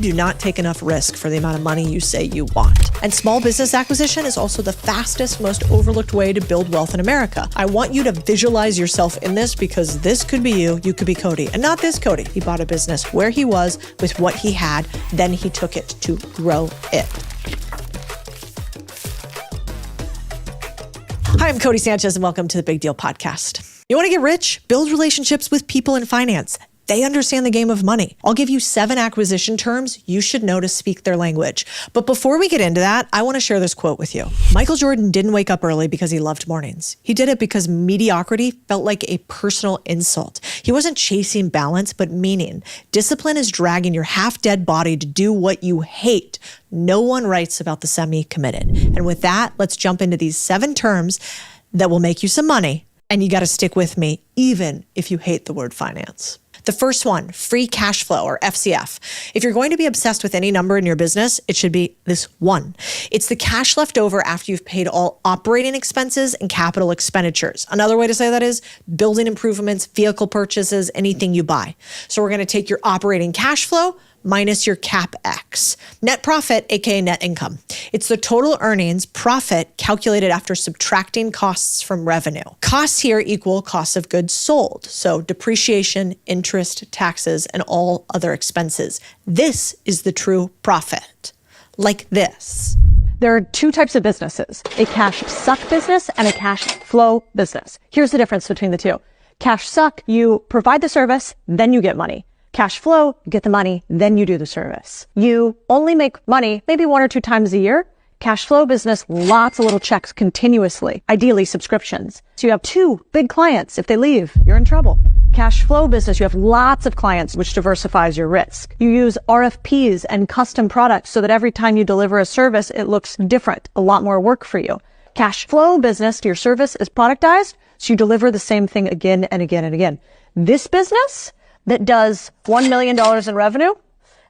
do not take enough risk for the amount of money you say you want. And small business acquisition is also the fastest, most overlooked way to build wealth in America. I want you to visualize yourself in this because this could be you could be Cody. And not this Cody. He bought a business where he was with what he had, then he took it to grow it. Hi, I'm Codie Sanchez and welcome to the Big Deal podcast. You want to get rich? Build relationships with people in finance. They understand the game of money. I'll give you 7 acquisition terms you should know to speak their language. But before we get into that, I want to share this quote with you. Michael Jordan didn't wake up early because he loved mornings. He did it because mediocrity felt like a personal insult. He wasn't chasing balance, but meaning. Discipline is dragging your half-dead body to do what you hate. No one writes about the semi-committed. And with that, let's jump into these 7 terms that will make you some money. And you got to stick with me, even if you hate the word finance. The first one, free cash flow or FCF. If you're going to be obsessed with any number in your business, it should be this one. It's the cash left over after you've paid all operating expenses and capital expenditures. Another way to say that is building improvements, vehicle purchases, anything you buy. So we're going to take your operating cash flow minus your CapEx. Net profit, aka net income. It's the total earnings profit calculated after subtracting costs from revenue. Costs here equal costs of goods sold. So depreciation, interest, taxes, and all other expenses. This is the true profit. Like this. There are 2 types of businesses, a cash suck business and a cash flow business. Here's the difference between the 2. Cash suck, you provide the service, then you get money. Cash flow, you get the money, then you do the service. You only make money maybe 1 or 2 times a year. Cash flow business, lots of little checks continuously, ideally subscriptions. So you have 2 big clients. If they leave, you're in trouble. Cash flow business, you have lots of clients, which diversifies your risk. You use RFPs and custom products so that every time you deliver a service, it looks different, a lot more work for you. Cash flow business, your service is productized, so you deliver the same thing again and again and again. This business that does $1 million in revenue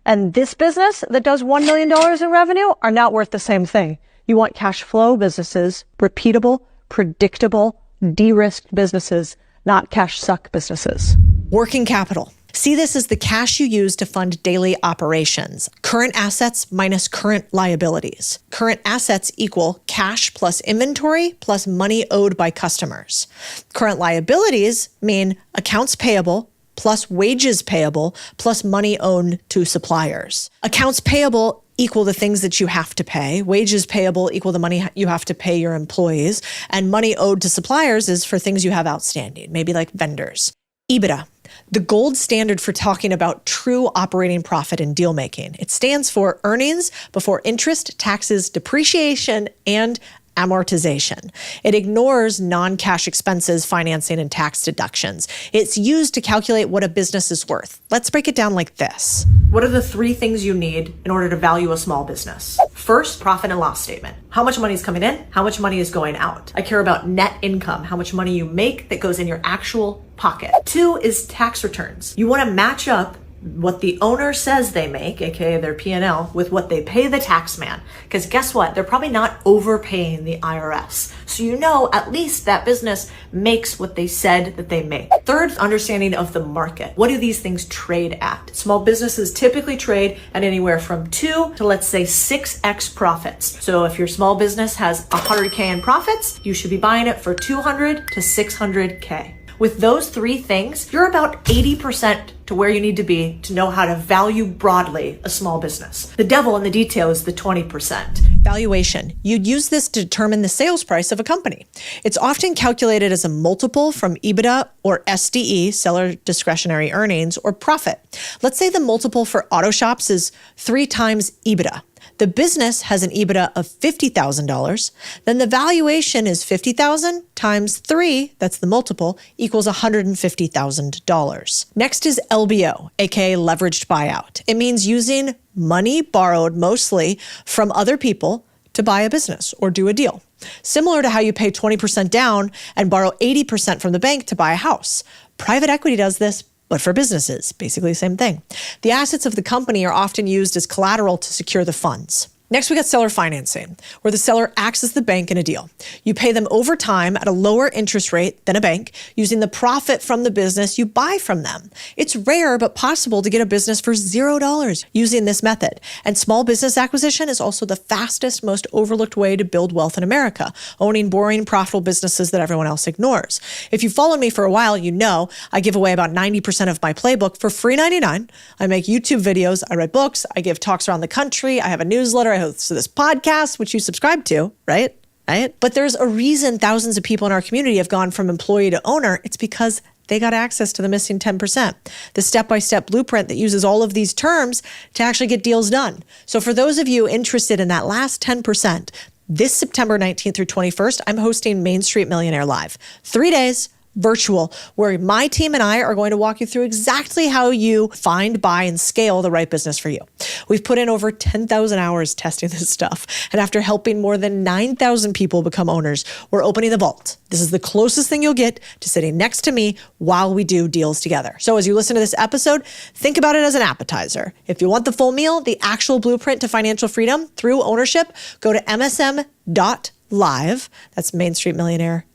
and this business that does $1 million in revenue are not worth the same thing. You want cash flow businesses, repeatable, predictable, de-risked businesses, not cash suck businesses. Working capital. See this as the cash you use to fund daily operations. Current assets minus current liabilities. Current assets equal cash plus inventory plus money owed by customers. Current liabilities mean accounts payable plus wages payable, plus money owed to suppliers. Accounts payable equal the things that you have to pay. Wages payable equal the money you have to pay your employees. And money owed to suppliers is for things you have outstanding, maybe like vendors. EBITDA, the gold standard for talking about true operating profit in deal making. It stands for earnings before interest, taxes, depreciation, and amortization. It ignores non-cash expenses, financing, and tax deductions. It's used to calculate what a business is worth. Let's break it down like this. What are the 3 things you need in order to value a small business? First, profit and loss statement. How much money is coming in? How much money is going out? I care about net income, how much money you make that goes in your actual pocket. 2 is tax returns. You want to match up what the owner says they make, aka their P&L, with what they pay the tax man. Because guess what? They're probably not overpaying the IRS. So you know at least that business makes what they said that they make. Third, understanding of the market. What do these things trade at? Small businesses typically trade at anywhere from 2 to let's say 6x profits. So if your small business has 100K in profits, you should be buying it for 200 to 600K. With those 3 things, you're about 80% to where you need to be to know how to value broadly a small business. The devil in the detail is the 20%. Valuation. You'd use this to determine the sales price of a company. It's often calculated as a multiple from EBITDA or SDE, seller discretionary earnings, or profit. Let's say the multiple for auto shops is 3 times EBITDA. The business has an EBITDA of $50,000, then the valuation is $50,000 times 3, that's the multiple, equals $150,000. Next is LBO, aka leveraged buyout. It means using money borrowed mostly from other people to buy a business or do a deal. Similar to how you pay 20% down and borrow 80% from the bank to buy a house. Private equity does this, but for businesses, basically the same thing. The assets of the company are often used as collateral to secure the funds. Next, we got seller financing, where the seller acts as the bank in a deal. You pay them over time at a lower interest rate than a bank, using the profit from the business you buy from them. It's rare but possible to get a business for $0 using this method. And small business acquisition is also the fastest, most overlooked way to build wealth in America, owning boring, profitable businesses that everyone else ignores. If you've followed me for a while, you know I give away about 90% of my playbook for free $99. I make YouTube videos, I write books, I give talks around the country, I have a newsletter, I host this podcast, which you subscribe to, right? But there's a reason thousands of people in our community have gone from employee to owner. It's because they got access to the missing 10%, the step-by-step blueprint that uses all of these terms to actually get deals done. So for those of you interested in that last 10%, this September 19th through 21st, I'm hosting Main Street Millionaire Live. 3 days, virtual, where my team and I are going to walk you through exactly how you find, buy, and scale the right business for you. We've put in over 10,000 hours testing this stuff. And after helping more than 9,000 people become owners, we're opening the vault. This is the closest thing you'll get to sitting next to me while we do deals together. So as you listen to this episode, think about it as an appetizer. If you want the full meal, the actual blueprint to financial freedom through ownership, go to msm.live. That's Main Street Millionaire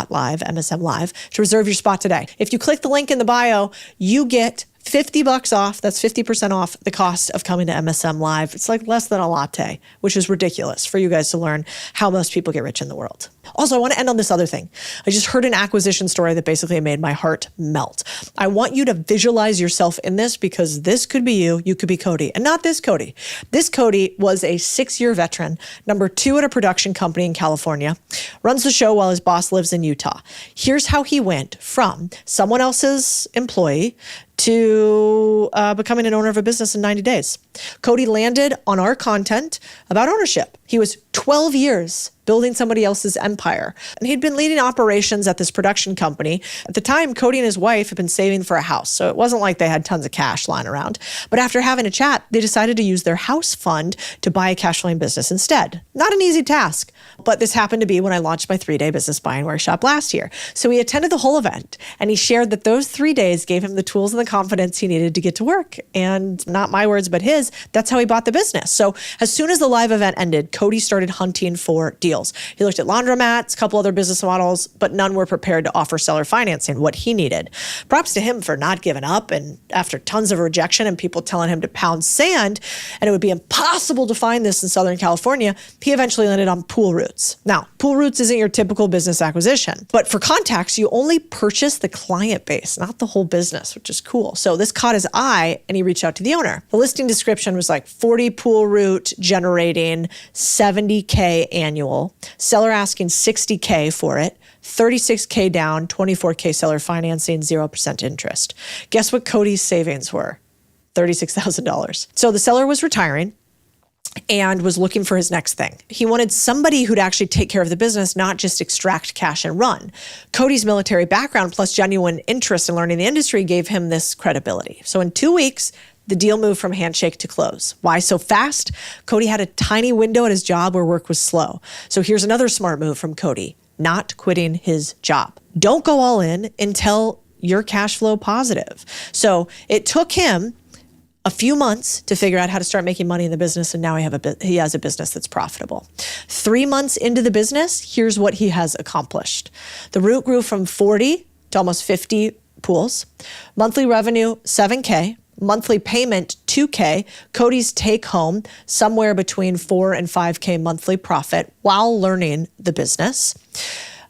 .live, MSM Live, to reserve your spot today. If you click the link in the bio, you get $50 off. That's 50% off the cost of coming to MSM Live. It's like less than a latte, which is ridiculous for you guys to learn how most people get rich in the world. Also, I want to end on this other thing. I just heard an acquisition story that basically made my heart melt. I want you to visualize yourself in this because this could be you. You could be Codie, and not this Codie. This Codie was a 6-year veteran, number 2 at a production company in California, runs the show while his boss lives in Utah. Here's how he went from someone else's employee to becoming an owner of a business in 90 days. Codie landed on our content about ownership. He was 12 years building somebody else's empire. And he'd been leading operations at this production company. At the time, Codie and his wife had been saving for a house, so it wasn't like they had tons of cash lying around. But after having a chat, they decided to use their house fund to buy a cash flowing business instead. Not an easy task, but this happened to be when I launched my 3-day business buying workshop last year. So he attended the whole event, and he shared that those 3 days gave him the tools and the confidence he needed to get to work. And not my words, but his, that's how he bought the business. So as soon as the live event ended, Codie started hunting for deals. He looked at laundromats, a couple other business models, but none were prepared to offer seller financing, what he needed. Props to him for not giving up. And after tons of rejection and people telling him to pound sand, and it would be impossible to find this in Southern California, he eventually landed on Pool Roots. Now, Pool Roots isn't your typical business acquisition, but for context, you only purchase the client base, not the whole business, which is cool. So this caught his eye, and he reached out to the owner. The listing description was like 40 pool route generating $70K annual, seller asking $60K for it, $36K down, $24K seller financing, 0% interest. Guess what Codie's savings were? $36,000. So the seller was retiring and was looking for his next thing. He wanted somebody who'd actually take care of the business, not just extract cash and run. Codie's military background plus genuine interest in learning the industry gave him this credibility. So in 2 weeks, the deal moved from handshake to close. Why so fast? Codie had a tiny window at his job where work was slow. So here's another smart move from Codie, not quitting his job. Don't go all in until you're cash flow positive. So it took him a few months to figure out how to start making money in the business, and now he has a business that's profitable. 3 months into the business, here's what he has accomplished. The route grew from 40 to almost 50 pools. Monthly revenue, $7K. Monthly payment, $2K. Codie's take home, somewhere between $4 and $5K monthly profit while learning the business,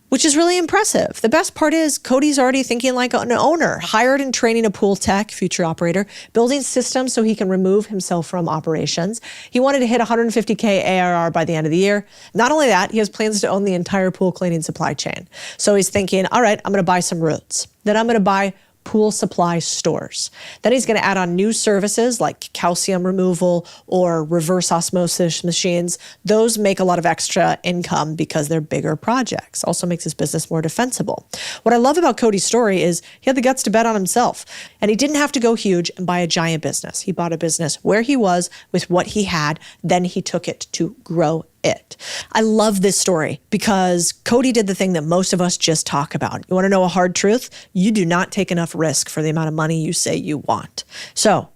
which is really impressive. The best part is Codie's already thinking like an owner, hired and training a pool tech, future operator, building systems so he can remove himself from operations. He wanted to hit 150K ARR by the end of the year. Not only that, he has plans to own the entire pool cleaning supply chain. So he's thinking, all right, I'm going to buy some routes. Then I'm going to buy pool supply stores. Then he's going to add on new services like calcium removal or reverse osmosis machines. Those make a lot of extra income because they're bigger projects. Also makes his business more defensible. What I love about Codie's story is he had the guts to bet on himself, and he didn't have to go huge and buy a giant business. He bought a business where he was with what he had. Then he took it to grow it. I love this story because Codie did the thing that most of us just talk about. You want to know a hard truth? You do not take enough risk for the amount of money you say you want. So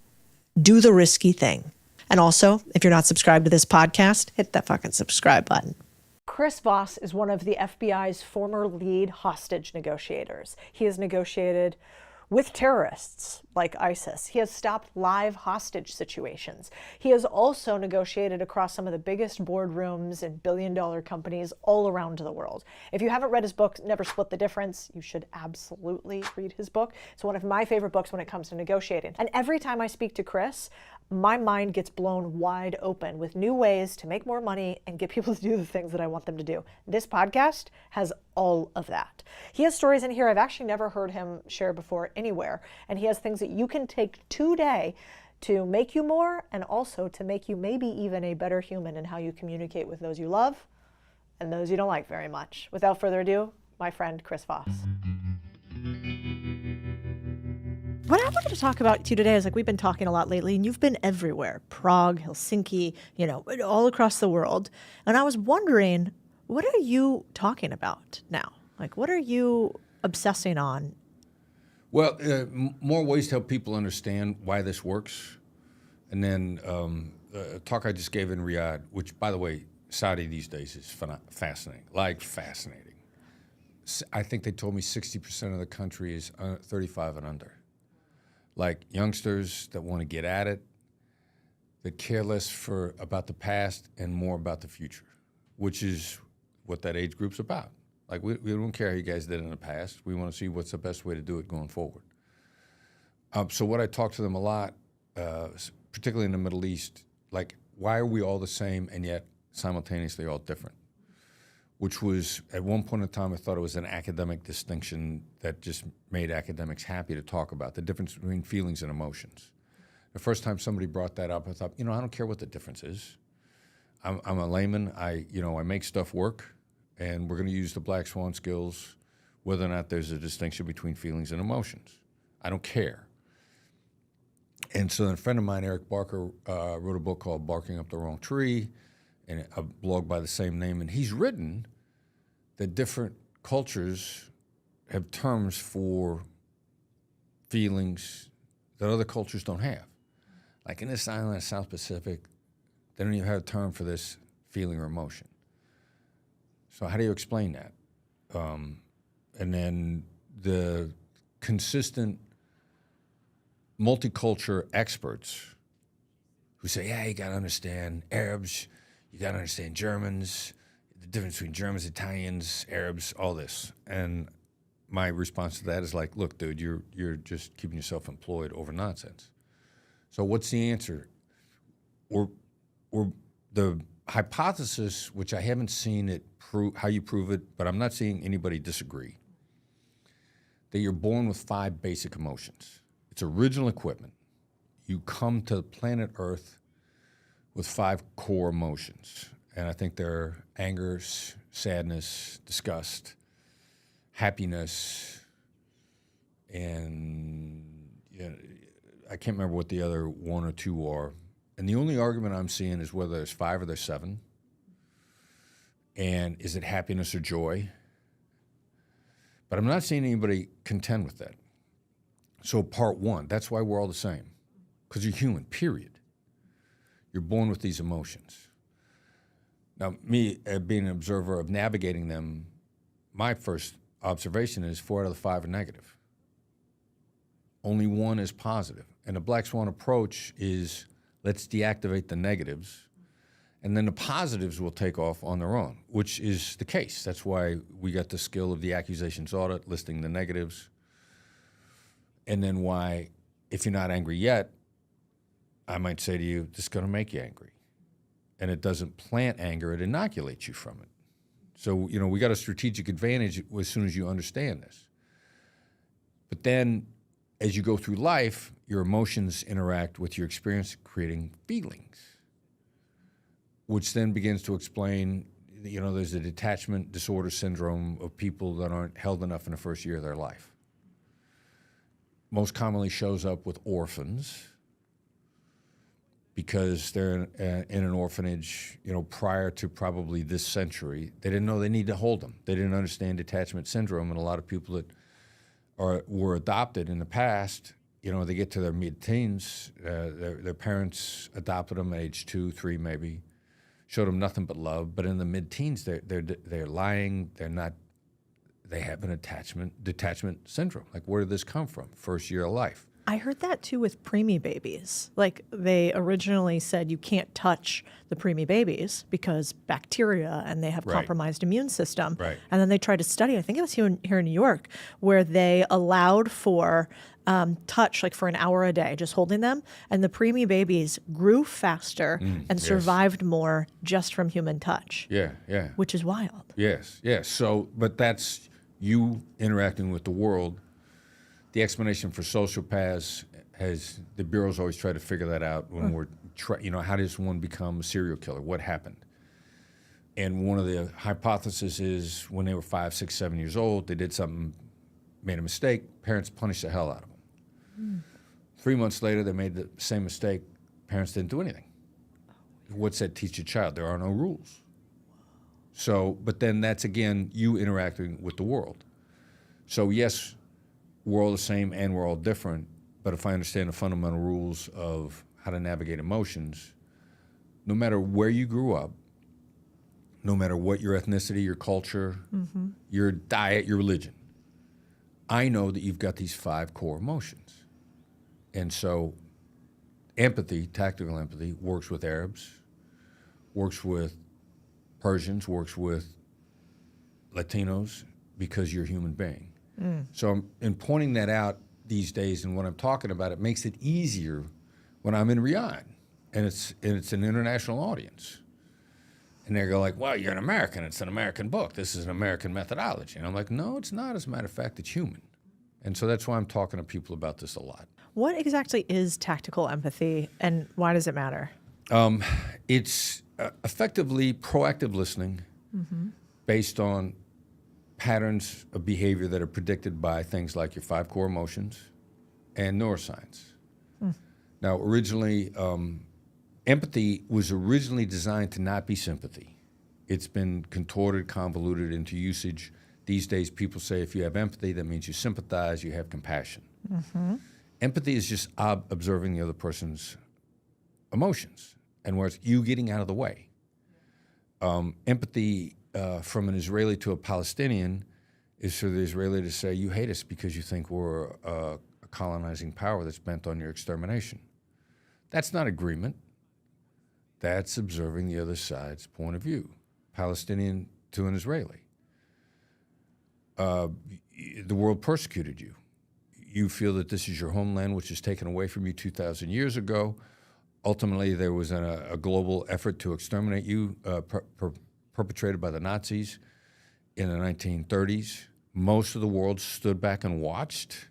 do the risky thing. And also, if you're not subscribed to this podcast, hit that fucking subscribe button. Chris Voss is one of the FBI's former lead hostage negotiators. He has negotiated with terrorists like ISIS. He has stopped live hostage situations. He has also negotiated across some of the biggest boardrooms in billion-dollar companies all around the world. If you haven't read his book, Never Split the Difference, you should absolutely read his book. It's one of my favorite books when it comes to negotiating. And every time I speak to Chris, my mind gets blown wide open with new ways to make more money and get people to do the things that I want them to do. This podcast has all of that. He has stories in here I've actually never heard him share before anywhere. And he has things that you can take today to make you more and also to make you maybe even a better human in how you communicate with those you love and those you don't like very much. Without further ado, my friend Chris Voss. What I wanted to talk about to you today is, like, we've been talking a lot lately and you've been everywhere, Prague, Helsinki, all across the world. And I was wondering, what are you talking about now? Like, what are you obsessing on? Well, more ways to help people understand why this works. And then a talk I just gave in Riyadh, which, by the way, Saudi these days is fascinating, fascinating. I think they told me 60% of the country is 35 and under. Like youngsters that want to get at it, that care less about the past and more about the future, which is what that age group's about. Like, we don't care how you guys did in the past. We want to see what's the best way to do it going forward. So what I talk to them a lot, particularly in the Middle East, like, why are we all the same and yet simultaneously all different? Which was, at one point in time, I thought it was an academic distinction that just made academics happy to talk about, the difference between feelings and emotions. The first time somebody brought that up, I thought, I don't care what the difference is. I'm a layman. I make stuff work, and we're going to use the black swan skills whether or not there's a distinction between feelings and emotions. I don't care. And so then a friend of mine, Eric Barker, wrote a book called Barking Up the Wrong Tree, and a blog by the same name, and he's written that different cultures have terms for feelings that other cultures don't have. Like in this island of South Pacific, they don't even have a term for this feeling or emotion. So how do you explain that? And then the consistent multicultural experts who say, yeah, you got to understand Arabs, you got to understand Germans, the difference between Germans, Italians, Arabs, all this. And my response to that is like, look, dude, you're just keeping yourself employed over nonsense. So what's the answer? Or the hypothesis, which I haven't seen it how you prove it, but I'm not seeing anybody disagree, that you're born with 5 basic emotions. It's original equipment. You come to planet Earth with 5 core emotions. And I think they're anger, sadness, disgust, happiness, and I can't remember what the other 1 or 2 are. And the only argument I'm seeing is whether there's 5 or there's 7. And is it happiness or joy? But I'm not seeing anybody contend with that. So part 1, that's why we're all the same. Because you're human, period. You're born with these emotions. Now, me being an observer of navigating them, my first observation is 4 out of the 5 are negative. Only 1 is positive. And the Black Swan approach is, let's deactivate the negatives, and then the positives will take off on their own, which is the case. That's why we got the skill of the accusations audit, listing the negatives, and then why, if you're not angry yet, I might say to you, this is going to make you angry. And it doesn't plant anger, it inoculates you from it. So, we got a strategic advantage as soon as you understand this. But then, as you go through life, your emotions interact with your experience, creating feelings, which then begins to explain, there's a detachment disorder syndrome of people that aren't held enough in the first year of their life. Most commonly shows up with orphans because they're in an orphanage, prior to probably this century. They didn't know they need to hold them. They didn't understand detachment syndrome, and a lot of people that were adopted in the past they get to their mid-teens, their parents adopted them at age 2, 3 maybe, showed them nothing but love. But in the mid-teens, they're lying. They have an detachment syndrome. Like, where did this come from? First year of life. I heard that too with preemie babies. Like, they originally said you can't touch the preemie babies because bacteria and they have compromised immune system. Right. And then they tried to study, I think it was here in New York, where they allowed for touch, like for an hour a day, just holding them. And the preemie babies grew faster and survived more just from human touch. Yeah. Which is wild. Yes. So, but that's you interacting with the world. The explanation for sociopaths the bureaus always try to figure that out when we're how does one become a serial killer? What happened? And one of the hypotheses is when they were 5, 6, 7 years old, they did something, made a mistake, parents punished the hell out of them. 3 months later, they made the same mistake, parents didn't do anything. What's that teach a child? There are no rules. So, but then that's again, you interacting with the world. So yes, we're all the same and we're all different, but if I understand the fundamental rules of how to navigate emotions, no matter where you grew up, no matter what your ethnicity, your culture, your diet, your religion, I know that you've got these 5 core emotions. And so empathy, tactical empathy, works with Arabs, works with Persians, works with Latinos, because you're a human being. So in pointing that out these days and what I'm talking about, it makes it easier when I'm in Riyadh and it's an international audience. And they go like, well, you're an American. It's an American book. This is an American methodology. And I'm like, no, it's not. As a matter of fact, it's human. And so that's why I'm talking to people about this a lot. What exactly is tactical empathy and why does it matter? It's effectively proactive listening based on patterns of behavior that are predicted by things like your 5 core emotions and neuroscience. Now, originally, empathy was originally designed to not be sympathy. It's been contorted, convoluted into usage. These days, people say if you have empathy, that means you sympathize, you have compassion. Empathy is just observing the other person's emotions, and where it's you getting out of the way. Empathy from an Israeli to a Palestinian is for the Israeli to say, you hate us because you think we're a colonizing power that's bent on your extermination. That's not agreement. That's observing the other side's point of view. Palestinian to an Israeli. The world persecuted you. You feel that this is your homeland, which was taken away from you 2,000 years ago. Ultimately, there was a global effort to exterminate you, perpetrated by the Nazis in the 1930s. Most of the world stood back and watched.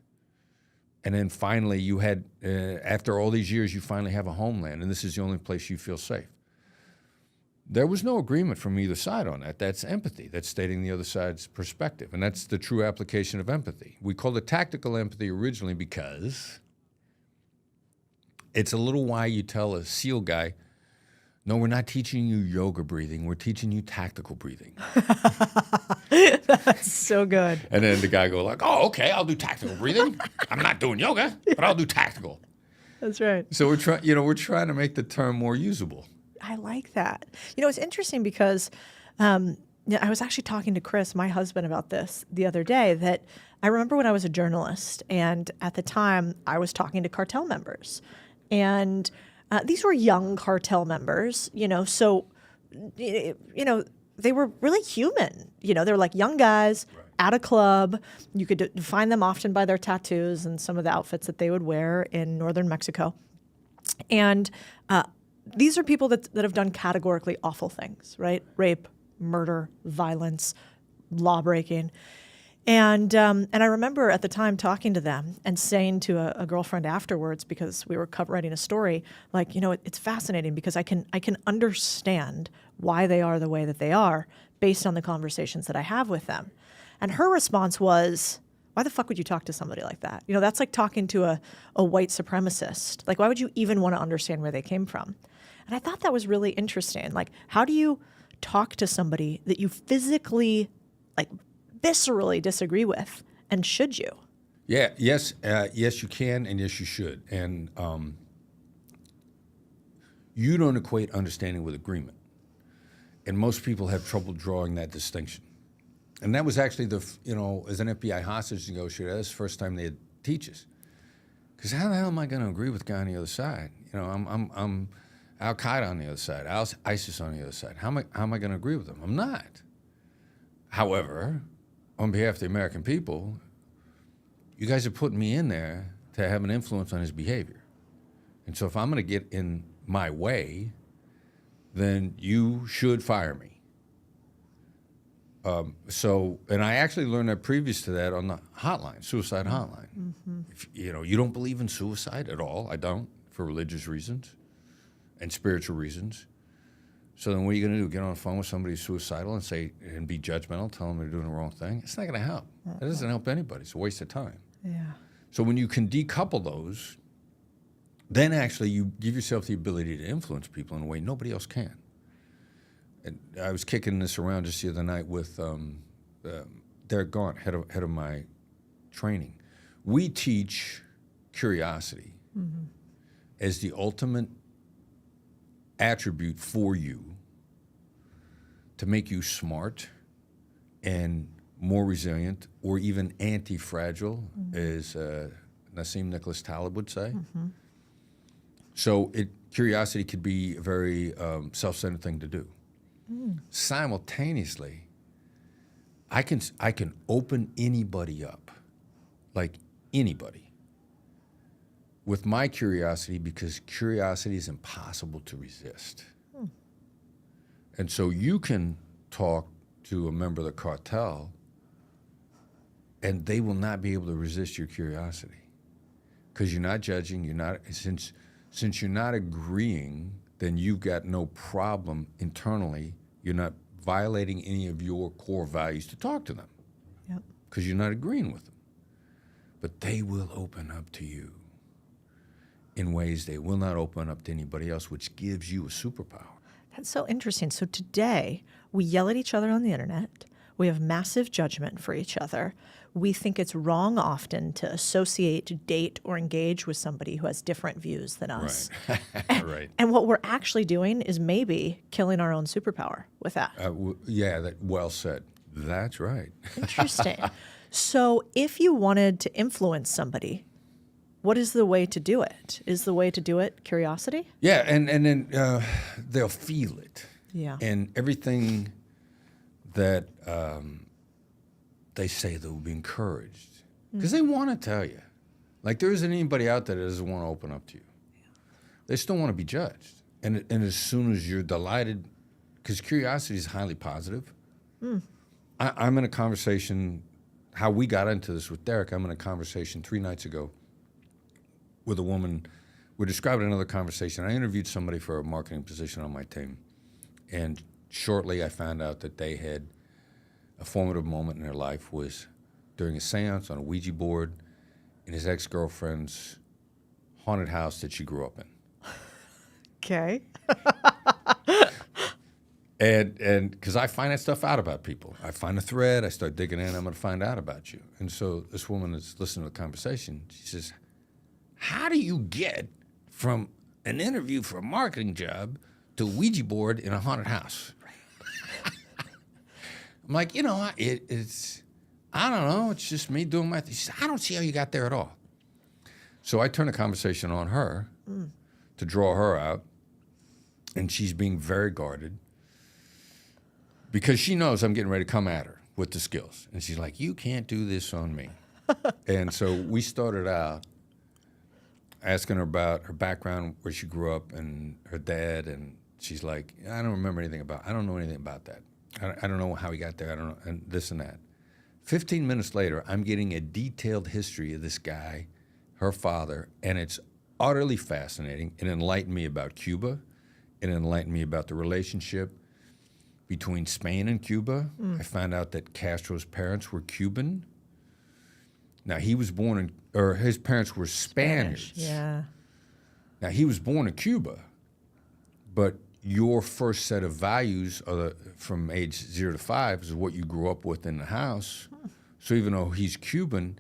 And then finally, you had, after all these years, you finally have a homeland, and this is the only place you feel safe. There was no agreement from either side on that. That's empathy. That's stating the other side's perspective, and that's the true application of empathy. We called it tactical empathy originally because it's a little why you tell a SEAL guy, no, we're not teaching you yoga breathing. We're teaching you tactical breathing. That's so good. And then the guy go like, oh, okay, I'll do tactical breathing. I'm not doing yoga, but I'll do tactical. That's right. So we're trying to make the term more usable. I like that. It's interesting because I was actually talking to Chris, my husband, about this the other day, that I remember when I was a journalist, and at the time I was talking to cartel members. And these were young cartel members, so, they were really human. They were like young guys at a club. You could find them often by their tattoos and some of the outfits that they would wear in northern Mexico. And these are people that have done categorically awful things, right? Rape, murder, violence, law breaking. And I remember at the time talking to them and saying to a girlfriend afterwards, because we were writing a story, like, it's fascinating because I can understand why they are the way that they are based on the conversations that I have with them. And her response was, why the fuck would you talk to somebody like that? That's like talking to a white supremacist. Like, why would you even want to understand where they came from? And I thought that was really interesting. Like, how do you talk to somebody that you physically, like, viscerally disagree with, and should you? Yeah, yes, yes, you can, and yes, you should. And you don't equate understanding with agreement. And most people have trouble drawing that distinction. And that was actually as an FBI hostage negotiator, that's the first time they had teach us. Because how the hell am I going to agree with the guy on the other side? I'm Al Qaeda on the other side, ISIS on the other side. How am I going to agree with them? I'm not. However, on behalf of the American people, you guys are putting me in there to have an influence on his behavior. And so if I'm going to get in my way, then you should fire me. And I actually learned that previous to that on the hotline, suicide hotline. Mm-hmm. If, you don't believe in suicide at all. I don't, for religious reasons and spiritual reasons. So then what are you going to do? Get on the phone with somebody who's suicidal and be judgmental, tell them they're doing the wrong thing? It's not going to help. It doesn't help anybody. It's a waste of time. Yeah. So when you can decouple those, then actually you give yourself the ability to influence people in a way nobody else can. And I was kicking this around just the other night with Derek Gaunt, head of my training. We teach curiosity as the ultimate attribute for you to make you smart and more resilient, or even anti-fragile, as Nassim Nicholas Taleb would say. Mm-hmm. So curiosity could be a very self-centered thing to do. Simultaneously, I can open anybody up, like anybody, with my curiosity, because curiosity is impossible to resist. And so you can talk to a member of the cartel and they will not be able to resist your curiosity, because you're not judging, since you're not agreeing, then you've got no problem internally. You're not violating any of your core values to talk to them, because you're not agreeing with them. But they will open up to you in ways they will not open up to anybody else, which gives you a superpower. That's so interesting. So today, we yell at each other on the internet. We have massive judgment for each other. We think it's wrong often to associate, date, or engage with somebody who has different views than us. Right. Right. And what we're actually doing is maybe killing our own superpower with that. Well said. That's right. Interesting. So if you wanted to influence somebody, what is the way to do it? Is the way to do it curiosity? Yeah, and then they'll feel it. Yeah. And everything that they say, they'll be encouraged, because they want to tell you. Like, there isn't anybody out there that doesn't want to open up to you. They still want to be judged. And as soon as you're delighted, because curiosity is highly positive. I'm in a conversation, how we got into this with Derek, I'm in a conversation 3 nights ago with a woman. We're describing another conversation. I interviewed somebody for a marketing position on my team. And shortly I found out that they had a formative moment in their life was during a seance on a Ouija board in his ex-girlfriend's haunted house that she grew up in. Okay. And because I find that stuff out about people. I find a thread, I start digging in, I'm going to find out about you. And so this woman is listening to the conversation. She says, how do you get from an interview for a marketing job to a Ouija board in a haunted house? I'm like, it's, I don't know, it's just me doing my thing. She said, I don't see how you got there at all. So I turn the conversation on her to draw her out, and she's being very guarded because she knows I'm getting ready to come at her with the skills. And she's like, you can't do this on me. And so we started out asking her about her background, where she grew up, and her dad, and she's like, I don't know anything about that. I don't know how he got there. I don't know, and this and that. 15 minutes later, I'm getting a detailed history of this guy, her father, and it's utterly fascinating. It enlightened me about Cuba. It enlightened me about the relationship between Spain and Cuba. I found out that Castro's parents were Cuban. Now, he was born his parents were Spaniards. Yeah. Now, he was born in Cuba, but your first set of values from age 0 to 5 is what you grew up with in the house. So even though he's Cuban,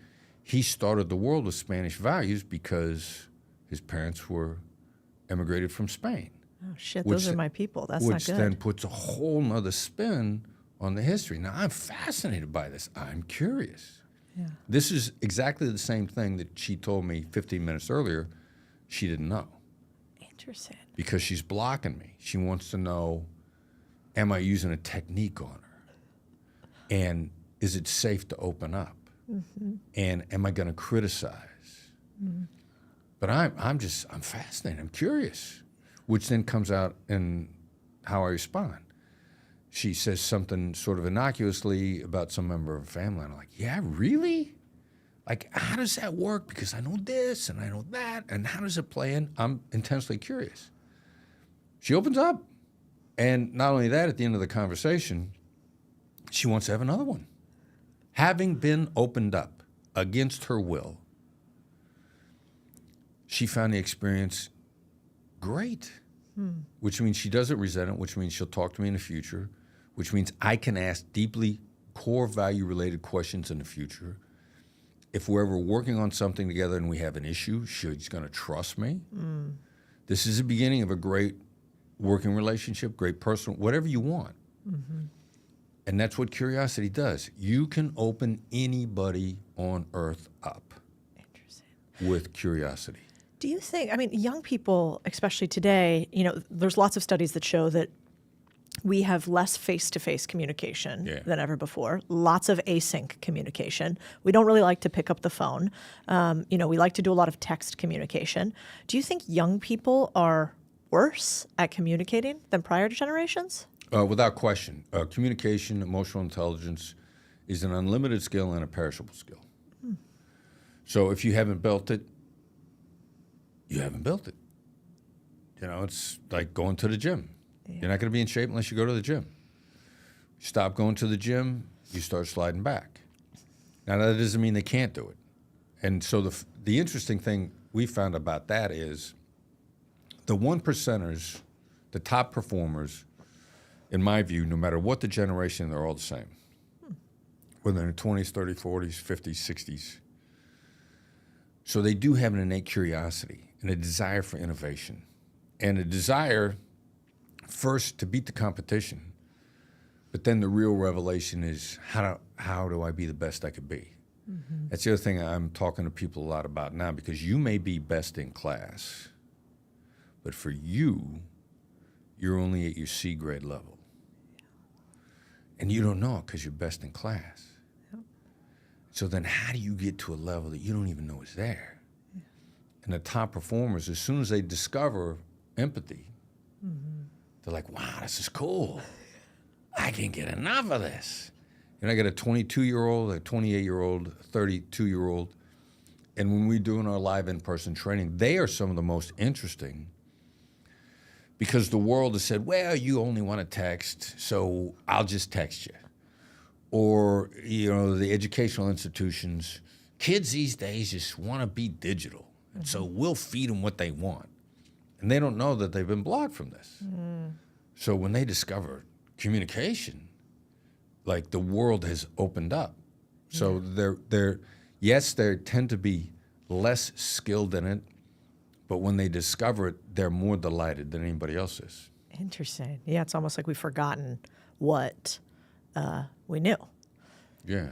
he started the world with Spanish values because his parents were emigrated from Spain. Oh, shit, those are my people. That's not good. Which then puts a whole nother spin on the history. Now, I'm fascinated by this. I'm curious. Yeah. This is exactly the same thing that she told me 15 minutes earlier she didn't know. Interesting. Because she's blocking me. She wants to know, am I using a technique on her? And is it safe to open up? Mm-hmm. And am I going to criticize? Mm-hmm. But I'm fascinated. I'm curious, which then comes out in how I respond. She says something sort of innocuously about some member of her family. And I'm like, yeah, really? Like, how does that work? Because I know this and I know that. And how does it play in? I'm intensely curious. She opens up. And not only that, at the end of the conversation, she wants to have another one. Having been opened up against her will, she found the experience great, which means she doesn't resent it, which means she'll talk to me in the future, which means I can ask deeply core value-related questions in the future. If we're ever working on something together and we have an issue, she's going to trust me. Mm. This is the beginning of a great working relationship, great personal, whatever you want. Mm-hmm. And that's what curiosity does. You can open anybody on earth up with curiosity. Do you think, I mean, young people, especially today, you know, there's lots of studies that show that we have less face-to-face communication than ever before, lots of async communication. We don't really like to pick up the phone. You know, we like to do a lot of text communication. Do you think young people are worse at communicating than prior generations? Without question. Communication, emotional intelligence is an unlimited skill and a perishable skill. So if you haven't built it, you haven't built it. You know, it's like going to the gym. You're not going to be in shape unless you go to the gym. You stop going to the gym, you start sliding back. Now, that doesn't mean they can't do it. And so the interesting thing we found about that is the 1%ers, the top performers, in my view, no matter what the generation, they're all the same. Whether they're in their 20s, 30s, 40s, 50s, 60s. So they do have an innate curiosity and a desire for innovation. And a desire, first, to beat the competition. But then the real revelation is, how do I be the best I could be? Mm-hmm. That's the other thing I'm talking to people a lot about now, because you may be best in class, but for you, you're only at your C grade level. And you don't know it because you're best in class. Yep. So then how do you get to a level that you don't even know is there? Yeah. And the top performers, as soon as they discover empathy, they're like, wow, this is cool. I can't get enough of this. And I got a 22-year-old, a 28-year-old, a 32-year-old. And when we're doing our live in-person training, they are some of the most interesting, because the world has said, well, you only want to text, so I'll just text you. Or, you know, the educational institutions, kids these days just want to be digital. And so we'll feed them what they want. And they don't know that they've been blocked from this. Mm. So when they discover communication, like, the world has opened up. So yes, they tend to be less skilled in it, but when they discover it, they're more delighted than anybody else is. Interesting. Yeah, it's almost like we've forgotten what we knew. Yeah.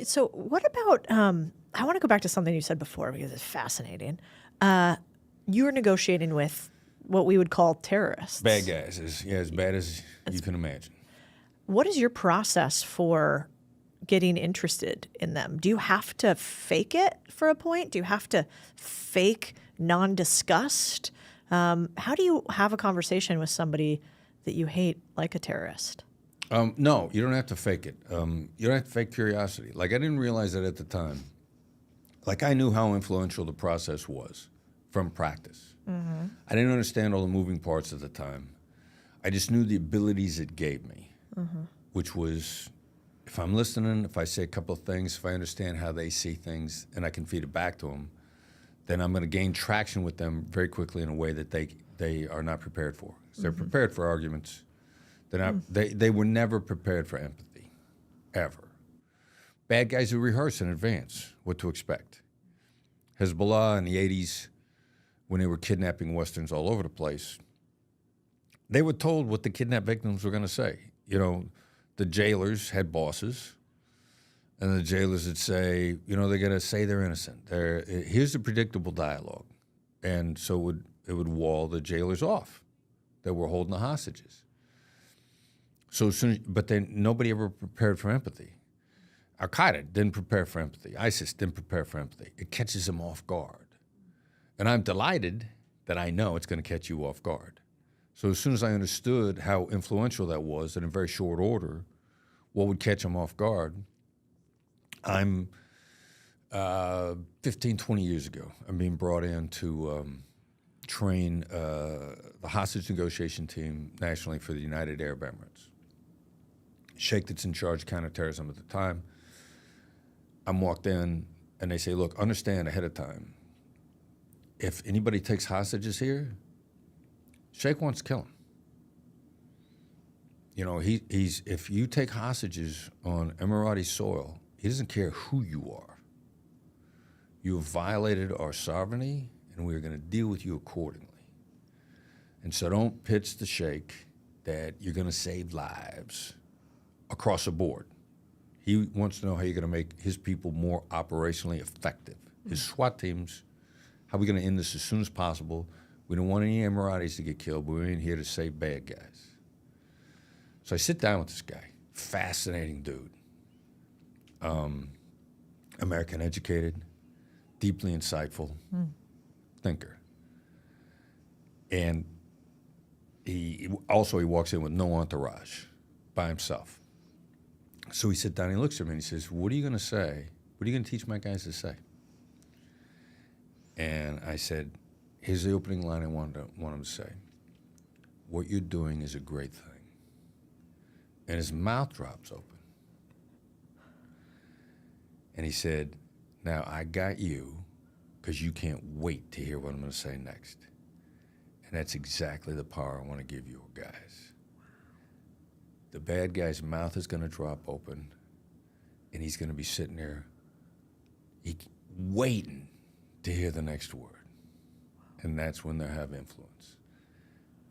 So what about, I want to go back to something you said before because it's fascinating. You were negotiating with what we would call terrorists. Bad guys, as bad as you can imagine. What is your process for getting interested in them? Do you have to fake it for a point? Do you have to fake non-disgust? How do you have a conversation with somebody that you hate like a terrorist? No, you don't have to fake it. You don't have to fake curiosity. Like, I didn't realize that at the time. Like, I knew how influential the process was from practice. Mm-hmm. I didn't understand all the moving parts at the time. I just knew the abilities it gave me, which was, if I'm listening, if I say a couple of things, if I understand how they see things and I can feed it back to them, then I'm going to gain traction with them very quickly in a way that they are not prepared for. They're prepared for arguments. They were never prepared for empathy, ever. bad guys who rehearse in advance what to expect. Hezbollah in the 80s, when they were kidnapping Westerns all over the place, they were told what the kidnapped victims were going to say. You know, the jailers had bosses, and the jailers would say, you know, they're going to say they're innocent. Here's the predictable dialogue. And so it would wall the jailers off that were holding the hostages. So but then nobody ever prepared for empathy. Al-Qaeda didn't prepare for empathy. ISIS didn't prepare for empathy. It catches them off guard. And I'm delighted that I know it's going to catch you off guard. So as soon as I understood how influential that was, and in very short order, what would catch them off guard, I'm 15, 20 years ago, I'm being brought in to train the hostage negotiation team nationally for the United Arab Emirates. Sheikh that's in charge of counterterrorism at the time. I'm walked in, and they say, look, understand ahead of time, if anybody takes hostages here, Sheikh wants to kill him. You know, he's if you take hostages on Emirati soil, he doesn't care who you are. You have violated our sovereignty, and we are going to deal with you accordingly. And so don't pitch the Sheikh that you're going to save lives across the board. He wants to know how you're going to make his people more operationally effective. His SWAT teams, how are we going to end this as soon as possible? We don't want any Emiratis to get killed, but we're in here to save bad guys. So I sit down with this guy, fascinating dude, American educated, deeply insightful thinker. And he walks in with no entourage, by himself. So we sit down and he looks at me and he says, what are you going to say? What are you going to teach my guys to say? And I said, here's the opening line I want him to say. What you're doing is a great thing. And his mouth drops open. And he said, now I got you because you can't wait to hear what I'm going to say next. And that's exactly the power I want to give you guys. The bad guy's mouth is going to drop open, and he's going to be sitting there waiting to hear the next word. And that's when they'll have influence.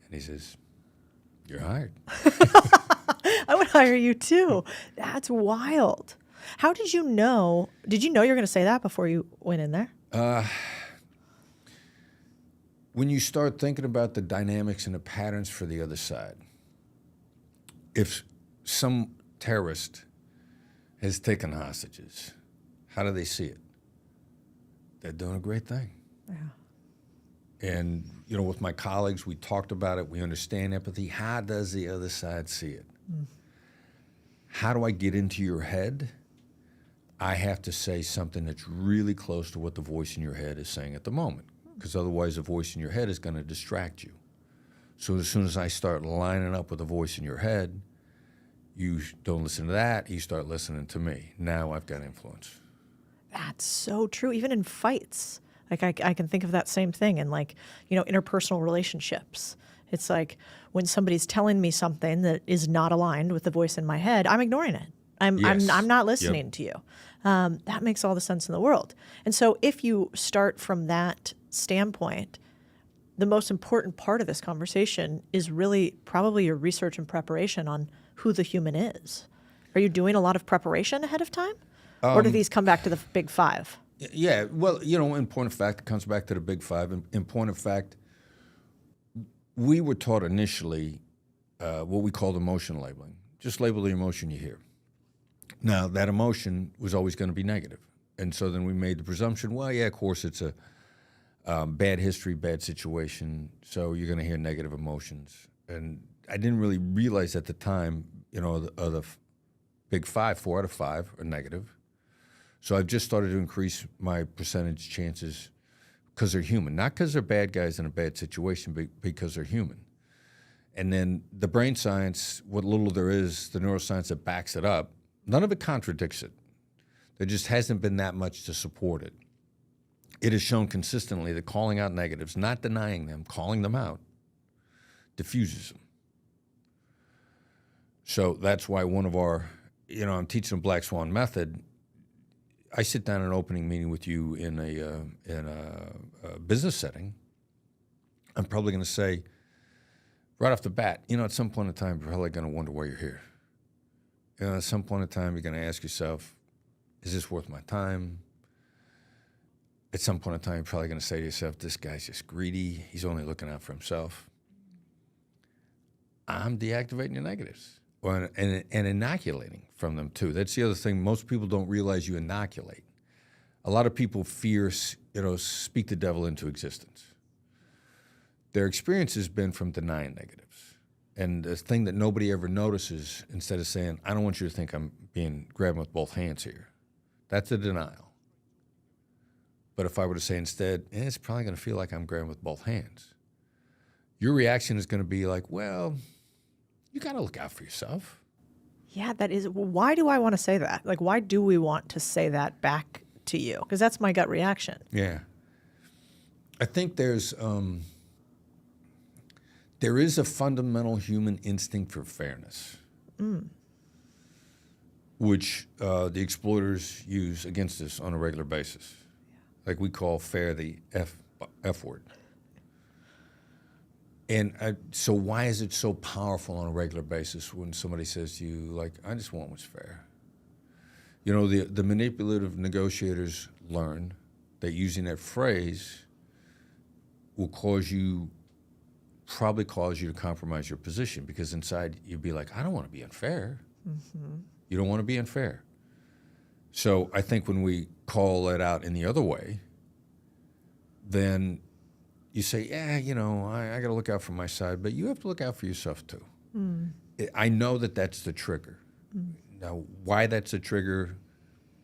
And he says, you're hired. I would hire you too. That's wild. How did you know? Did you know you were going to say that before you went in there? When you start thinking about the dynamics and the patterns for the other side, if some terrorist has taken hostages, how do they see it? They're doing a great thing. Yeah. And, you know, with my colleagues, we talked about it. We understand empathy. How does the other side see it? How do I get into your head? I have to say something that's really close to what the voice in your head is saying at the moment, because otherwise the voice in your head is going to distract you. So as soon as I start lining up with the voice in your head, you don't listen to that, you start listening to me. Now I've got influence. That's so true. Even in fights, like I can think of that same thing in, like, you know, interpersonal relationships. It's like when somebody's telling me something that is not aligned with the voice in my head, I'm ignoring it. I'm not listening to you. That makes all the sense in the world. And so if you start from that standpoint, the most important part of this conversation is really probably your research and preparation on who the human is. Are you doing a lot of preparation ahead of time? Or do these come back to the big five? Yeah, well, you know, in point of fact, it comes back to the big five. In point of fact, we were taught initially what we called emotion labeling. Just label the emotion you hear. Now, that emotion was always going to be negative. And so then we made the presumption, well, yeah, of course, it's a bad history, bad situation, so you're going to hear negative emotions. And I didn't really realize at the time, you know, the big five, 4 out of 5 are negative. So I've just started to increase my percentage chances because they're human. Not because they're bad guys in a bad situation, but because they're human. And then the brain science, what little there is, the neuroscience that backs it up, none of it contradicts it. There just hasn't been that much to support it. It has shown consistently that calling out negatives, not denying them, calling them out, diffuses them. So that's why one of our, you know, I'm teaching a Black Swan method, I sit down in an opening meeting with you in a business setting, I'm probably going to say right off the bat, at some point in time, you're probably going to wonder why you're here. At some point in time, you're going to ask yourself, is this worth my time? At some point in time, you're probably going to say to yourself, this guy's just greedy. He's only looking out for himself. I'm deactivating your negatives and inoculating from them, too. That's the other thing. Most people don't realize you inoculate. A lot of people fear, speak the devil into existence. Their experience has been from denying negatives. And the thing that nobody ever notices, instead of saying, I don't want you to think I'm being grabbing with both hands here, that's a denial. But if I were to say instead, it's probably going to feel like I'm grabbing with both hands, your reaction is going to be like, well, you got to look out for yourself. Yeah, that is. Why do I want to say that? Like, why do we want to say that back to you? Because that's my gut reaction. Yeah. I think there is a fundamental human instinct for fairness, which the exploiters use against us on a regular basis. Like we call fair the F word. And so why is it so powerful on a regular basis when somebody says to you, like, I just want what's fair? The manipulative negotiators learn that using that phrase will probably cause you to compromise your position, because inside you'd be like, I don't want to be unfair. Mm-hmm. You don't want to be unfair. So I think when we call it out in the other way, then you say, yeah, I got to look out for my side, but you have to look out for yourself too. I know that that's the trigger. Now, why that's a trigger,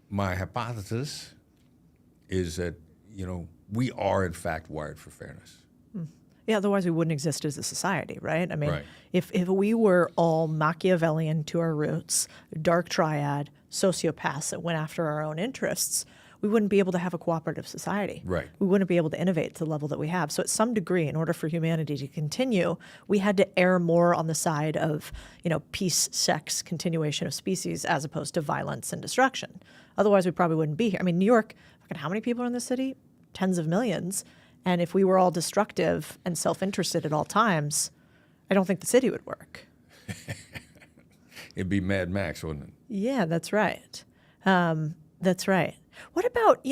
my hypothesis is that, we are in fact wired for fairness. Yeah, otherwise we wouldn't exist as a society, right? I mean, right. if we were all Machiavellian to our roots, dark triad, sociopaths that went after our own interests, we wouldn't be able to have a cooperative society. Right. We wouldn't be able to innovate to the level that we have. So at some degree, in order for humanity to continue, we had to err more on the side of, peace, sex, continuation of species, as opposed to violence and destruction. Otherwise, we probably wouldn't be here. I mean, New York, how many people are in the city? Tens of millions. And if we were all destructive and self-interested at all times, I don't think the city would work. It'd be Mad Max, wouldn't it? Yeah, that's right. That's right. What about,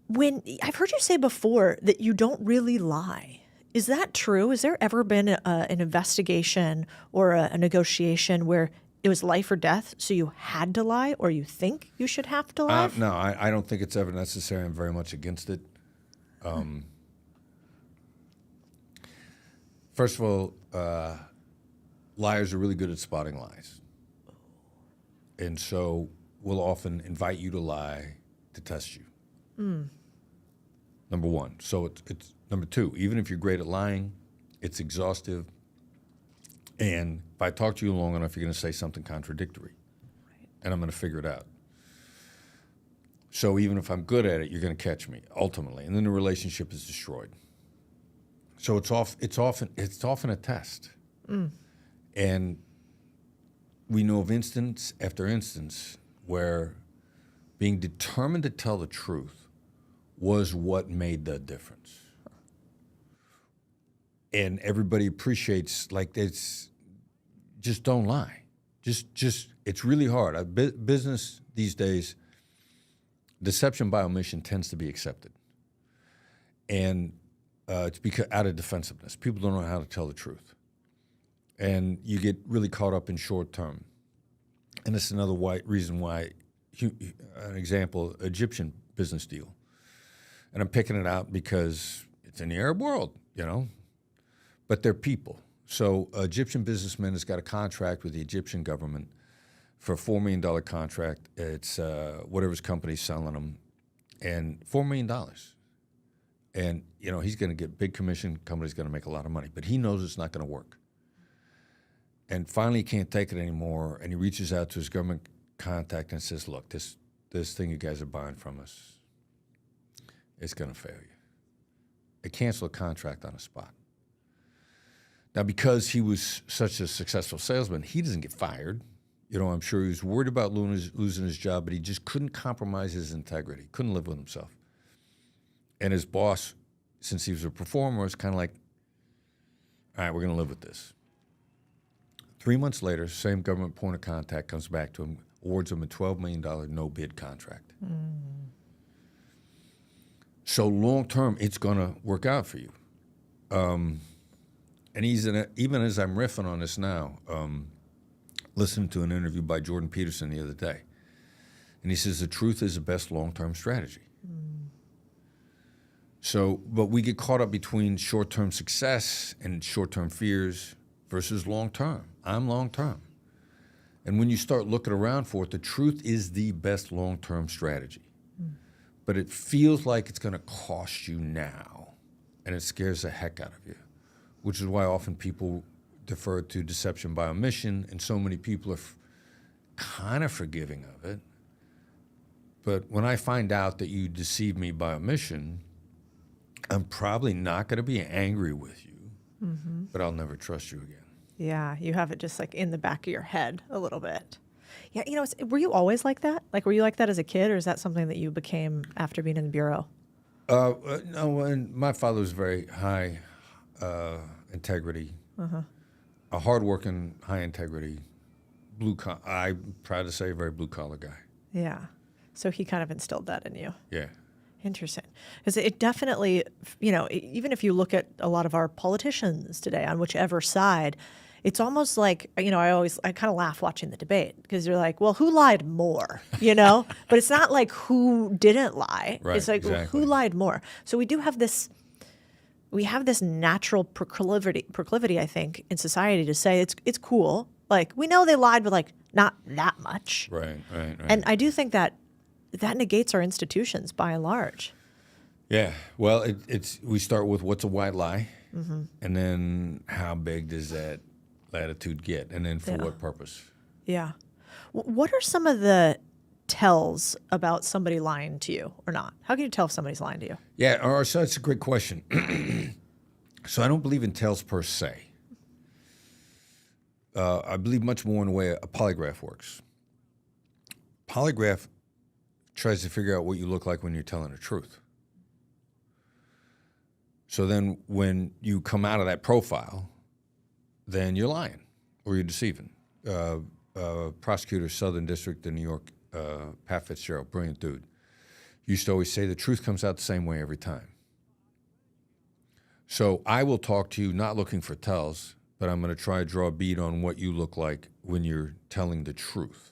when I've heard you say before that you don't really lie. Is that true? Has there ever been an investigation or a negotiation where it was life or death, so you had to lie, or you think you should have to lie? No, I don't think it's ever necessary. I'm very much against it. First of all, liars are really good at spotting lies. And so we'll often invite you to lie to test you. Number one. So it's number two, even if you're great at lying, it's exhaustive. And if I talk to you long enough, you're going to say something contradictory. Right. And I'm going to figure it out. So even if I'm good at it, you're going to catch me, ultimately. And then the relationship is destroyed. So it's often a test. And we know of instance after instance where being determined to tell the truth was what made the difference. And everybody appreciates, it's just don't lie. Just it's really hard. Business these days, deception by omission tends to be accepted. And it's because out of defensiveness. People don't know how to tell the truth. And you get really caught up in short term. And this is another reason why, an example, Egyptian business deal. And I'm picking it out because it's in the Arab world, but they're people. So Egyptian businessman has got a contract with the Egyptian government for a $4 million contract. It's whatever his company's selling him, and $4 million. And, he's going to get big commission. Company's going to make a lot of money. But he knows it's not going to work. And finally, he can't take it anymore, and he reaches out to his government contact and says, look, this thing you guys are buying from us, it's going to fail you. They cancel a contract on the spot. Now, because he was such a successful salesman, he doesn't get fired. I'm sure he was worried about losing his job, but he just couldn't compromise his integrity, couldn't live with himself. And his boss, since he was a performer, was kind of like, all right, we're going to live with this. 3 months later, same government point of contact comes back to him, awards him a $12 million no-bid contract. So long-term, it's going to work out for you. And he's even as I'm riffing on this now, listening to an interview by Jordan Peterson the other day, and he says the truth is the best long-term strategy. So, but we get caught up between short-term success and short-term fears versus long-term. I'm long-term. And when you start looking around for it, the truth is the best long-term strategy. But it feels like it's going to cost you now, and it scares the heck out of you, which is why often people defer to deception by omission, and so many people are kind of forgiving of it. But when I find out that you deceived me by omission, I'm probably not going to be angry with you, but I'll never trust you again. Yeah, you have it just like in the back of your head a little bit. Yeah, were you always like that? Like, were you like that as a kid, or is that something that you became after being in the bureau? No, and my father was very high integrity, a hardworking, high integrity, I'm proud to say, very blue collar guy. Yeah. So he kind of instilled that in you. Yeah. Interesting. Because it definitely, even if you look at a lot of our politicians today on whichever side, it's almost like, I kind of laugh watching the debate because you're like, well, who lied more, But it's not like who didn't lie. Right, it's like, exactly. who lied more? So we have this natural proclivity, I think, in society to say it's cool. Like, we know they lied, but like not that much. Right. And I do think that negates our institutions by and large. Yeah. Well, we start with what's a white lie, and then how big does that latitude get, and then for what purpose? Yeah. What are some of the tells about somebody lying to you or not? How can you tell if somebody's lying to you? Yeah, so that's a great question. So I don't believe in tells per se. I believe much more in the way a polygraph works. Polygraph tries to figure out what you look like when you're telling the truth. So then when you come out of that profile, then you're lying or you're deceiving. Prosecutor, Southern District of New York, Pat Fitzgerald, brilliant dude, used to always say the truth comes out the same way every time. So I will talk to you not looking for tells, but I'm going to try to draw a bead on what you look like when you're telling the truth.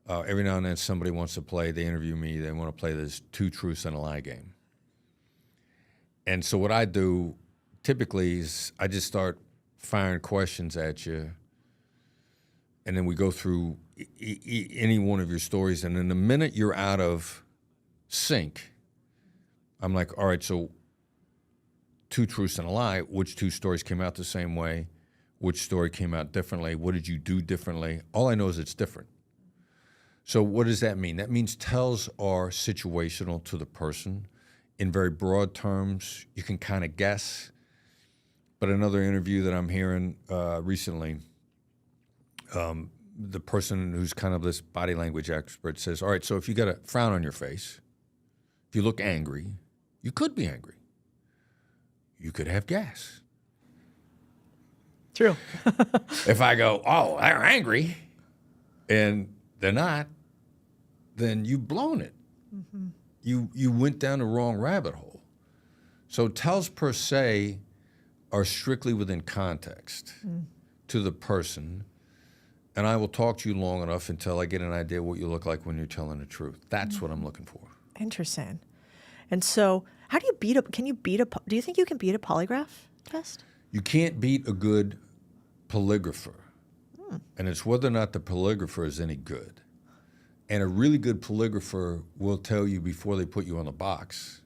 Every now and then somebody wants to play, they interview me, they want to play this 2 truths and a lie game. And so what I do typically is I just start firing questions at you, and then we go through any one of your stories, and then the minute you're out of sync, I'm like, all right, so 2 truths and a lie, which 2 stories came out the same way, which story came out differently, what did you do differently? All I know is it's different. So what does that mean? That means tells are situational to the person. In very broad terms, you can kind of guess. But another interview that I'm hearing recently, the person who's kind of this body language expert says, all right, so if you got a frown on your face, if you look angry, you could be angry. You could have gas. True. If I go, oh, they're angry, and they're not, then you've blown it. You went down the wrong rabbit hole. So tells per se are strictly within context to the person, and I will talk to you long enough until I get an idea what you look like when you're telling the truth. That's what I'm looking for. Interesting. And so how do you do you think you can beat a polygraph test? You can't beat a good polygrapher. And it's whether or not the polygrapher is any good. And a really good polygrapher will tell you before they put you on the box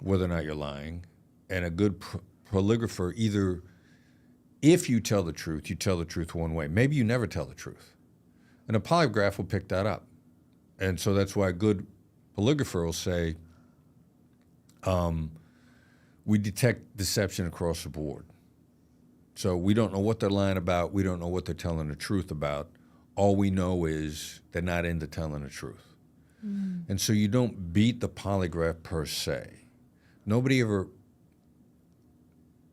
whether or not you're lying. And a good polygrapher, either if you tell the truth, you tell the truth one way. Maybe you never tell the truth. And a polygraph will pick that up. And so that's why a good polygrapher will say, we detect deception across the board. So we don't know what they're lying about. We don't know what they're telling the truth about. All we know is they're not into telling the truth. And so you don't beat the polygraph per se. Nobody ever,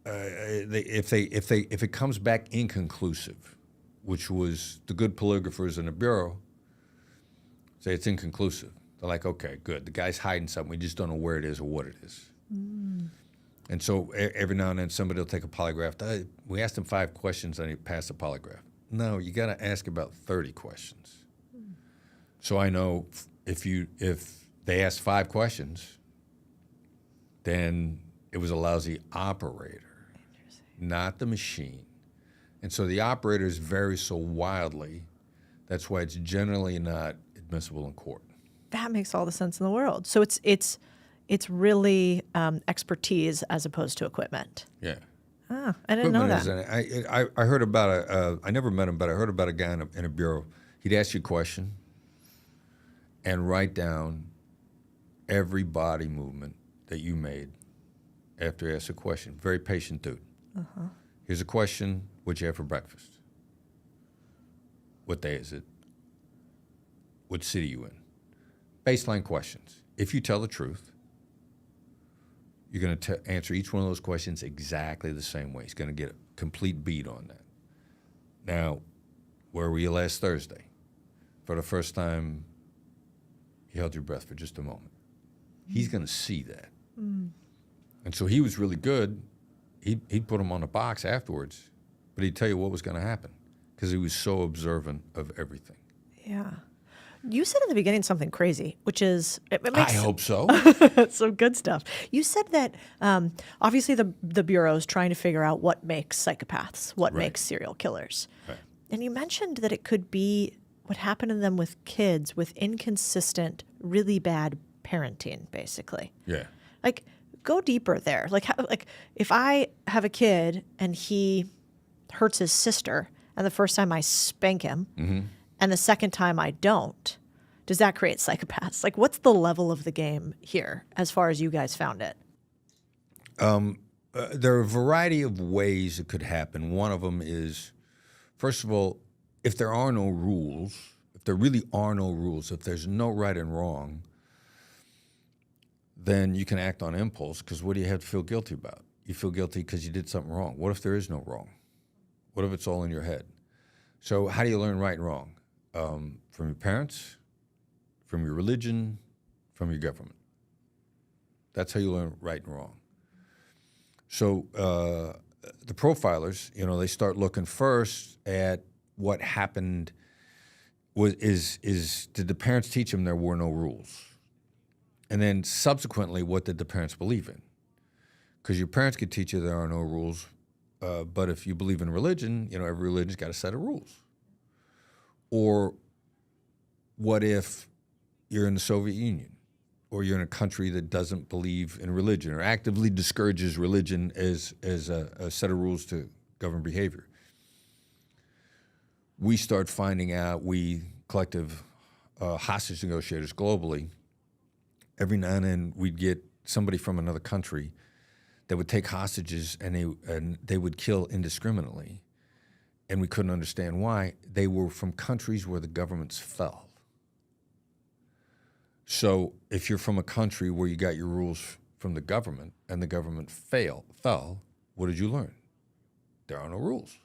if it comes back inconclusive, which was the good polygraphers in the Bureau, say it's inconclusive. They're like, okay, good. The guy's hiding something. We just don't know where it is or what it is. And so every now and then somebody will take a polygraph. We asked him 5 questions and he passed the polygraph. No, you got to ask about 30 questions. So I know if they asked 5 questions, then it was a lousy operator, not the machine. And so the operators vary so wildly. That's why it's generally not admissible in court. That makes all the sense in the world. So it's really expertise as opposed to equipment. Yeah. Ah, I didn't know that. I heard about I never met him, but I heard about a guy in a bureau. He'd ask you a question and write down every body movement that you made after he asked a question. Very patient dude. Here's a question: what'd you have for breakfast? What day is it? What city you in? Baseline questions. If you tell the truth, you're going to answer each one of those questions exactly the same way. He's going to get a complete beat on that. Now, where were you last Thursday? For the first time, you held your breath for just a moment. He's going to see that. And so he was really good. He'd put him on a box afterwards, but he'd tell you what was going to happen because he was so observant of everything. Yeah. You said in the beginning something crazy, which is it makes I hope so. some good stuff. You said that obviously the Bureau is trying to figure out what makes psychopaths, what makes serial killers. Right. And you mentioned that it could be what happened to them with kids with inconsistent, really bad parenting, basically. Yeah. Like, go deeper there. Like if I have a kid and he hurts his sister, and the first time I spank him, and the second time I don't, does that create psychopaths? Like, what's the level of the game here as far as you guys found it? There are a variety of ways it could happen. One of them is, first of all, if there are no rules, if there really are no rules, if there's no right and wrong, then you can act on impulse, because what do you have to feel guilty about? You feel guilty because you did something wrong. What if there is no wrong? What if it's all in your head? So how do you learn right and wrong? From your parents, from your religion, from your government. That's how you learn right and wrong. So the profilers, they start looking first at what happened. Did the parents teach them there were no rules? And then subsequently, what did the parents believe in? Because your parents could teach you there are no rules, but if you believe in religion, every religion's got a set of rules. Or what if you're in the Soviet Union, or you're in a country that doesn't believe in religion or actively discourages religion as a set of rules to govern behavior? We start finding out, we collective hostage negotiators globally, every now and then we'd get somebody from another country that would take hostages and they would kill indiscriminately. And we couldn't understand why. They were from countries where the governments fell. So if you're from a country where you got your rules from the government and the government fell, what did you learn? There are no rules.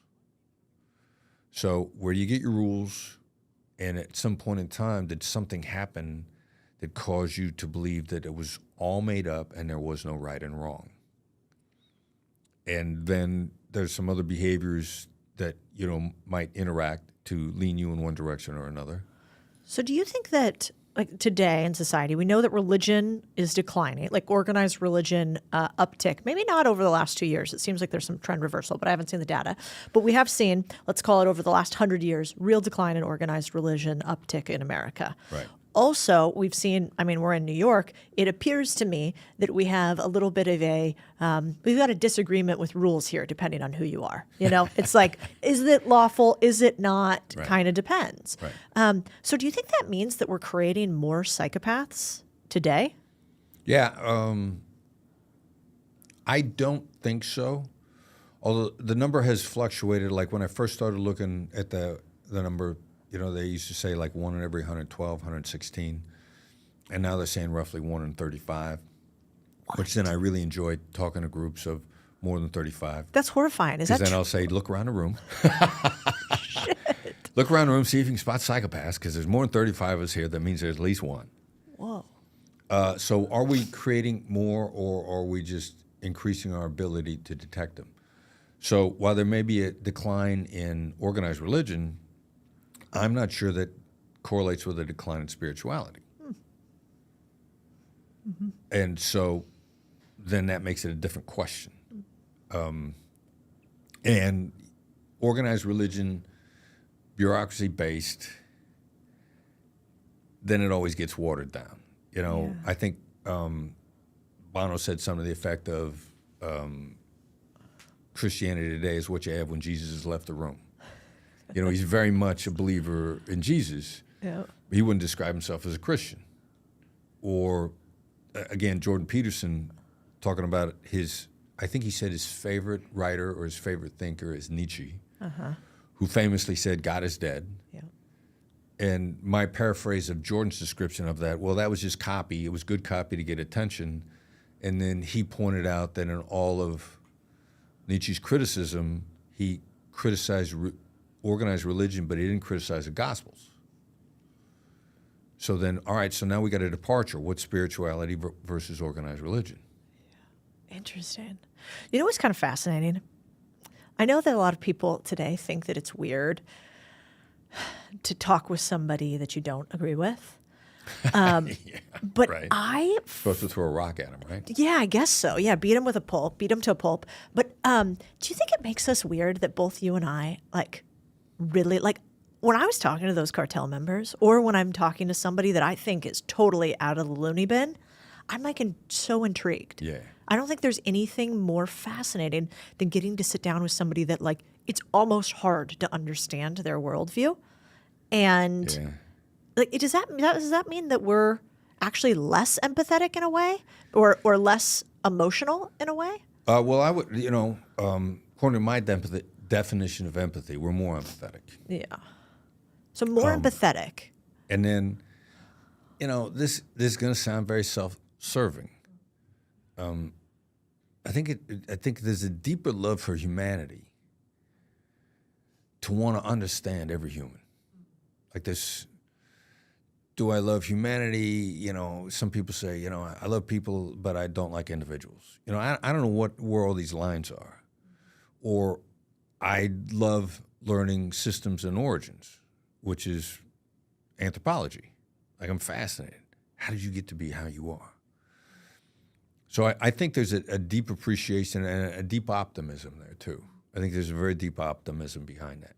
So where do you get your rules? And at some point in time, did something happen that caused you to believe that it was all made up and there was no right and wrong? And then there's some other behaviors that might interact to lean you in one direction or another. So do you think that, like, today in society, we know that religion is declining, like organized religion uptick, maybe not over the last 2 years. It seems like there's some trend reversal, but I haven't seen the data. But we have seen, let's call it over the last 100 years, real decline in organized religion uptick in America. Right. Also, we've seen, we're in New York. It appears to me that we have a little bit of we've got a disagreement with rules here, depending on who you are. It's like, is it lawful? Is it not? Right. Kind of depends. Right. So do you think that means that we're creating more psychopaths today? Yeah. I don't think so. Although the number has fluctuated. Like when I first started looking at the number, they used to say like 1 in every 112, 116. And now they're saying roughly 1 in 35. What? Which then I really enjoy talking to groups of more than 35. That's horrifying. Is that Because then I'll say, look around the room. Look around the room, see if you can spot psychopaths, because there's more than 35 of us here. That means there's at least one. Whoa. So are we creating more, or are we just increasing our ability to detect them? So while there may be a decline in organized religion, I'm not sure that correlates with a decline in spirituality. Mm-hmm. And so then that makes it a different question. And organized religion, bureaucracy-based, then it always gets watered down. I think Bono said something to the effect of Christianity today is what you have when Jesus has left the room. He's very much a believer in Jesus. Yeah. But he wouldn't describe himself as a Christian. Or, again, Jordan Peterson talking about I think he said his favorite writer or his favorite thinker is Nietzsche, who famously said, God is dead. Yeah. And my paraphrase of Jordan's description of that, well, that was just copy. It was good copy to get attention. And then he pointed out that in all of Nietzsche's criticism, he criticized organized religion, but he didn't criticize the Gospels. So then, all right, so now we got a departure. What's spirituality versus organized religion? Yeah. Interesting. What's kind of fascinating? I know that a lot of people today think that it's weird to talk with somebody that you don't agree with. But right. Supposed to throw a rock at him, right? Yeah, I guess so. Yeah, beat him to a pulp. But do you think it makes us weird that both you and I, really, when I was talking to those cartel members, or when I'm talking to somebody that I think is totally out of the loony bin, I'm so intrigued. Yeah. I don't think there's anything more fascinating than getting to sit down with somebody that it's almost hard to understand their worldview. And does that mean that we're actually less empathetic in a way, or less emotional in a way? Well, I would, according to my definition of empathy, we're more empathetic. Yeah. So more empathetic. And then, this is going to sound very self-serving. I think there's a deeper love for humanity to want to understand every human. Like this, do I love humanity? Some people say, I love people, but I don't like individuals. I don't know where all these lines are. Or I love learning systems and origins, which is anthropology. I'm fascinated. How did you get to be how you are? So I think there's a deep appreciation and a deep optimism there, too. I think there's a very deep optimism behind that,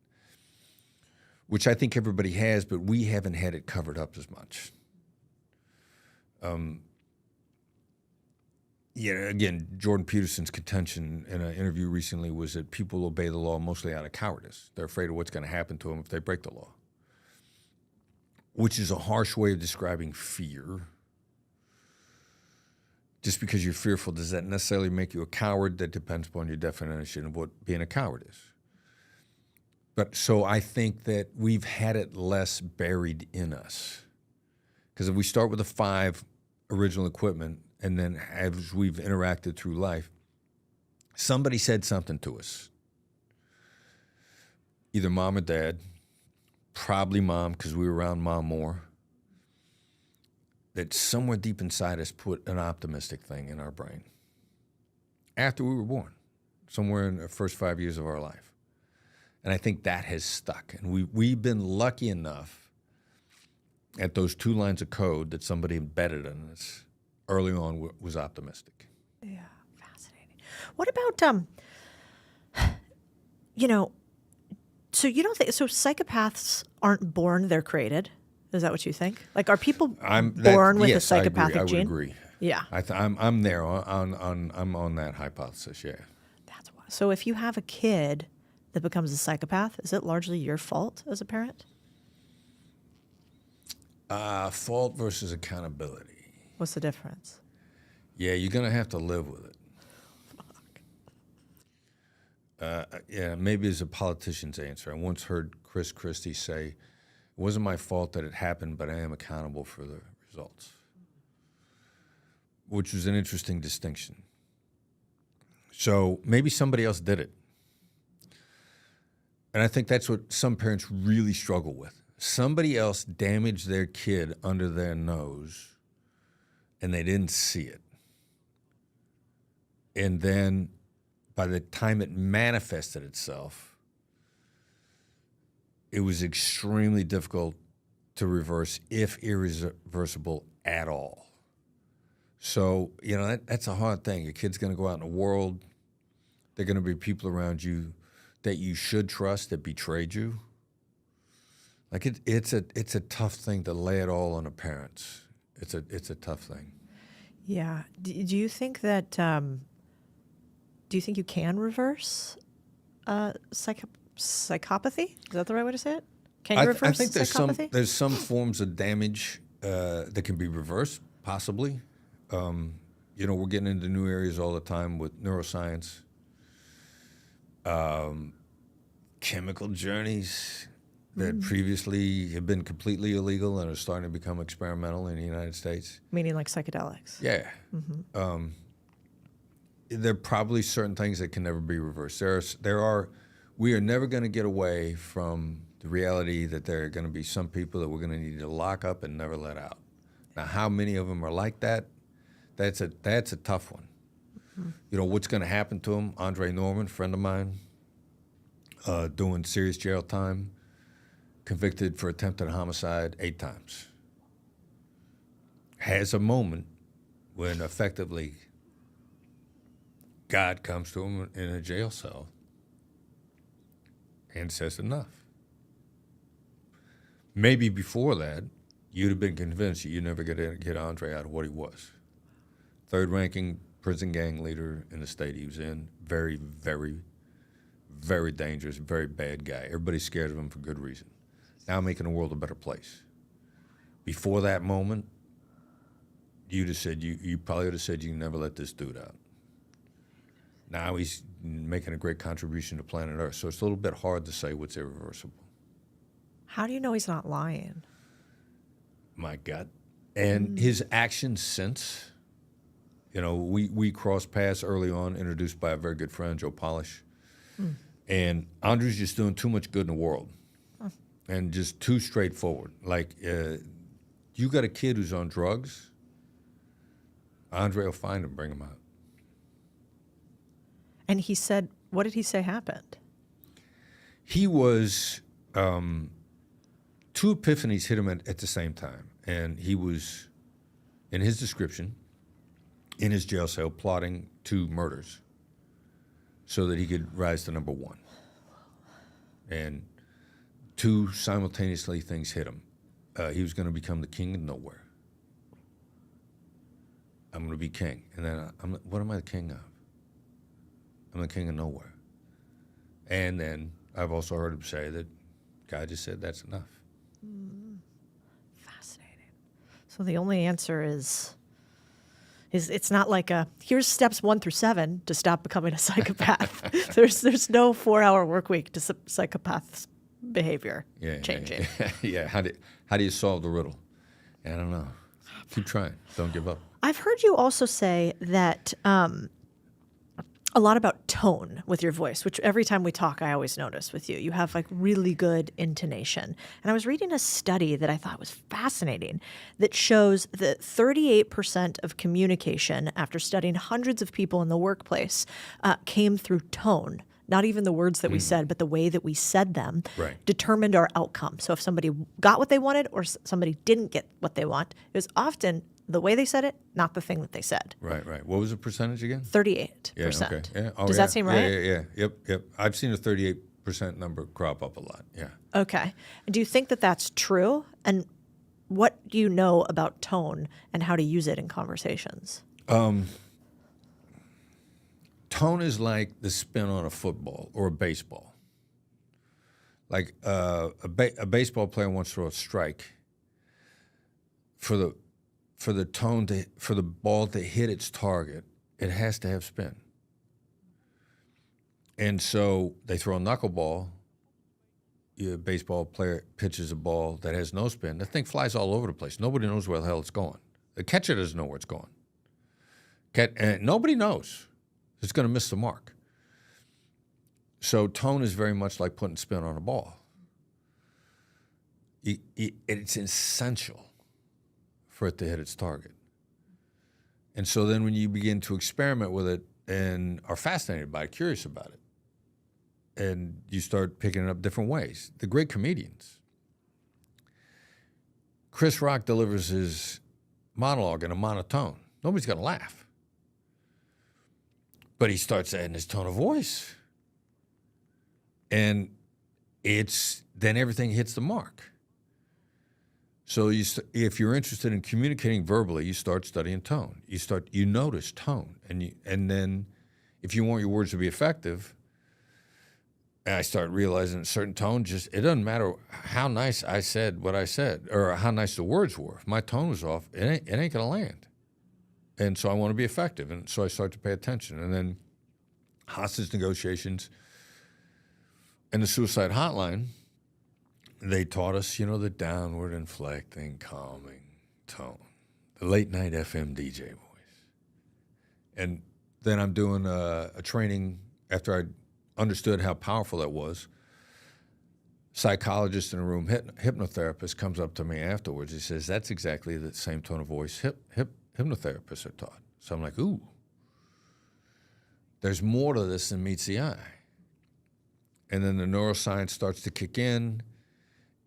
which I think everybody has, but we haven't had it covered up as much. Again, Jordan Peterson's contention in an interview recently was that people obey the law mostly out of cowardice. They're afraid of what's going to happen to them if they break the law, which is a harsh way of describing fear. Just because you're fearful, does that necessarily make you a coward? That depends upon your definition of what being a coward is. But so I think that we've had it less buried in us. Because if we start with the 5 original equipment, and then as we've interacted through life, somebody said something to us. Either mom or dad, probably mom because we were around mom more, that somewhere deep inside us put an optimistic thing in our brain. After we were born, somewhere in the first 5 years of our life. And I think that has stuck. And we've been lucky enough at those 2 lines of code that somebody embedded in us early on was optimistic. Yeah, fascinating. What about, so you don't think, so psychopaths aren't born, they're created? Is that what you think? Are people born with a psychopathic gene? I would agree. Yeah. I'm there I'm on that hypothesis, yeah. That's why. So if you have a kid that becomes a psychopath, is it largely your fault as a parent? Fault versus accountability. What's the difference? Yeah, you're going to have to live with it. Yeah, maybe it's a politician's answer. I once heard Chris Christie say, "It wasn't my fault that it happened, but I am accountable for the results," which was an interesting distinction. So maybe somebody else did it. And I think that's what some parents really struggle with. Somebody else damaged their kid under their nose, and they didn't see it. And then by the time it manifested itself, it was extremely difficult to reverse, if irreversible at all. So, that's a hard thing. Your kid's going to go out in the world. There are going to be people around you that you should trust that betrayed you. Like it's a tough thing to lay it all on the parents. It's a tough thing. Yeah. Do you think that? Do you think you can reverse psychopathy? Is that the right way to say it? Can you reverse I think psychopathy? there's some forms of damage that can be reversed, possibly. We're getting into new areas all the time with neuroscience. Chemical journeys that previously have been completely illegal and are starting to become experimental in the United States. Meaning like psychedelics? Yeah. There are probably certain things that can never be reversed. We are never going to get away from the reality that there are going to be some people that we're going to need to lock up and never let out. Now, how many of them are like that? That's a tough one. What's going to happen to them? Andre Norman, friend of mine, doing serious jail time, convicted for attempted homicide 8 times. Has a moment when effectively God comes to him in a jail cell and says enough. Maybe before that, you'd have been convinced that you'd never get Andre out of what he was. 3rd-ranking prison gang leader in the state he was in. Very, very, very dangerous, very bad guy. Everybody's scared of him for good reason. Now making the world a better place. Before that moment, you'd have said you probably would have said you can never let this dude out. Now he's making a great contribution to planet Earth, so it's a little bit hard to say what's irreversible. How do you know he's not lying? My gut. And his actions since, we crossed paths early on, introduced by a very good friend, Joe Polish. And Andre's just doing too much good in the world and just too straightforward. Like, you got a kid who's on drugs, Andre will find him, bring him out. And he said, what did he say happened? He was, 2 epiphanies hit him at the same time. And he was, in his description, in his jail cell, plotting 2 murders so that he could rise to number 1. And 2 simultaneously things hit him. He was going to become the king of nowhere. I'm going to be king. And then, what am I the king of? I'm the king of nowhere. And then I've also heard him say that God just said that's enough. Fascinating. So the only answer is it's not like here's steps 1 through 7 to stop becoming a psychopath. There's no 4-hour work week to psychopath's behavior changing. Yeah. How do you solve the riddle? I don't know. Keep trying. Don't give up. I've heard you also say that a lot about tone with your voice, which every time we talk, I always notice with you. You have like really good intonation. And I was reading a study that I thought was fascinating that shows that 38% of communication after studying hundreds of people in the workplace came through tone. Not even the words that we said, but the way that we said them determined our outcome. So if somebody got what they wanted or somebody didn't get what they want, it was often the way they said it, not the thing that they said. Right. What was the percentage again? 38%. Yeah, okay. Yeah. Oh, Does that seem right? Yeah. Yep. I've seen a 38% number crop up a lot. Yeah. Okay. And do you think that that's true? And what do you know about tone and how to use it in conversations? Tone is like the spin on a football or a baseball. Like a baseball player wants to throw a strike. For the ball to hit its target, it has to have spin. And so they throw a knuckleball. A baseball player pitches a ball that has no spin. The thing flies all over the place. Nobody knows where the hell it's going. The catcher doesn't know where it's going. And nobody knows. It's going to miss the mark. So tone is very much like putting spin on a ball. It's essential for it to hit its target. And so then when you begin to experiment with it and are fascinated by it, curious about it, and you start picking it up different ways. The great comedians. Chris Rock delivers his monologue in a monotone. Nobody's going to laugh. But he starts adding his tone of voice. And then everything hits the mark. So if you're interested in communicating verbally, you start studying tone. You notice tone. And then if you want your words to be effective, and I start realizing a certain tone, it doesn't matter how nice I said what I said or how nice the words were. If my tone was off, it ain't going to land. And so I want to be effective. And so I start to pay attention. And then hostage negotiations and the suicide hotline, they taught us, the downward inflecting, calming tone, the late night FM DJ voice. And then I'm doing a training after I understood how powerful that was. Psychologist in a room, hypnotherapist comes up to me afterwards. He says, that's exactly the same tone of voice hypnotherapists are taught. So I'm like, ooh, there's more to this than meets the eye. And then the neuroscience starts to kick in,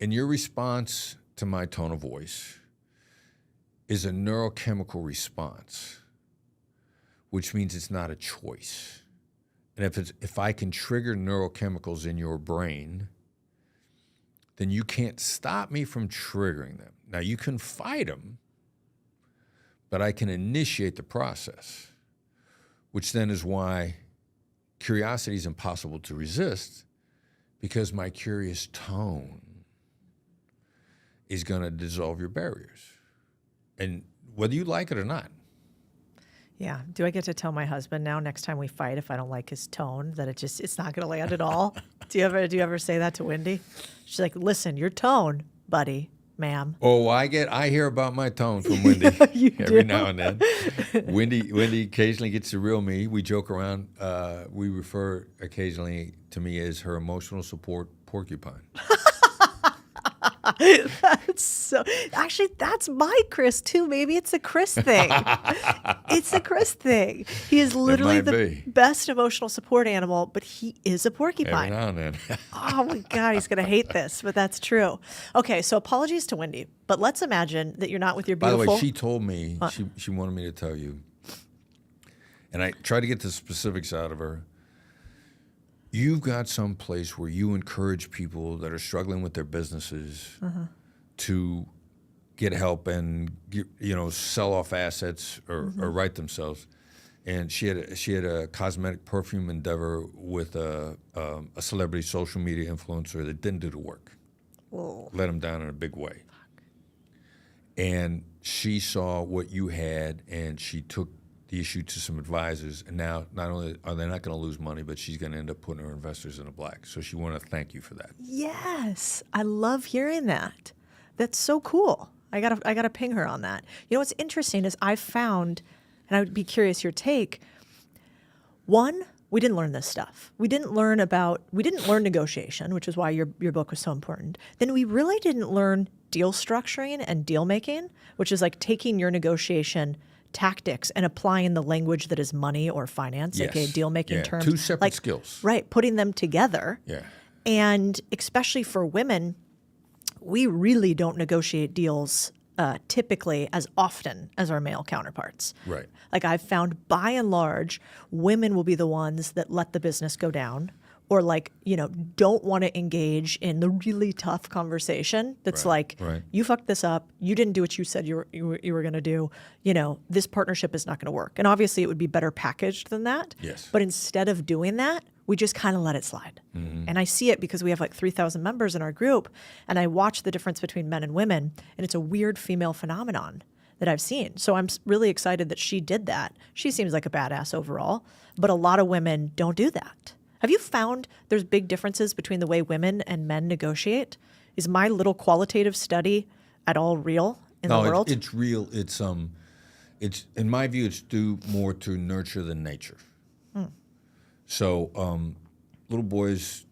and your response to my tone of voice is a neurochemical response, which means it's not a choice. And if I can trigger neurochemicals in your brain, then you can't stop me from triggering them. Now, you can fight them, but I can initiate the process, which then is why curiosity is impossible to resist, because my curious tone is going to dissolve your barriers, and whether you like it or not. Yeah. Do I get to tell my husband now next time we fight if I don't like his tone that it's not going to land at all? Do you ever say that to Wendy? She's like, listen, your tone, buddy, ma'am. Oh, I hear about my tone from Wendy every now and then. Wendy occasionally gets the real me. We joke around. We refer occasionally to me as her emotional support porcupine. That's my Chris too. Maybe it's a Chris thing. It's a Chris thing. He is literally the best emotional support animal, but he is a porcupine. Every now and then. Oh my God, he's going to hate this, but that's true. Okay, so apologies to Wendy, but let's imagine that you're not with your beautiful... By the way, she told me, she wanted me to tell you, and I tried to get the specifics out of her. You've got some place where you encourage people that are struggling with their businesses to get help and sell off assets or right themselves. And she had a cosmetic perfume endeavor with a celebrity social media influencer that didn't do the work. Whoa. Let him down in a big way. And she saw what you had, and she took the issue to some advisors, and now not only are they not going to lose money, but she's going to end up putting her investors in the black. So she wanted to thank you for that. Yes, I love hearing that. That's so cool. I gotta ping her on that. What's interesting is I've found, and I would be curious your take. One, we didn't learn this stuff. We didn't learn negotiation, which is why your book was so important. Then we really didn't learn deal structuring and deal making, which is like taking your negotiation tactics and applying the language that is money or finance, aka deal-making terms. Two separate skills. Right, putting them together. Yeah. And especially for women, we really don't negotiate deals typically as often as our male counterparts. Right. Like I've found by and large, women will be the ones that let the business go down or don't want to engage in the really tough conversation that's you fucked this up, you didn't do what you said you were going to do, this partnership is not going to work. And obviously it would be better packaged than that. Yes. But instead of doing that, we just kind of let it slide. Mm-hmm. And I see it because we have 3,000 members in our group, and I watch the difference between men and women, and it's a weird female phenomenon that I've seen. So I'm really excited that she did that. She seems like a badass overall, but a lot of women don't do that. Have you found there's big differences between the way women and men negotiate? Is my little qualitative study at all real in the world? It's real. It's in my view, it's due more to nurture than nature. So, little boys,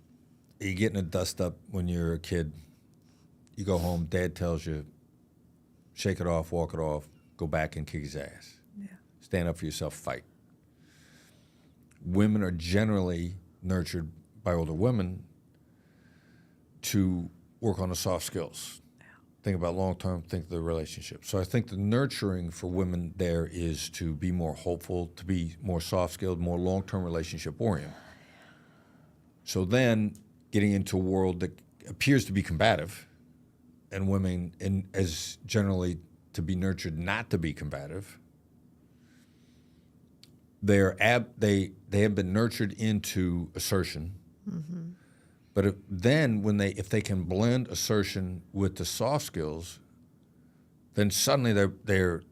you're getting a dust up when you're a kid. You go home, dad tells you, shake it off, walk it off, go back and kick his ass. Yeah. Stand up for yourself, fight. Women are generally nurtured by older women to work on the soft skills. Yeah. Think about long-term, think of the relationship. So I think the nurturing for women there is to be more hopeful, to be more soft-skilled, more long-term relationship-oriented. So then getting into a world that appears to be combative, and women as generally to be nurtured not to be combative, they have been nurtured into assertion. Mm-hmm. But if they can blend assertion with the soft skills, then suddenly they're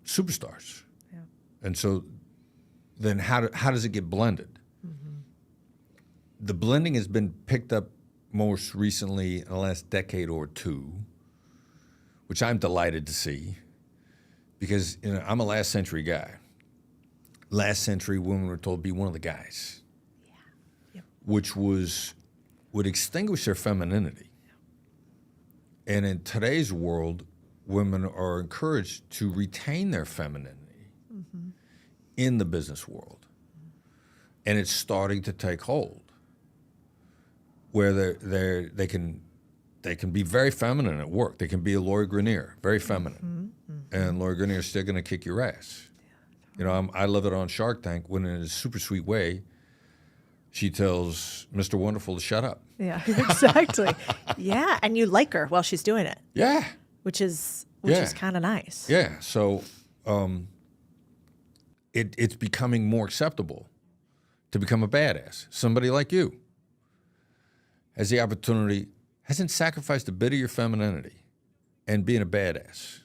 superstars. Yeah. And so then how does it get blended? Mm-hmm. The blending has been picked up most recently in the last decade or two, which I'm delighted to see, because I'm a last century guy. Last century, women were told to be one of the guys, which would extinguish their femininity. Yeah. And in today's world, women are encouraged to retain their femininity in the business world. And it's starting to take hold, where they can be very feminine at work. They can be a Lori Greiner, very feminine. And Lori Greiner is still going to kick your ass. I love it on Shark Tank when in a super sweet way, she tells Mr. Wonderful to shut up. Yeah, exactly. Yeah, and you like her while she's doing it. Yeah. Which is kind of nice. Yeah, so it's becoming more acceptable to become a badass. Somebody like you has the opportunity, hasn't sacrificed a bit of your femininity and being a badass.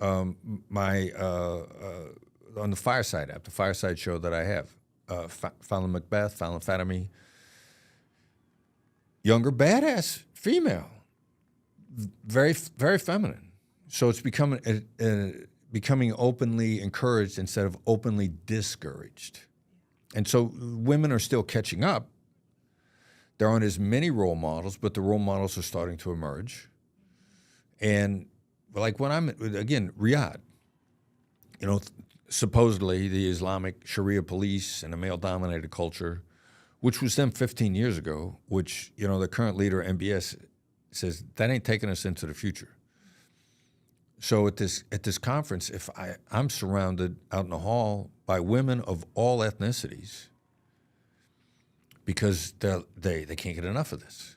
On the Fireside app, the Fireside show that I have, Fallon Macbeth, Fallon Fatamy, younger badass female, very, very feminine. So it's becoming openly encouraged instead of openly discouraged. And so women are still catching up. There aren't as many role models, but the role models are starting to emerge. And like when Riyadh, supposedly the Islamic Sharia police and a male-dominated culture, which was them 15 years ago, which, the current leader, MBS, says that ain't taking us into the future. So at this conference, if I'm surrounded out in the hall by women of all ethnicities, because they can't get enough of this.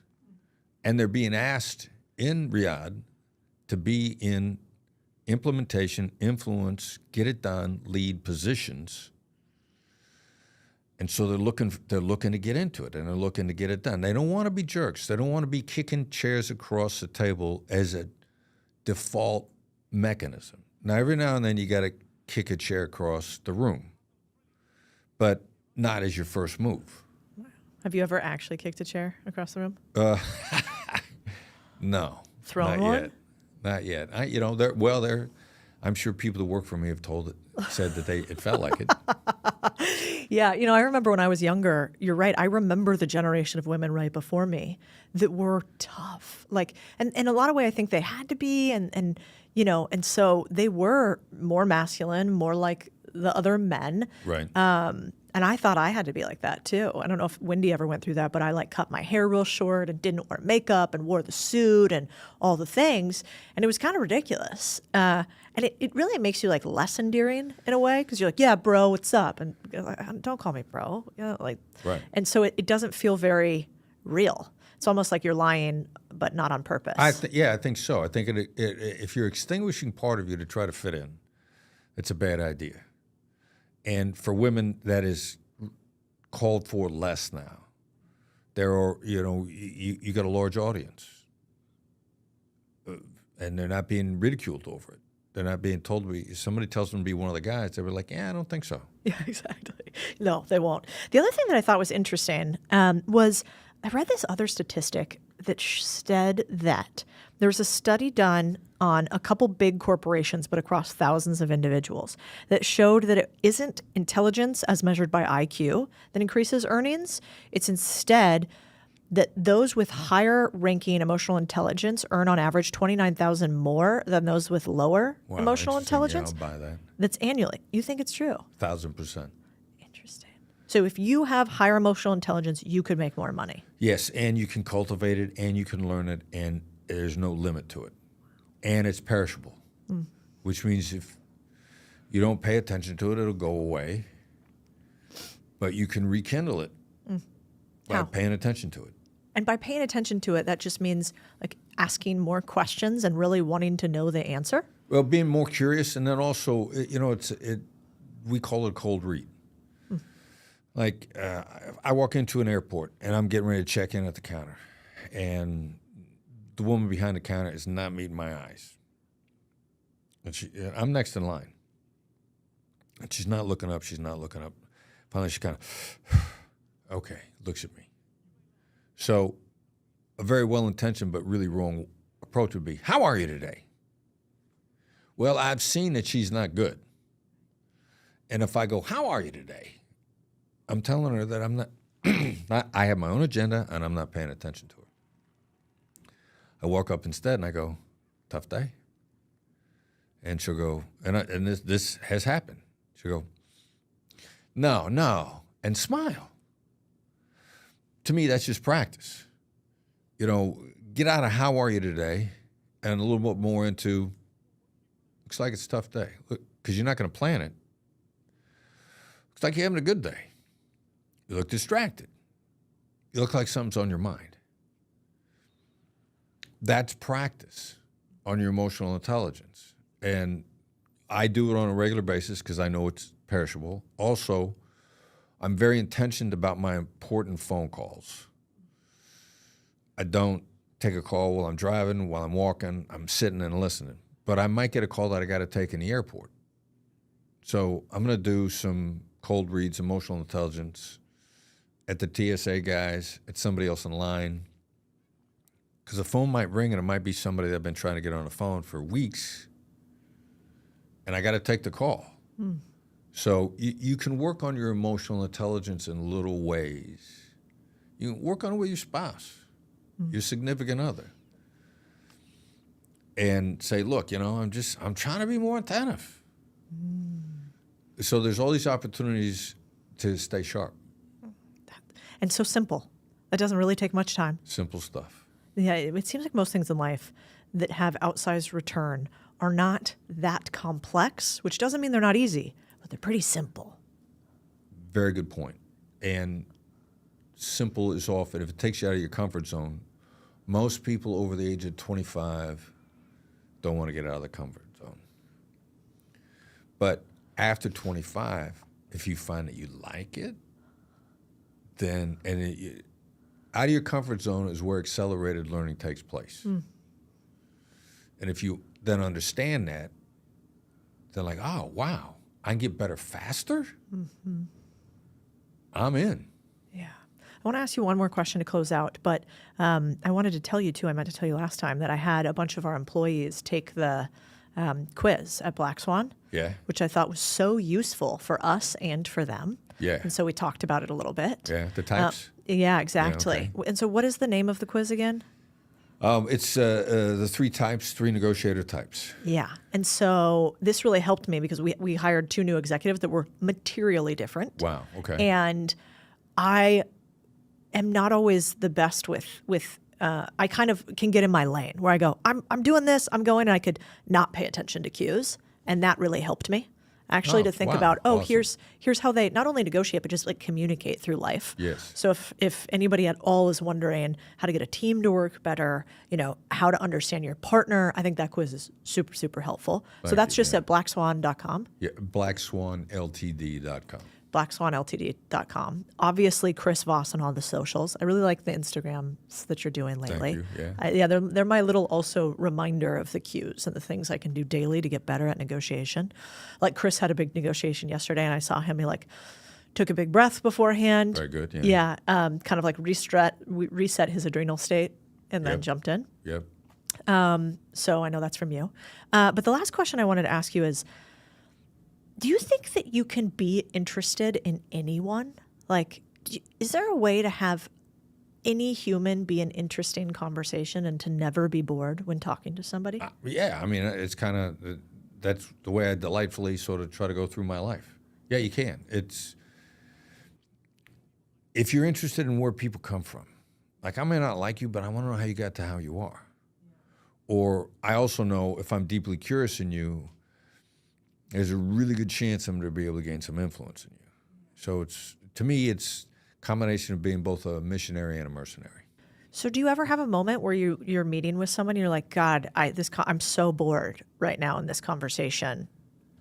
And they're being asked in Riyadh to be in implementation, influence, get it done, lead positions. And so they're looking to get into it, and they're looking to get it done. They don't want to be jerks. They don't want to be kicking chairs across the table as a default mechanism. Now, every now and then you got to kick a chair across the room, but not as your first move. Have you ever actually kicked a chair across the room? No. Thrown one? Not yet. I'm sure people that work for me have said that it felt like it. Yeah, I remember when I was younger, you're right, I remember the generation of women right before me that were tough. And in a lot of ways, I think they had to be, and so they were more masculine, more like the other men. Right. And I thought I had to be like that too. I don't know if Wendy ever went through that, but I cut my hair real short and didn't wear makeup and wore the suit and all the things. And it was kind of ridiculous. And it really makes you less endearing in a way, because you're like, yeah, bro, what's up? And don't call me bro. Right. And so it doesn't feel very real. It's almost like you're lying, but not on purpose. I think so. I think if you're extinguishing part of you to try to fit in, it's a bad idea. And for women, that is called for less now. There are, you got a large audience, and they're not being ridiculed over it. They're not being told to be. If somebody tells them to be one of the guys, they were like, yeah, I don't think so. Yeah, exactly. No, they won't. The other thing that I thought was interesting was I read this other statistic that said that there was a study done on a couple big corporations, but across thousands of individuals, that showed that it isn't intelligence as measured by IQ that increases earnings. It's instead that those with higher ranking emotional intelligence earn on average $29,000 more than those with lower emotional intelligence. Yeah, I'll buy that. That's annually. You think it's true? 1,000%. Interesting. So if you have higher emotional intelligence, you could make more money. Yes, and you can cultivate it, and you can learn it, and there's no limit to it. And it's perishable, which means if you don't pay attention to it, it'll go away. But you can rekindle it by paying attention to it. And by paying attention to it, that just means like asking more questions and really wanting to know the answer? Well, being more curious, and then also, we call it a cold read. Like, I walk into an airport, and I'm getting ready to check in at the counter, and the woman behind the counter is not meeting my eyes. And I'm next in line. And she's not looking up, Finally, she kind of, okay, looks at me. So a very well-intentioned but really wrong approach would be, how are you today? Well, I've seen that she's not good. And if I go, how are you today? I'm telling her that I'm not, I have my own agenda and I'm not paying attention to her. I walk up instead and I go, tough day? And she'll go, and this has happened. She'll go, no, and smile. To me, that's just practice. Get out of how are you today and a little bit more into, looks like it's a tough day. Because you're not going to plan it. Looks like you're having a good day. You look distracted. You look like something's on your mind. That's practice on your emotional intelligence. And I do it on a regular basis because I know it's perishable. Also, I'm very intentioned about my important phone calls. I don't take a call while I'm driving, while I'm walking. I'm sitting and listening. But I might get a call that I got to take in the airport. So I'm going to do some cold reads, emotional intelligence, at the TSA guys, at somebody else in line. Because the phone might ring and it might be somebody that I've been trying to get on the phone for weeks. And I got to take the call. So you can work on your emotional intelligence in little ways. You can work on it with your spouse, your significant other. And say, look, I'm trying to be more attentive. So there's all these opportunities to stay sharp. And so simple. That doesn't really take much time. Simple stuff. Yeah, it seems like most things in life that have outsized return are not that complex, which doesn't mean they're not easy, but they're pretty simple. Very good point. And simple is often, if it takes you out of your comfort zone, most people over the age of 25 don't want to get out of the comfort zone. But after 25, if you find that you like it, then, out of your comfort zone is where accelerated learning takes place. And if you then understand that, then like, oh, wow, I can get better faster? I'm in. Yeah. I want to ask you one more question to close out, but I wanted to tell you, too, I meant to tell you last time, that I had a bunch of our employees take the quiz at Black Swan, which I thought was so useful for us and for them. Yeah. And so we talked about it a little bit. Yeah, the types. Yeah, exactly. Yeah, okay. And so what is the name of the quiz again? It's the 3 negotiator types. Yeah. And so this really helped me because we hired 2 new executives that were materially different. Wow, okay. And I am not always the best with I kind of can get in my lane where I go, I'm doing this, I'm going, and I could not pay attention to cues. And that really helped me. Actually, to think about, awesome. here's how they not only negotiate, but just like communicate through life. Yes. So if anybody at all is wondering how to get a team to work better, how to understand your partner, I think that quiz is super, super helpful. So that's just at blackswan.com. Yeah, blackswanltd.com. blackswanltd.com. Obviously, Chris Voss on all the socials. I really like the Instagrams that you're doing lately. Thank you. Yeah. They're my little also reminder of the cues and the things I can do daily to get better at negotiation. Like Chris had a big negotiation yesterday, and I saw him. He took a big breath beforehand. Very good. Yeah. Kind of like reset his adrenal state, and then jumped in. Yep. So I know that's from you. But the last question I wanted to ask you is, do you think that you can be interested in anyone? Like, is there a way to have any human be an interesting conversation and to never be bored when talking to somebody? Yeah, I mean, it's kind of, that's the way I delightfully sort of try to go through my life. Yeah, you can. If you're interested in where people come from, like I may not like you, but I want to know how you got to how you are. Or I also know if I'm deeply curious in you, there's a really good chance I'm going to be able to gain some influence in you. So to me, it's a combination of being both a missionary and a mercenary. So do you ever have a moment where you're meeting with someone and you're like, God, I'm so bored right now in this conversation?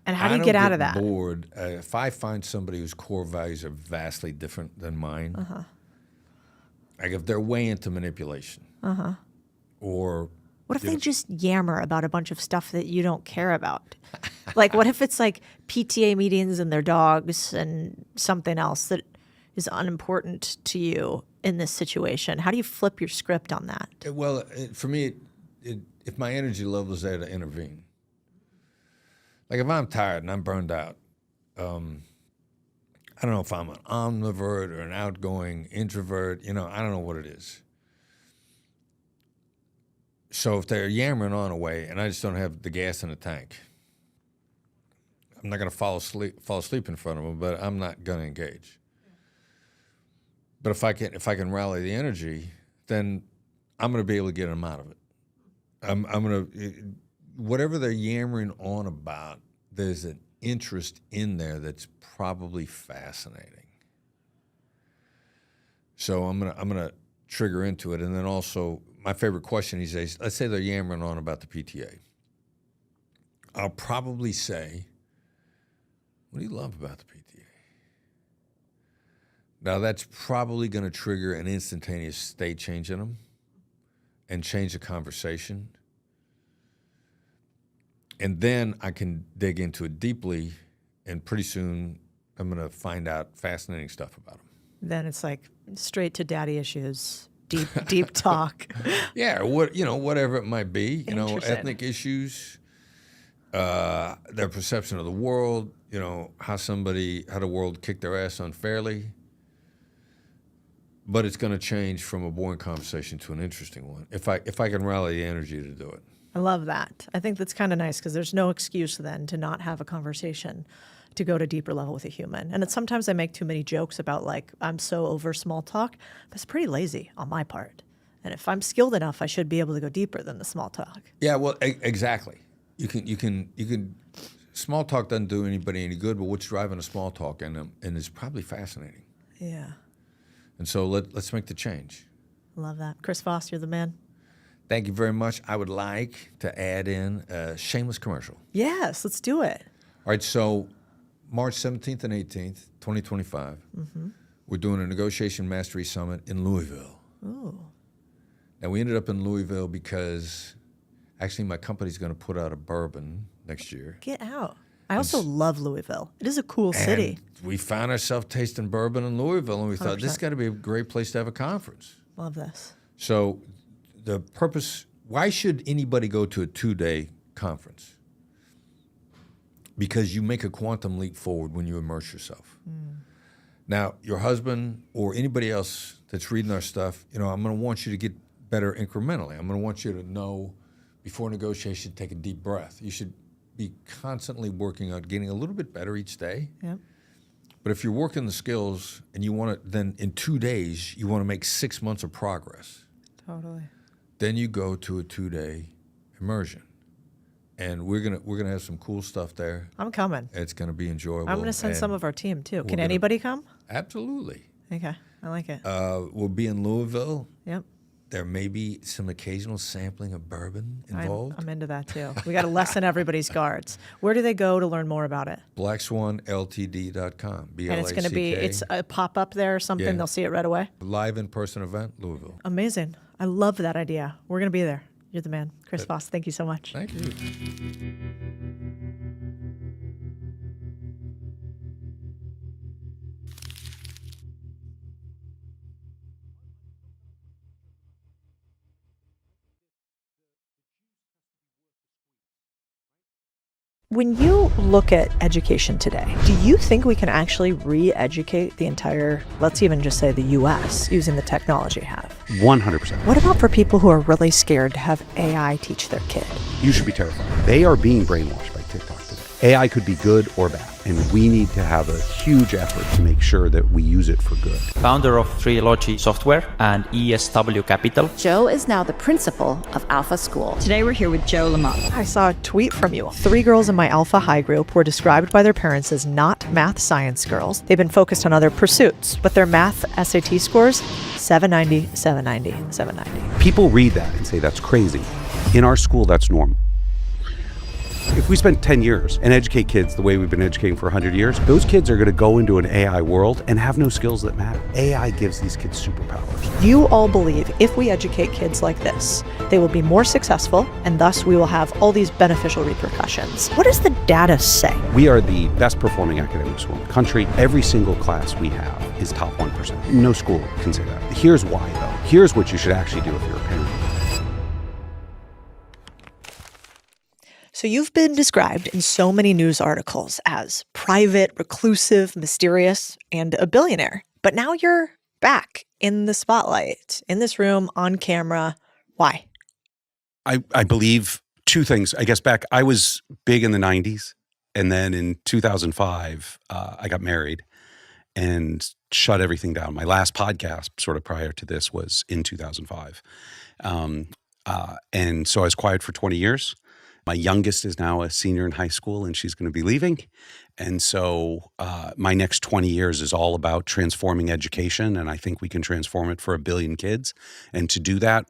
And how do you get out of that? Bored. If I find somebody whose core values are vastly different than mine, like if they're way into manipulation, or what if they just yammer about a bunch of stuff that you don't care about? Like, what if it's like PTA meetings and their dogs and something else that is unimportant to you in this situation? How do you flip your script on that? Well, for me, if my energy level is there to intervene, like if I'm tired and I'm burned out, I don't know if I'm an omnivore or an outgoing introvert, I don't know what it is. So if they're yammering on away and I just don't have the gas in the tank, I'm not going to fall asleep in front of them, but I'm not going to engage. But if I can rally the energy, then I'm going to be able to get them out of it. I'm going to, whatever they're yammering on about, there's an interest in there that's probably fascinating. So I'm gonna trigger into it, and then also my favorite question these days. Let's say they're yammering on about the PTA. I'll probably say, "What do you love about the PTA?" Now that's probably going to trigger an instantaneous state change in them, and change the conversation. And then I can dig into it deeply, and pretty soon I'm going to find out fascinating stuff about them. Then it's like straight to daddy issues, deep talk. Yeah, whatever it might be, ethnic issues, their perception of the world, how the world kicked their ass unfairly. But it's going to change from a boring conversation to an interesting one if I can rally the energy to do it. I love that. I think that's kind of nice because there's no excuse then to not have a conversation, to go to deeper level with a human. And sometimes I make too many jokes about like, I'm so over small talk. That's pretty lazy on my part. And if I'm skilled enough, I should be able to go deeper than the small talk. Yeah, well, exactly. You can. Small talk doesn't do anybody any good, but what's driving a small talk and it's probably fascinating. Yeah. And so let's make the change. Love that. Chris Voss, you're the man. Thank you very much. I would like to add in a shameless commercial. Yes, let's do it. All right, so March 17th and 18th, 2025, we're doing a negotiation mastery summit in Louisville. Ooh. Now, we ended up in Louisville because actually my company's going to put out a bourbon next year. Get out. I also love Louisville. It is a cool city. We found ourselves tasting bourbon in Louisville, and we thought, this has got to be a great place to have a conference. Love this. So the purpose, why should anybody go to a 2-day conference? Because you make a quantum leap forward when you immerse yourself. Now, your husband or anybody else that's reading our stuff, I'm going to want you to get better incrementally. I'm going to want you to know before negotiation, take a deep breath. You should be constantly working on getting a little bit better each day. Yep. But if you're working the skills and you want to, then in 2 days, you want to make 6 months of progress. Totally. Then you go to a 2-day immersion. And we're gonna have some cool stuff there. I'm coming. It's gonna be enjoyable. I'm gonna send some of our team too. Can anybody come? Absolutely. Okay, I like it. We'll be in Louisville. Yep. there may be some occasional sampling of bourbon involved. I'm into that too. We got to lessen everybody's guards. Where do they go to learn more about it? BlackSwanLTD.com. And it's going to be, it's a pop-up there or something. Yeah. They'll see it right away. Live in-person event, Louisville. Amazing. I love that idea. We're going to be there. You're the man. Chris Voss, thank you so much. Thank you. When you look at education today, do you think we can actually re-educate the entire, let's even just say the U.S., using the technology we have? 100%. What about for people who are really scared to have AI teach their kid? You should be terrified. They are being brainwashed by TikTok today. AI could be good or bad, and we need to have a huge effort to make sure that we use it for good. Founder of Trilogy Software and ESW Capital. Joe is now the principal of Alpha School. Today we're here with Joe Lamont. I saw a tweet from you. 3 girls in my Alpha High group were described by their parents as not math science girls. They've been focused on other pursuits, but their math SAT scores, 790, 790, 790. People read that and say that's crazy. In our school, that's normal. If we spend 10 years and educate kids the way we've been educating for 100 years, those kids are going to go into an AI world and have no skills that matter. AI gives these kids superpowers. You all believe if we educate kids like this, they will be more successful, and thus we will have all these beneficial repercussions. What does the data say? We are the best performing academic school in the country. Every single class we have is top 1%. No school can say that. Here's why, though. Here's what you should actually do if you're a parent. So you've been described in so many news articles as private, reclusive, mysterious, and a billionaire. But now you're back in the spotlight, in this room, on camera. Why? I believe 2 things. I guess I was big in the 90s. And then in 2005, I got married and shut everything down. My last podcast, sort of prior to this, was in 2005. And so I was quiet for 20 years. My youngest is now a senior in high school, and she's going to be leaving. And so my next 20 years is all about transforming education, and I think we can transform it for 1 billion kids. And to do that,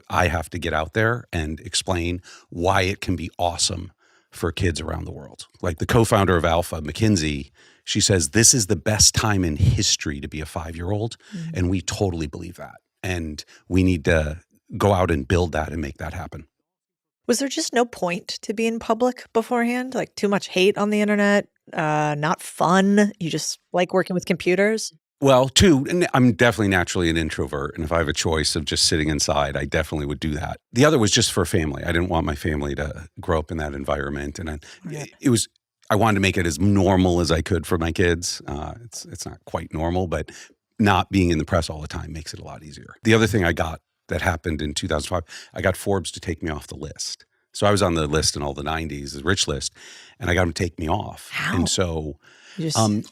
I have to get out there and explain why it can be awesome for kids around the world. Like the co-founder of Alpha, McKinsey, she says, this is the best time in history to be a 5-year-old. Mm-hmm. And we totally believe that. And we need to go out and build that and make that happen. Was there just no point to being public beforehand? Like too much hate on the internet, not fun? You just like working with computers? Well, 2, I'm definitely naturally an introvert. And if I have a choice of just sitting inside, I definitely would do that. The other was just for family. I didn't want my family to grow up in that environment. And I wanted to make it as normal as I could for my kids. It's not quite normal, but not being in the press all the time makes it a lot easier. The other thing I got that happened in 2005, I got Forbes to take me off the list. So I was on the list in all the 90s, the rich list, and I got them to take me off. How? And so,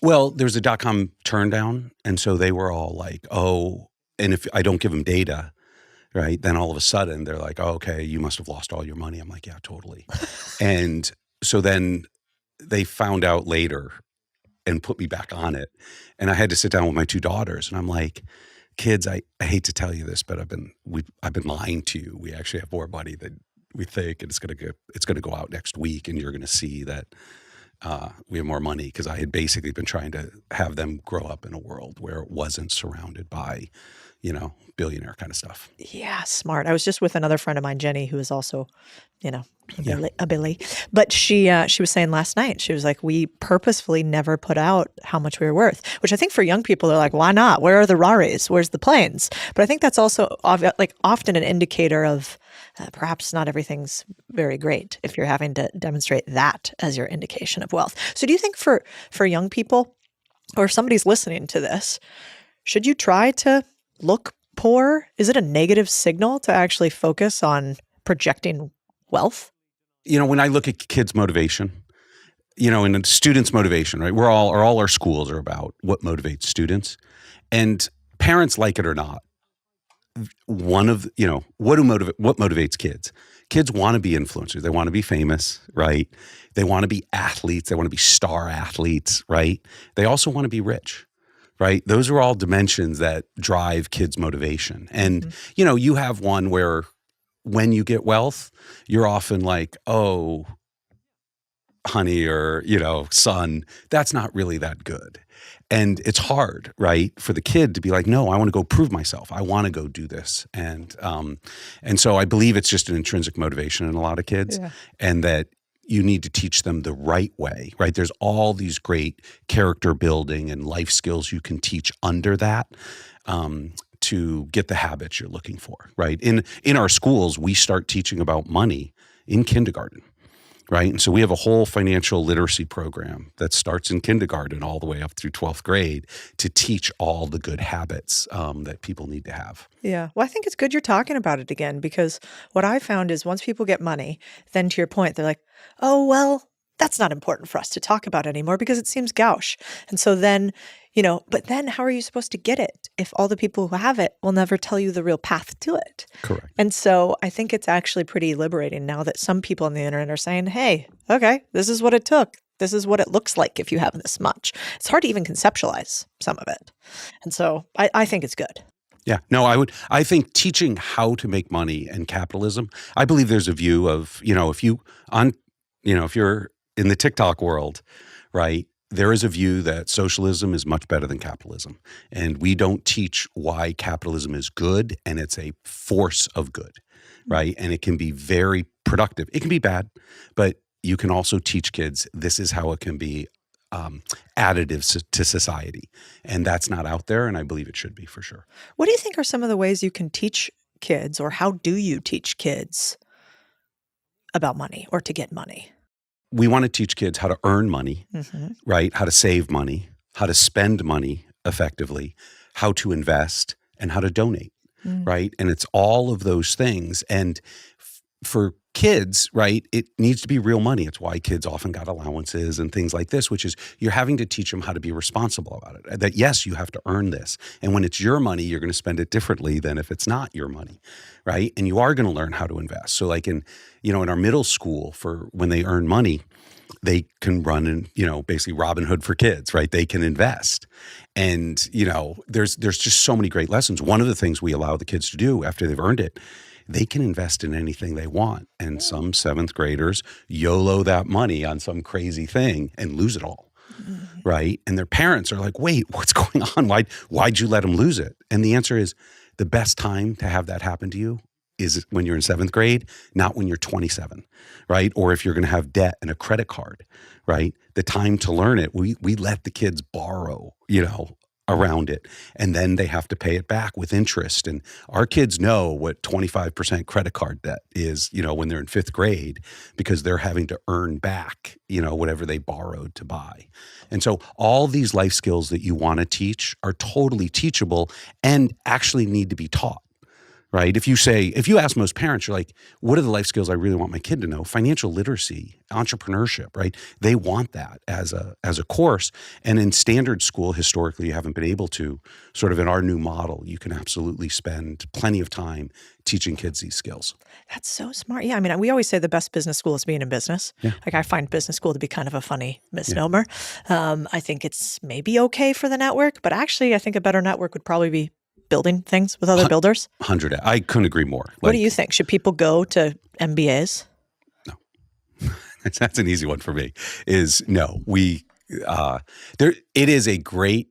well, there was a .com turn down, and so they were all like, oh, and if I don't give them data, right, then all of a sudden they're like, oh, okay, you must have lost all your money. I'm like, yeah, totally. And so then they found out later and put me back on it. And I had to sit down with my 2 daughters, and I'm like, kids, I hate to tell you this, but I've been lying to you. We actually have more money than we think, and it's gonna go out next week, and you're gonna see that we have more money, because I had basically been trying to have them grow up in a world where it wasn't surrounded by, billionaire kind of stuff. Yeah, smart. I was just with another friend of mine, Jenny, who is also, a Billy. But she was saying last night, she was like, we purposefully never put out how much we were worth, which I think for young people, they're like, why not? Where are the Raris? Where's the planes? But I think that's also often an indicator of perhaps not everything's very great if you're having to demonstrate that as your indication of wealth. So do you think for young people, or if somebody's listening to this, should you try to look poor? Is it a negative signal to actually focus on projecting wealth? When I look at kids' motivation, and students' motivation, right? All our schools are about what motivates students, and parents, like it or not, what motivates kids? Kids want to be influencers. They want to be famous, right? They want to be athletes. They want to be star athletes, right? They also want to be rich, right? Those are all dimensions that drive kids' motivation. And, you have one where when you get wealth, you're often like, oh, honey, or, son, that's not really that good. And it's hard, right, for the kid to be like, no, I want to go prove myself. I want to go do this. And so I believe it's just an intrinsic motivation in a lot of kids, and that you need to teach them the right way, right? There's all these great character building and life skills you can teach under that to get the habits you're looking for, right? In our schools, we start teaching about money in kindergarten. Right. And so we have a whole financial literacy program that starts in kindergarten all the way up through 12th grade to teach all the good habits that people need to have. Yeah. Well, I think it's good you're talking about it again, because what I found is once people get money, then to your point, they're like, oh, well, that's not important for us to talk about anymore because it seems gauche. And so then, but then how are you supposed to get it if all the people who have it will never tell you the real path to it? Correct. And so I think it's actually pretty liberating now that some people on the internet are saying, hey, okay, this is what it took. This is what it looks like if you have this much. It's hard to even conceptualize some of it. And so I think it's good. Yeah, no, I think teaching how to make money and capitalism, I believe there's a view of, if you're in the TikTok world, right, there is a view that socialism is much better than capitalism. And we don't teach why capitalism is good, and it's a force of good, right? And it can be very productive. It can be bad, but you can also teach kids this is how it can be additive to society. And that's not out there, and I believe it should be for sure. What do you think are some of the ways you can teach kids, or how do you teach kids about money or to get money? We want to teach kids how to earn money, right? How to save money, how to spend money effectively, how to invest, and how to donate, right? And it's all of those things. And for kids, right, it needs to be real money. It's why kids often got allowances and things like this, which is you're having to teach them how to be responsible about it. That yes, you have to earn this. And when it's your money, you're going to spend it differently than if it's not your money, right? And you are going to learn how to invest. So like in our middle school, for when they earn money, they can run and, basically Robin Hood for kids, right? They can invest. And, there's just so many great lessons. One of the things we allow the kids to do after they've earned it, they can invest in anything they want. And some 7th graders YOLO that money on some crazy thing and lose it all, right? And their parents are like, wait, what's going on? Why'd you let them lose it? And the answer is the best time to have that happen to you is when you're in 7th grade, not when you're 27, right? Or if you're going to have debt and a credit card, right? The time to learn it, we let the kids borrow, around it, and then they have to pay it back with interest. And our kids know what 25% credit card debt is, when they're in 5th grade, because they're having to earn back, whatever they borrowed to buy. And so all these life skills that you want to teach are totally teachable and actually need to be taught. Right? If you ask most parents, you're like, what are the life skills I really want my kid to know? Financial literacy, entrepreneurship, right? They want that as a course. And in standard school, historically, you haven't been able to. Sort of in our new model, you can absolutely spend plenty of time teaching kids these skills. That's so smart. Yeah, I mean, we always say the best business school is being in business. Yeah. Like I find business school to be kind of a funny misnomer. Yeah. I think it's maybe okay for the network, but actually I think a better network would probably be building things with other builders? 100. I couldn't agree more. What do you think? Should people go to MBAs? No. That's an easy one for me. Is no. It is a great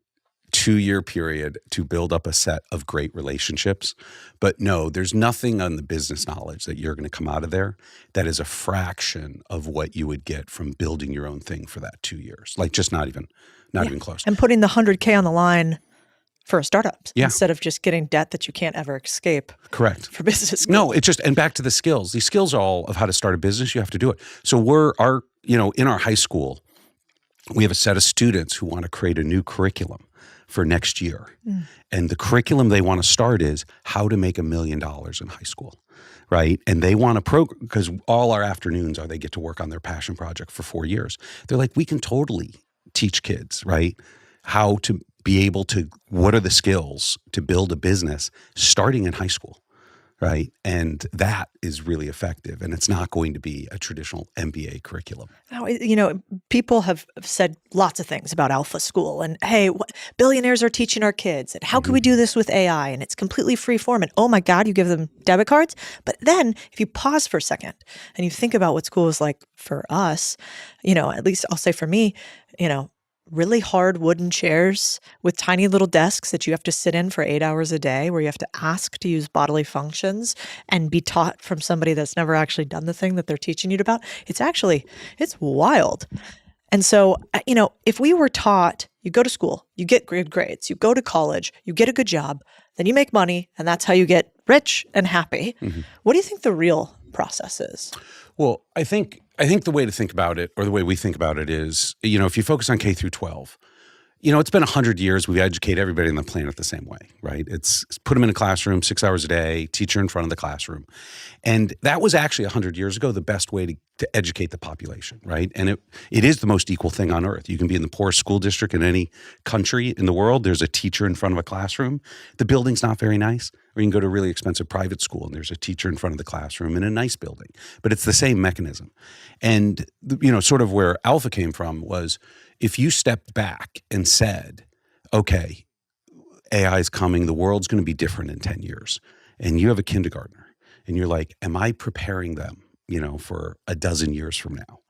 2-year period to build up a set of great relationships. But no, there's nothing on the business knowledge that you're going to come out of there that is a fraction of what you would get from building your own thing for that 2 years. Like just not even close. And putting the $100K on the line for a startup instead of just getting debt that you can't ever escape. Correct. For business school. No, and back to the skills. These skills are all of how to start a business. You have to do it. So in our high school, we have a set of students who want to create a new curriculum for next year. And the curriculum they want to start is how to make $1 million in high school. Right. And they want to because all our afternoons they get to work on their passion project for 4 years. They're like, we can totally teach kids, right, how to be able to, what are the skills to build a business starting in high school, right? And that is really effective. And it's not going to be a traditional MBA curriculum. Now, people have said lots of things about Alpha School and, hey, billionaires are teaching our kids. And how can we do this with AI? And it's completely free form. And oh my God, you give them debit cards. But then if you pause for a second and you think about what school is like for us, at least I'll say for me, really hard wooden chairs with tiny little desks that you have to sit in for 8 hours a day, where you have to ask to use bodily functions and be taught from somebody that's never actually done the thing that they're teaching you about. It's wild. And so, if we were taught, you go to school, you get good grades, you go to college, you get a good job, then you make money, and that's how you get rich and happy. Mm-hmm. What do you think the real process is? Well, I think the way to think about it, or the way we think about it is, if you focus on K through 12, it's been 100 years. We've educated everybody on the planet the same way, right? It's put them in a classroom 6 hours a day, teacher in front of the classroom. And that was actually 100 years ago the best way to educate the population, right? And it is the most equal thing on earth. You can be in the poorest school district in any country in the world. There's a teacher in front of a classroom. The building's not very nice. Or you can go to a really expensive private school and there's a teacher in front of the classroom in a nice building. But it's the same mechanism. And, sort of where Alpha came from was, if you stepped back and said, okay, AI is coming, the world's going to be different in 10 years, and you have a kindergartner, and you're like, am I preparing them, for a dozen years from now,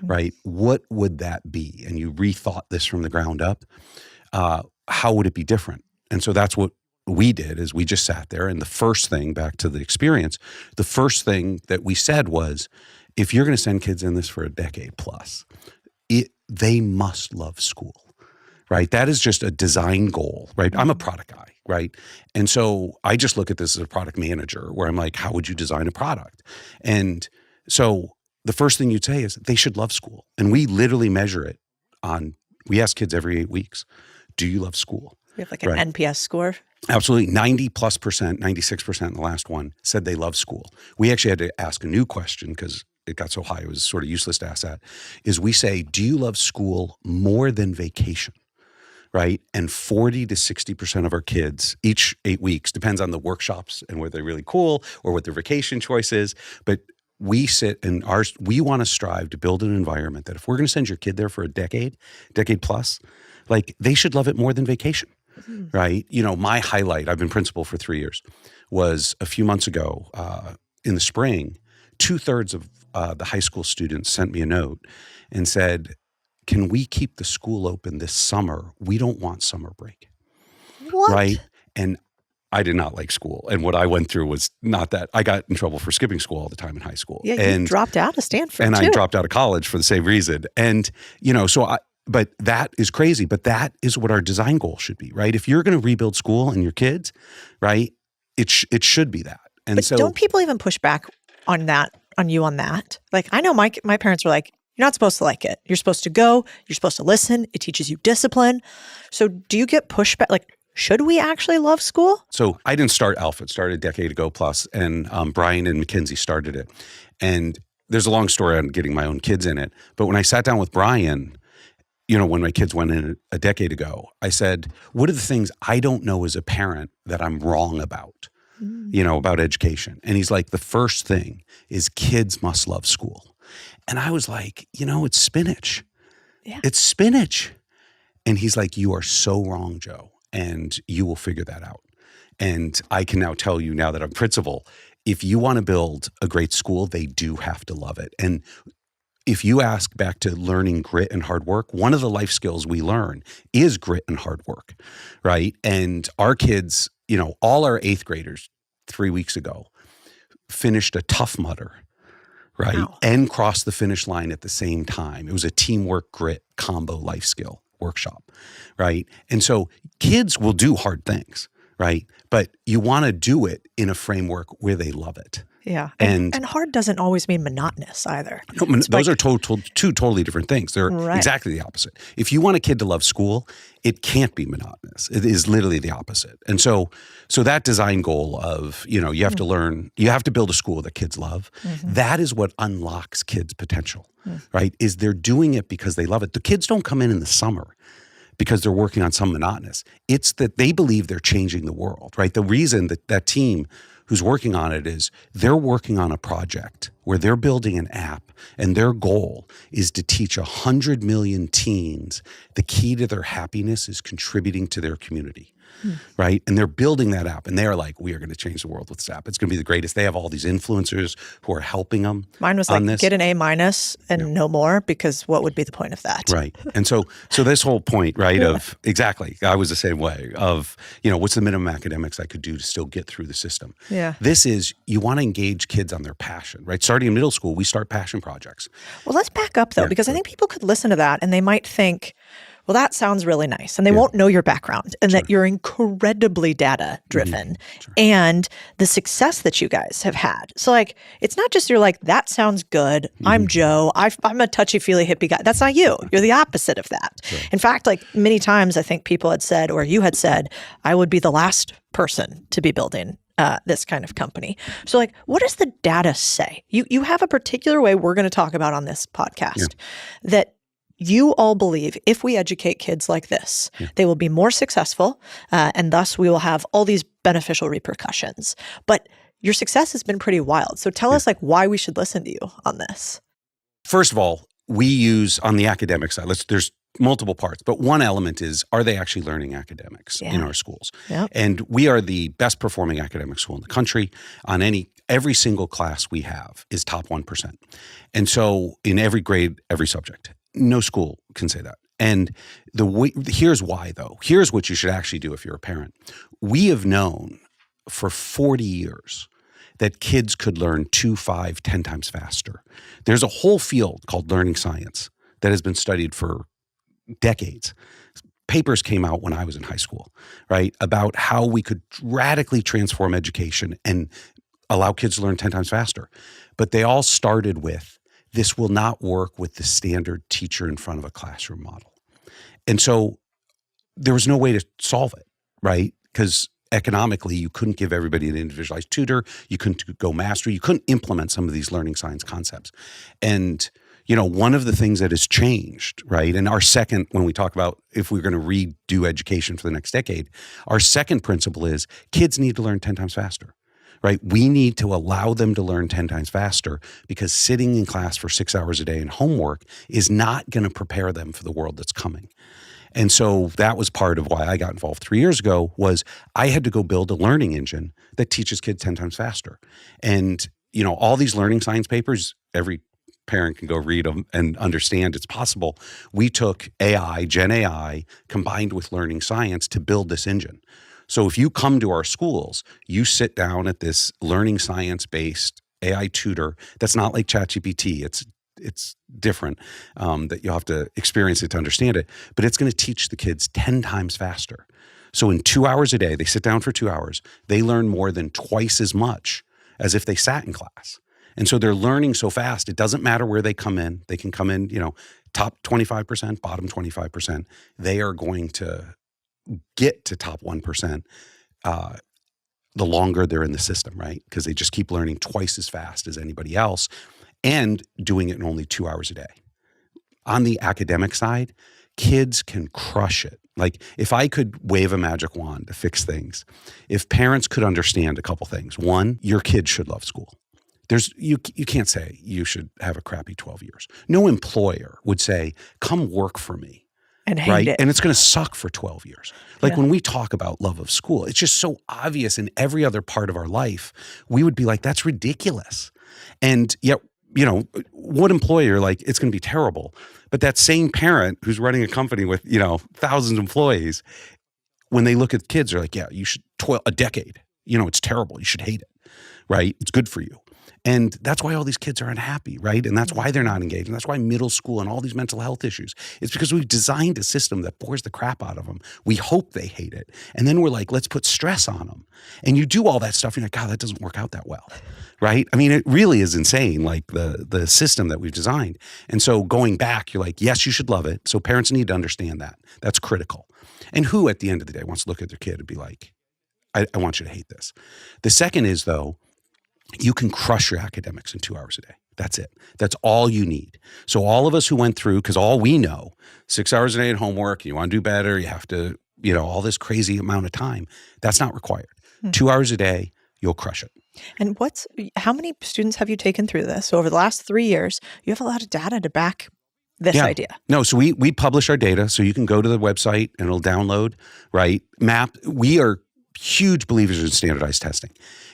right? What would that be? And you rethought this from the ground up. How would it be different? And so that's what we did, is we just sat there, and the first thing, back to the experience, the first thing that we said was, if you're going to send kids in this for a decade plus, they must love school, right? That is just a design goal, right? I'm a product guy, right? And so I just look at this as a product manager, where I'm like, how would you design a product? And so the first thing you'd say is, they should love school. And we literally measure it we ask kids every 8 weeks, do you love school? We have like an NPS score. Absolutely. 90+%, 96% in the last one said they love school. We actually had to ask a new question because it got so high, it was sort of useless to ask that, is we say, do you love school more than vacation, right? And 40 to 60% of our kids, each 8 weeks, depends on the workshops and whether they're really cool or what their vacation choice is, but we sit in we want to strive to build an environment that if we're going to send your kid there for a decade plus, like, they should love it more than vacation, right? My highlight, I've been principal for 3 years, was a few months ago in the spring, 2/3 of the high school students sent me a note and said, can we keep the school open this summer? We don't want summer break. What? Right? And I did not like school. And what I went through was not that. I got in trouble for skipping school all the time in high school. Yeah, you dropped out of Stanford and too. I dropped out of college for the same reason. And, but that is crazy. But that is what our design goal should be, right? If you're going to rebuild school and your kids, right, it should be that. And but don't people even push back on that? On you on that? Like, I know my parents were like, you're not supposed to like it. You're supposed to go. You're supposed to listen. It teaches you discipline. So do you get pushback? Like, should we actually love school? So I didn't start Alpha. It started a decade ago plus, and Brian and Mackenzie started it. And there's a long story on getting my own kids in it. But when I sat down with Brian, when my kids went in a decade ago, I said, what are the things I don't know as a parent that I'm wrong about? About education. And he's like, the first thing is kids must love school. And I was like, it's spinach. Yeah. It's spinach. And he's like, you are so wrong, Joe. And you will figure that out. And I can now tell you, now that I'm principal, if you want to build a great school, they do have to love it. And if you ask back to learning grit and hard work, one of the life skills we learn is grit and hard work, right? And our kids, all our 8th graders 3 weeks ago finished a Tough Mudder, right? Wow. And crossed the finish line at the same time. It was a teamwork grit combo life skill workshop, right? And so kids will do hard things, right? But you want to do it in a framework where they love it. Yeah. And hard doesn't always mean monotonous either. No, those are two totally different things. They're exactly the opposite. If you want a kid to love school, it can't be monotonous. It is literally the opposite. And so that design goal of, you have to learn, you have to build a school that kids love. Mm-hmm. That is what unlocks kids' potential, right? Is they're doing it because they love it. The kids don't come in the summer because they're working on some monotonous. It's that they believe they're changing the world, right? The reason that team who's working on it is they're working on a project where they're building an app, and their goal is to teach 100 million teens the key to their happiness is contributing to their community. Right? And they're building that app, and they're like, we are going to change the world with this app. It's going to be the greatest. They have all these influencers who are helping them. Mine was on like, this. get an A- and no more, because what would be the point of that? Right. And so this whole point, right, of exactly, I was the same way of, what's the minimum academics I could do to still get through the system? Yeah. This is, you want to engage kids on their passion, right? Starting in middle school, we start passion projects. Well, let's back up though, because I think people could listen to that and they might think, well, that sounds really nice. And they won't know your background and that you're incredibly data driven and the success that you guys have had. So like, it's not just you're like, that sounds good. I'm Joe. I'm a touchy-feely hippie guy. That's not you. You're the opposite of that. In fact, like many times I think people had said, or you had said, I would be the last person to be building this kind of company. So like, what does the data say? You have a particular way we're going to talk about on this podcast that you all believe if we educate kids like this, they will be more successful, and thus we will have all these beneficial repercussions. But your success has been pretty wild. So tell us like why we should listen to you on this. First of all, we use on the academic side, there's multiple parts, but one element is, are they actually learning academics in our schools? Yep. And we are the best performing academic school in the country. On every single class we have is top 1%. And so in every grade, every subject. No school can say that. And here's why, though. Here's what you should actually do if you're a parent. We have known for 40 years that kids could learn 2, 5, 10 times faster. There's a whole field called learning science that has been studied for decades. Papers came out when I was in high school, right, about how we could radically transform education and allow kids to learn 10 times faster. But they all started with, this will not work with the standard teacher in front of a classroom model. And so there was no way to solve it, right? Because economically, you couldn't give everybody an individualized tutor. You couldn't go mastery. You couldn't implement some of these learning science concepts. And, one of the things that has changed, right? And our second, when we talk about if we're going to redo education for the next decade, our second principle is kids need to learn 10 times faster. Right? We need to allow them to learn 10 times faster, because sitting in class for 6 hours a day and homework is not going to prepare them for the world that's coming. And so that was part of why I got involved 3 years ago, was I had to go build a learning engine that teaches kids 10 times faster. And, all these learning science papers, every parent can go read them and understand it's possible. We took AI, Gen AI, combined with learning science to build this engine. So if you come to our schools, you sit down at this learning science-based AI tutor that's not like ChatGPT. It's different, that you'll have to experience it to understand it. But it's going to teach the kids 10 times faster. So in 2 hours a day, they sit down for 2 hours, they learn more than twice as much as if they sat in class. And so they're learning so fast, it doesn't matter where they come in. They can come in, top 25%, bottom 25%. They are going to get to top 1% the longer they're in the system, right? Because they just keep learning twice as fast as anybody else and doing it in only 2 hours a day. On the academic side, kids can crush it. Like if I could wave a magic wand to fix things, if parents could understand a couple things. One, your kid should love school. You can't say you should have a crappy 12 years. No employer would say, come work for me. And hate right? it. And it's going to suck for 12 years. Like when we talk about love of school, it's just so obvious in every other part of our life. We would be like, that's ridiculous. And yet, what employer, like, it's going to be terrible. But that same parent who's running a company with, thousands of employees, when they look at kids, they're like, yeah, you should toil a decade. It's terrible. You should hate it, right? It's good for you. And that's why all these kids are unhappy, right? And that's why they're not engaged. And that's why middle school and all these mental health issues. It's because we've designed a system that bores the crap out of them. We hope they hate it. And then we're like, let's put stress on them. And you do all that stuff. And you're like, God, that doesn't work out that well, right? I mean, it really is insane, like the system that we've designed. And so going back, you're like, yes, you should love it. So parents need to understand that. That's critical. And who at the end of the day wants to look at their kid and be like, I want you to hate this. The second is, though, you can crush your academics in 2 hours a day. That's it. That's all you need. So all of us who went through, because all we know, 6 hours a day at homework, you want to do better, you have to, all this crazy amount of time, that's not required. 2 hours a day, you'll crush it. And how many students have you taken through this? So over the last 3 years, you have a lot of data to back this idea. No, so we publish our data, so you can go to the website and it'll download, right? We are huge believers in standardized testing.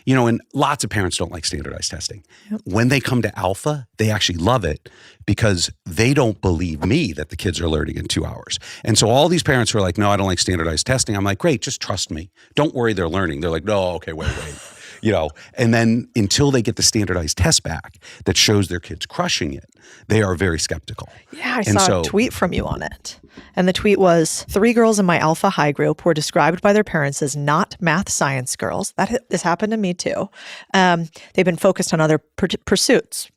And lots of parents don't like standardized testing. Yep. When they come to alpha, they actually love it because they don't believe me that the kids are learning in 2 hours. And so all these parents who are like, no, I don't like standardized testing. I'm like, great, just trust me. Don't worry, they're learning. They're like, no, okay, wait. And then until they get the standardized test back that shows their kids crushing it, they are very skeptical. Yeah, I saw a tweet from you on it. And the tweet was, 3 girls in my alpha high group were described by their parents as not math science girls. This happened to me too. They've been focused on other pursuits,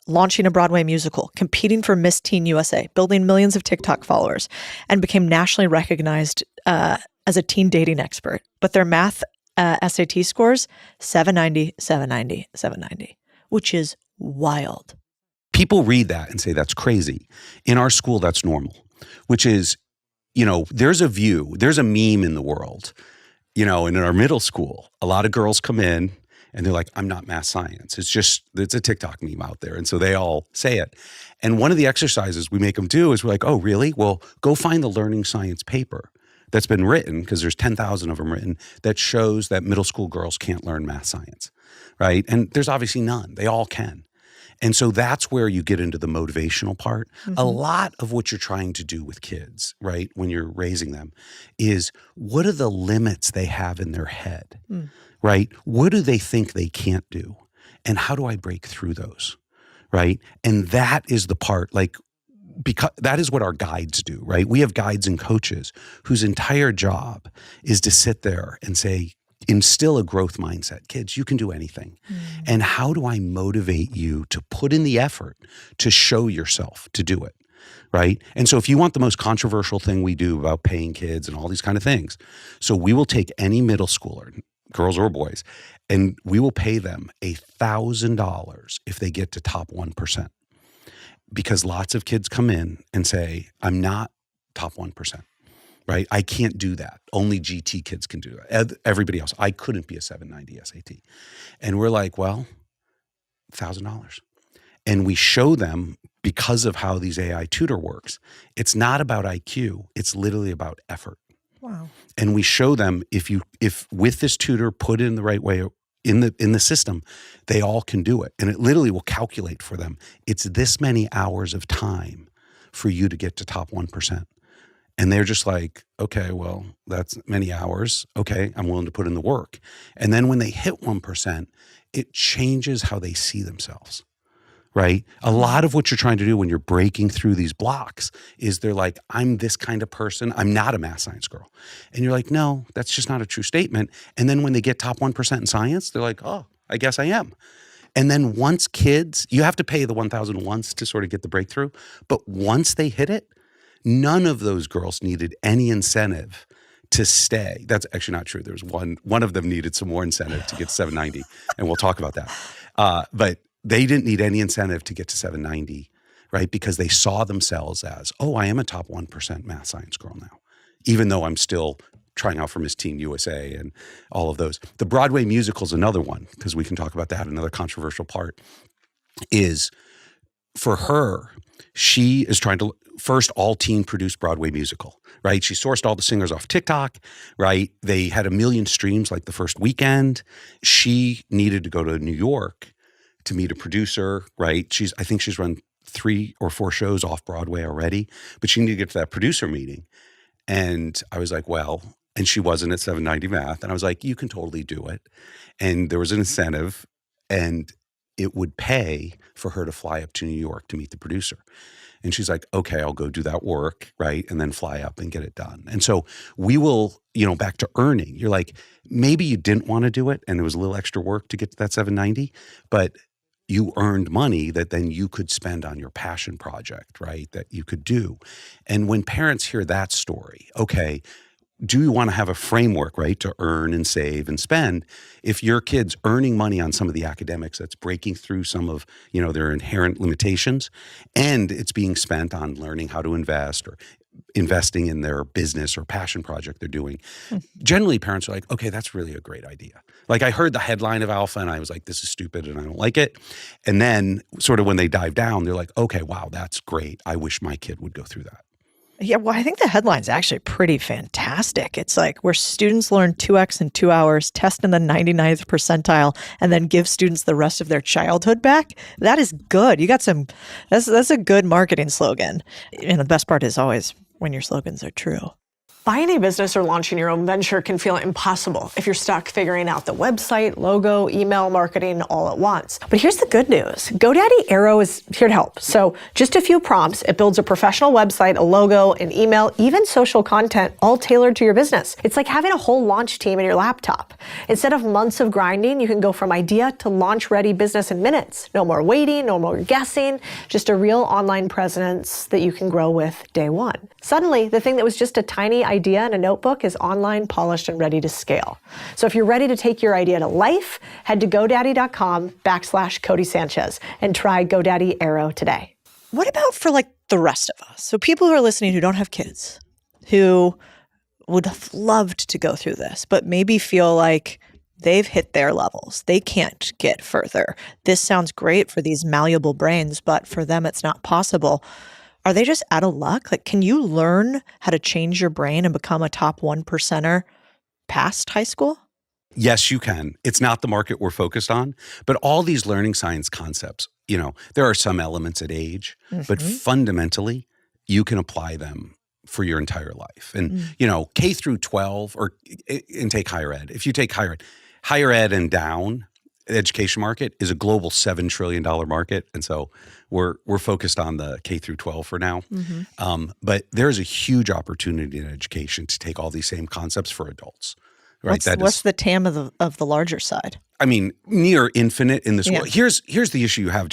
launching a Broadway musical, competing for Miss Teen USA, building millions of TikTok followers, and became nationally recognized as a teen dating expert. But their math SAT scores, 790, 790, 790, which is wild. People read that and say that's crazy. In our school, that's normal, which is, there's a meme in the world, and in our middle school, a lot of girls come in and they're like, I'm not math science. It's a TikTok meme out there. And so they all say it. And one of the exercises we make them do is we're like, oh, really? Well, go find the learning science paper that's been written, because there's 10,000 of them written, that shows that middle school girls can't learn math science, right? And there's obviously none. They all can. And so that's where you get into the motivational part. Mm-hmm. A lot of what you're trying to do with kids, right, when you're raising them, is what are the limits they have in their head, right? What do they think they can't do? And how do I break through those, right? And that is the part, because that is what our guides do, right? We have guides and coaches whose entire job is to sit there and say, instill a growth mindset. Kids, you can do anything. And how do I motivate you to put in the effort to show yourself to do it, right? And so if you want the most controversial thing we do about paying kids and all these kind of things, so we will take any middle schooler, girls or boys, and we will pay them $1,000 if they get to top 1%. Because lots of kids come in and say, I'm not top 1%, right? I can't do that. Only GT kids can do that. Everybody else, I couldn't be a 790 SAT. And we're like, well, $1,000. And we show them, because of how these AI tutor works, it's not about IQ, it's literally about effort. Wow. And we show them if with this tutor put it in the right way, in the system, they all can do it. And it literally will calculate for them. It's this many hours of time for you to get to top 1%. And they're just like, okay, well, that's many hours. Okay, I'm willing to put in the work. And then when they hit 1%, it changes how they see themselves, right? A lot of what you're trying to do when you're breaking through these blocks is they're like, I'm this kind of person. I'm not a math science girl. And you're like, no, that's just not a true statement. And then when they get top 1% in science, they're like, oh, I guess I am. And then once kids, you have to pay the $1,000 once to sort of get the breakthrough. But once they hit it, none of those girls needed any incentive to stay. That's actually not true. There was one of them needed some more incentive to get 790, and we'll talk about that. But they didn't need any incentive to get to 790, right? Because they saw themselves as, oh, I am a top 1% math science girl now, even though I'm still trying out for Miss Teen USA and all of those. The Broadway musical is another one, because we can talk about that. Another controversial part is, for her, she is trying to first all-teen produced Broadway musical, right? She sourced all the singers off TikTok, right? They had 1 million streams like the first weekend. She needed to go to New York to meet a producer, right? I think she's run 3 or 4 shows off Broadway already, but she needed to get to that producer meeting. And I was like, well, and she wasn't at 790 math. And I was like, you can totally do it. And there was an incentive, and it would pay for her to fly up to New York to meet the producer. And she's like, okay, I'll go do that work, right? And then fly up and get it done. And so we will, back to earning. You're like, maybe you didn't want to do it and it was a little extra work to get to that 790, but you earned money that then you could spend on your passion project, right? That you could do. And when parents hear that story, okay, do you want to have a framework, right, to earn and save and spend? If your kid's earning money on some of the academics, that's breaking through some of, their inherent limitations, and it's being spent on learning how to invest or investing in their business or passion project they're doing, generally parents are like, okay, that's really a great idea. Like I heard the headline of alpha and I was like, this is stupid and I don't like it. And then sort of when they dive down, they're like, okay, wow, that's great. I wish my kid would go through that. Yeah, well, I think the headline's actually pretty fantastic. It's like where students learn 2x in 2 hours, test in the 99th percentile, and then give students the rest of their childhood back. That is good. You got some, that's a good marketing slogan. And the best part is always when your slogans are true. Buying a business or launching your own venture can feel impossible if you're stuck figuring out the website, logo, email marketing all at once. But here's the good news. GoDaddy Aero is here to help. So just a few prompts, it builds a professional website, a logo, an email, even social content, all tailored to your business. It's like having a whole launch team in your laptop. Instead of months of grinding, you can go from idea to launch-ready business in minutes. No more waiting, no more guessing, just a real online presence that you can grow with day one. Suddenly, the thing that was just a tiny idea in a notebook is online, polished, and ready to scale. So if you're ready to take your idea to life, head to godaddy.com/Codie Sanchez and try GoDaddy Aero today. What about for like the rest of us? So people who are listening who don't have kids, who would have loved to go through this, but maybe feel like they've hit their levels. They can't get further. This sounds great for these malleable brains, but for them, it's not possible. Are they just out of luck? Like, can you learn how to change your brain and become a top 1%er past high school? Yes, you can. It's not the market we're focused on, but all these learning science concepts, you know, there are some elements at age, but fundamentally you can apply them for your entire life. And, you know, K through 12 and take higher ed. If you take higher ed and down, the education market is a global $7 trillion market. And so we're focused on the K through 12 for now. But there's a huge opportunity in education to take all these same concepts for adults. Right? What's the TAM of the larger side? I mean, near infinite in this world. Here's the issue you have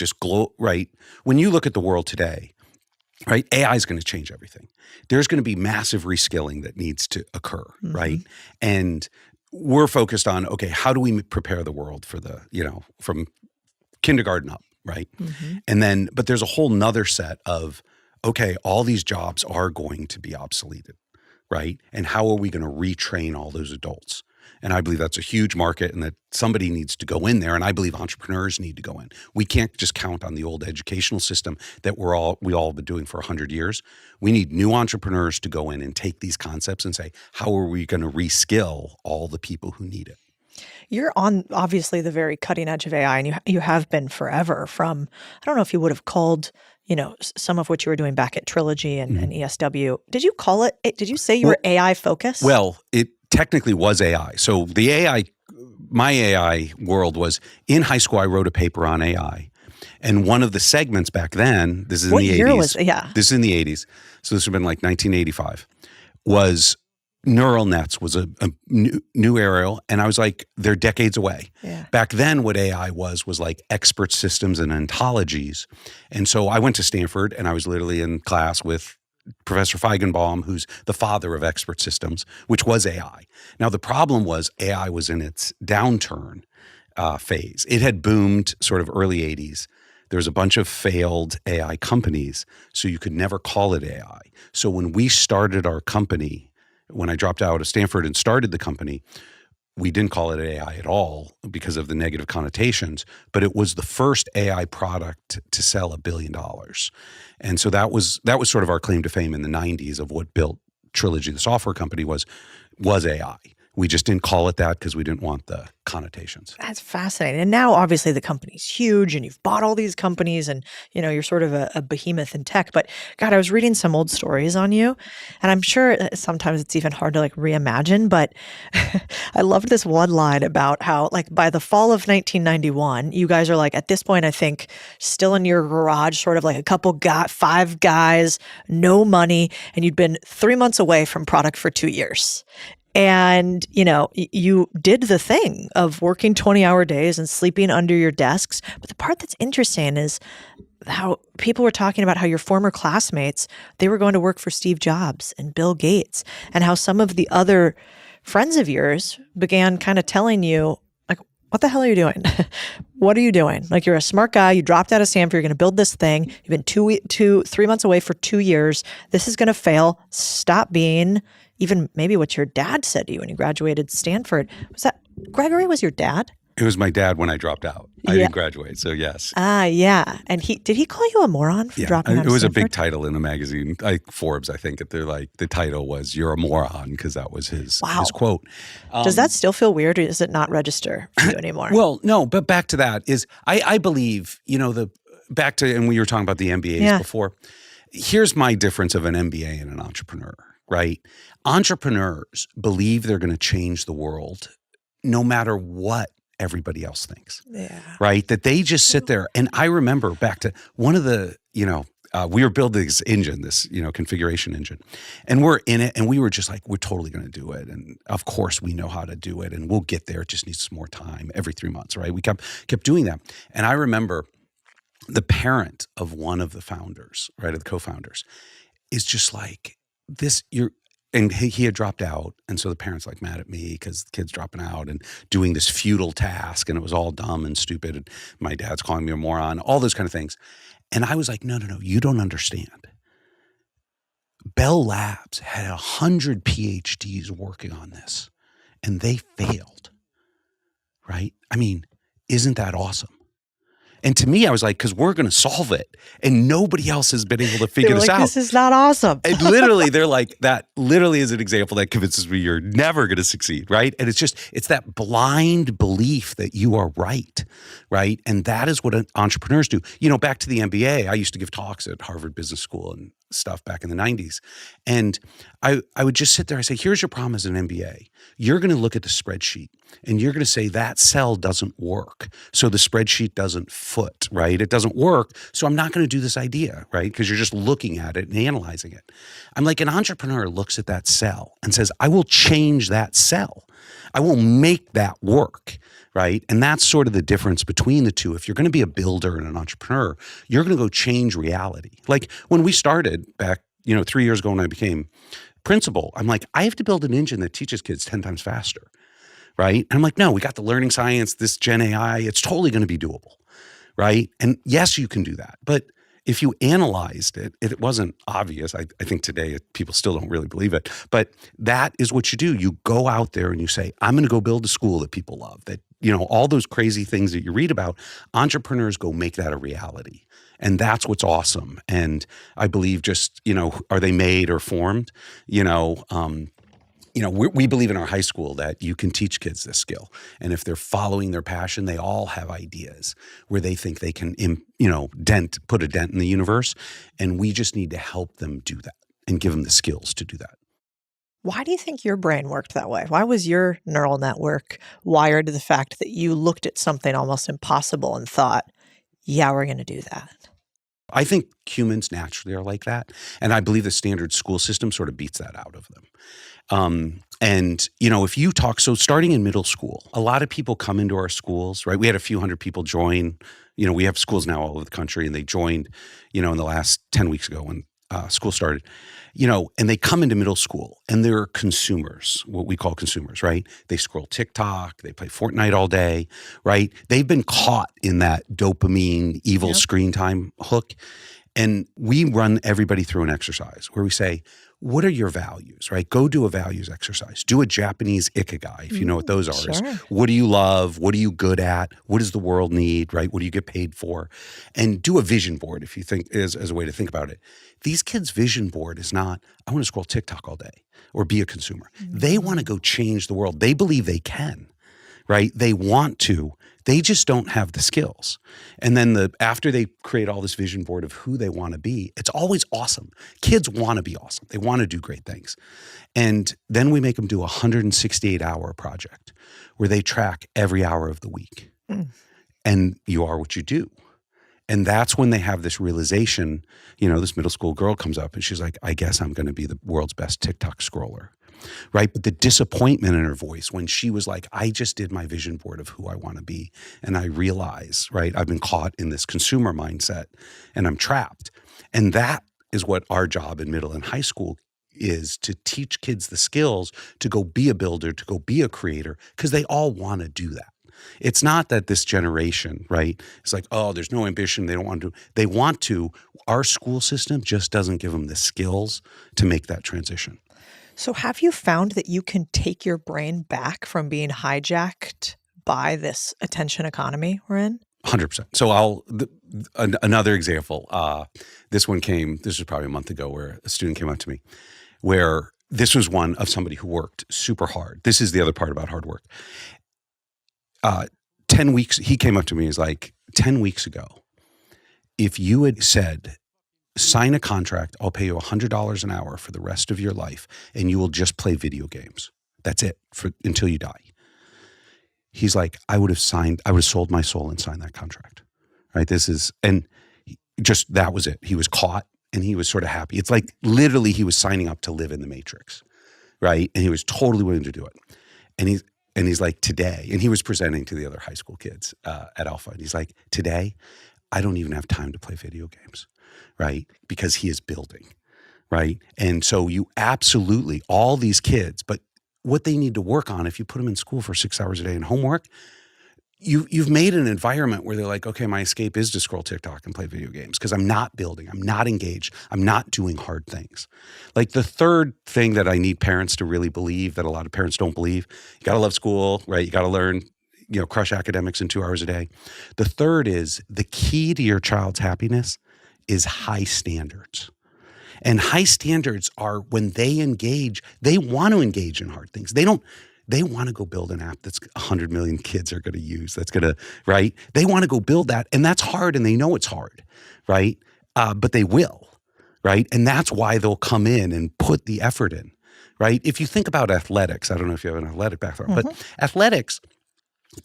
right? When you look at the world today, right? AI is going to change everything. There's going to be massive reskilling that needs to occur, right? And we're focused on, okay, how do we prepare the world for the, you know, from kindergarten up, right? And then, but there's a whole nother set of, okay, all these jobs are going to be obsoleted, right? And how are we going to retrain all those adults? And I believe that's a huge market and that somebody needs to go in there. And I believe entrepreneurs need to go in. We can't just count on the old educational system that we all have been doing for 100 years. We need new entrepreneurs to go in and take these concepts and say, how are we going to reskill all the people who need it? You're on obviously the very cutting edge of AI, and you have been forever. From, I don't know if you would have called, you know, some of what you were doing back at Trilogy and ESW. Did you call it? Did you say you were AI focused? Well, it technically was AI. So my AI world was in high school. I wrote a paper on AI, and one of the segments back then, this is in the 80s. What year was it? Yeah. This is in the 80s. So this would have been like 1985. Was neural nets was a new area, and I was like, they're decades away. Yeah. Back then, what AI was like expert systems and ontologies. And so I went to Stanford, and I was literally in class with Professor Feigenbaum, who's the father of expert systems, which was AI. Now, the problem was AI was in its downturn phase. It had boomed sort of early 80s. There was a bunch of failed AI companies, so you could never call it AI. So when we started our company, when I dropped out of Stanford and started the company, we didn't call it AI at all because of the negative connotations, but it was the first AI product to sell $1 billion. And so that was sort of our claim to fame in the 90s of what built Trilogy, the software company, was AI. We just didn't call it that because we didn't want the connotations. That's fascinating. And now obviously the company's huge and you've bought all these companies and, you know, you're sort of a behemoth in tech. But God, I was reading some old stories on you, and I'm sure sometimes it's even hard to like reimagine, but I loved this one line about how like by the fall of 1991, you guys are like, at this point, I think still in your garage, sort of like five guys, no money, and you'd been 3 months away from product for 2 years. And, you know, you did the thing of working 20-hour days and sleeping under your desks. But the part that's interesting is how people were talking about how your former classmates, they were going to work for Steve Jobs and Bill Gates, and how some of the other friends of yours began kind of telling you, like, what the hell are you doing? What are you doing? Like, you're a smart guy. You dropped out of Stanford. You're going to build this thing. You've been 3 months away for 2 years. This is going to fail. Stop being even maybe what your dad said to you when you graduated Stanford. Was that Gregory was your dad? It was my dad when I dropped out. I didn't graduate, so yes. Yeah. And did he call you a moron for dropping out of It was Stanford? a big title in a magazine, like Forbes, I think. They're like, the title was "You're a moron," because that was his quote. Does that still feel weird, or does it not register for you anymore? Well, no, but back to that is, I believe, and we were talking about the MBAs before. Here's my difference of an MBA and an entrepreneur, right? Entrepreneurs believe they're going to change the world no matter what everybody else thinks, right? That they just sit there. And I remember back to one of the, we were building this engine, this, configuration engine, and we're in it, and we were just like, we're totally going to do it. And of course we know how to do it, and we'll get there. It just needs some more time every 3 months, right? We kept doing that. And I remember the parent of one of the founders, right, of the co-founders, is just like, and he had dropped out, and so the parents like mad at me because the kid's dropping out and doing this futile task, and it was all dumb and stupid, and my dad's calling me a moron, all those kind of things. And I was like, no, you don't understand. Bell Labs had 100 PhDs working on this, and they failed, right? I mean, isn't that awesome? And to me, I was like, because we're going to solve it. And nobody else has been able to figure this out. This is not awesome. And literally, they're like, that literally is an example that convinces me you're never going to succeed, right? And it's that blind belief that you are right? And that is what entrepreneurs do. Back to the MBA, I used to give talks at Harvard Business School and stuff back in the 90s. And I would just sit there, I say, here's your problem as an MBA. You're going to look at the spreadsheet and you're going to say that cell doesn't work. So the spreadsheet doesn't foot, right? It doesn't work. So I'm not going to do this idea, right? Because you're just looking at it and analyzing it. I'm like, an entrepreneur looks at that cell and says, I will change that cell. I will make that work, right? And that's sort of the difference between the two. If you're going to be a builder and an entrepreneur, you're going to go change reality. Like when we started back, 3 years ago when I became principal, I'm like, I have to build an engine that teaches kids 10 times faster, right? And I'm like, no, we got the learning science, this Gen AI, it's totally going to be doable, right? And yes, you can do that. But if you analyzed it, it wasn't obvious. I think today people still don't really believe it. But that is what you do. You go out there and you say, I'm going to go build a school that people love, that, all those crazy things that you read about, entrepreneurs go make that a reality. And that's what's awesome. And I believe just, are they made or formed? We believe in our high school that you can teach kids this skill. And if they're following their passion, they all have ideas where they think they can, put a dent in the universe. And we just need to help them do that and give them the skills to do that. Why do you think your brain worked that way? Why was your neural network wired to the fact that you looked at something almost impossible and thought, yeah, we're going to do that? I think humans naturally are like that. And I believe the standard school system sort of beats that out of them. If you talk, so starting in middle school, a lot of people come into our schools, right? We had a few hundred people join. We have schools now all over the country, and they joined, in the last 10 weeks ago when school started, and they come into middle school and they're consumers, what we call consumers, right? They scroll TikTok, they play Fortnite all day, right? They've been caught in that dopamine, evil screen time hook. And we run everybody through an exercise where we say, what are your values, right? Go do a values exercise. Do a Japanese ikigai, if you know what those are. Sure. What do you love? What are you good at? What does the world need, right? What do you get paid for? And do a vision board, if you think as a way to think about it. These kids' vision board is not, I want to scroll TikTok all day or be a consumer. Mm-hmm. They want to go change the world. They believe they can, right? They want to. They just don't have the skills. And then after they create all this vision board of who they want to be, it's always awesome. Kids want to be awesome. They want to do great things. And then we make them do a 168-hour project where they track every hour of the week. And you are what you do. And that's when they have this realization, this middle school girl comes up and she's like, I guess I'm going to be the world's best TikTok scroller. Right? But the disappointment in her voice when she was like, I just did my vision board of who I want to be. And I realize, right, I've been caught in this consumer mindset and I'm trapped. And that is what our job in middle and high school is, to teach kids the skills to go be a builder, to go be a creator, because they all want to do that. It's not that this generation, right? It's like, oh, there's no ambition. They don't want to. They want to. Our school system just doesn't give them the skills to make that transition. So have you found that you can take your brain back from being hijacked by this attention economy we're in? 100%. So another example, this was probably a month ago, where a student came up to me where this was one of somebody who worked super hard. This is the other part about hard work. 10 weeks, he came up to me, he's like, 10 weeks ago, if you had said, sign a contract, I'll pay you $100 an hour for the rest of your life, and you will just play video games. That's it until you die. He's like, I would have sold my soul and signed that contract. Right? That was it. He was caught and he was sort of happy. It's like literally he was signing up to live in the Matrix. Right? And he was totally willing to do it. And he's like, today, and he was presenting to the other high school kids at Alpha. And he's like, today, I don't even have time to play video games. Right? Because he is building. Right? And so you absolutely, all these kids, but what they need to work on, if you put them in school for 6 hours a day in homework, you've made an environment where they're like, okay, my escape is to scroll TikTok and play video games because I'm not building, I'm not engaged, I'm not doing hard things. Like the third thing that I need parents to really believe that a lot of parents don't believe, you got to love school, right? You got to learn, crush academics in 2 hours a day. The third is the key to your child's happiness is high standards. And high standards are when they engage, they want to engage in hard things. They want to go build an app that's 100 million kids are going to use. That's going to, right? They want to go build that. And that's hard and they know it's hard, right? But they will, right? And that's why they'll come in and put the effort in, right? If you think about athletics, I don't know if you have an athletic background, but athletics,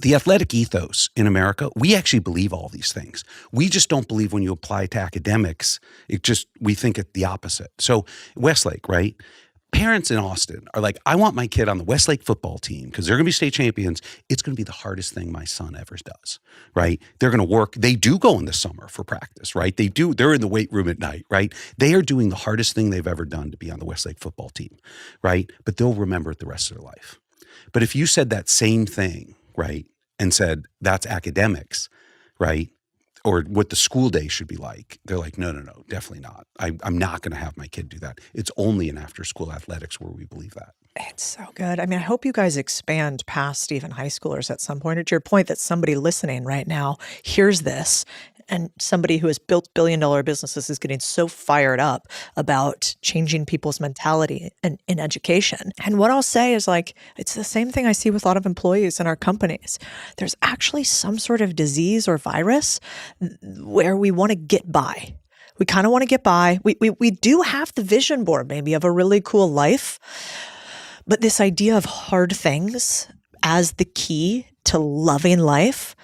the athletic ethos in America, we actually believe all these things. We just don't believe when you apply to academics, we think it the opposite. So Westlake, right? Parents in Austin are like, I want my kid on the Westlake football team because they're going to be state champions. It's going to be the hardest thing my son ever does, right? They're going to work. They do go in the summer for practice, right? They're in the weight room at night, right? They are doing the hardest thing they've ever done to be on the Westlake football team, right? But they'll remember it the rest of their life. But if you said that same thing, right, and said that's academics, right, or what the school day should be like, they're like, no, definitely not. I'm not going to have my kid do that. It's only in after-school athletics where we believe that. It's so good. I mean, I hope you guys expand past even high schoolers at some point. Or to your point that somebody listening right now hears this, and somebody who has built billion-dollar businesses is getting so fired up about changing people's mentality in education. And what I'll say is like, it's the same thing I see with a lot of employees in our companies. There's actually some sort of disease or virus where we want to get by. We kind of want to get by. We do have the vision board maybe of a really cool life, but this idea of hard things as the key to loving life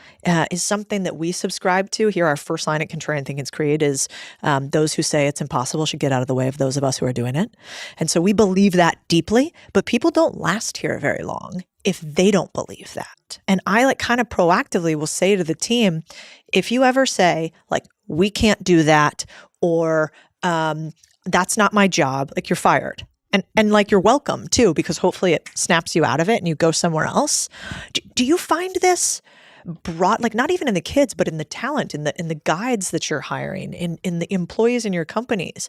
is something that we subscribe to. Here, our first line at Contrarian Thinking's Creed is those who say it's impossible should get out of the way of those of us who are doing it. And so we believe that deeply, but people don't last here very long if they don't believe that. And I kind of proactively will say to the team, if you ever say we can't do that, or that's not my job, you're fired. And you're welcome too, because hopefully it snaps you out of it and you go somewhere else. Do you find this brought, not even in the kids, but in the talent, in the guides that you're hiring, in the employees in your companies?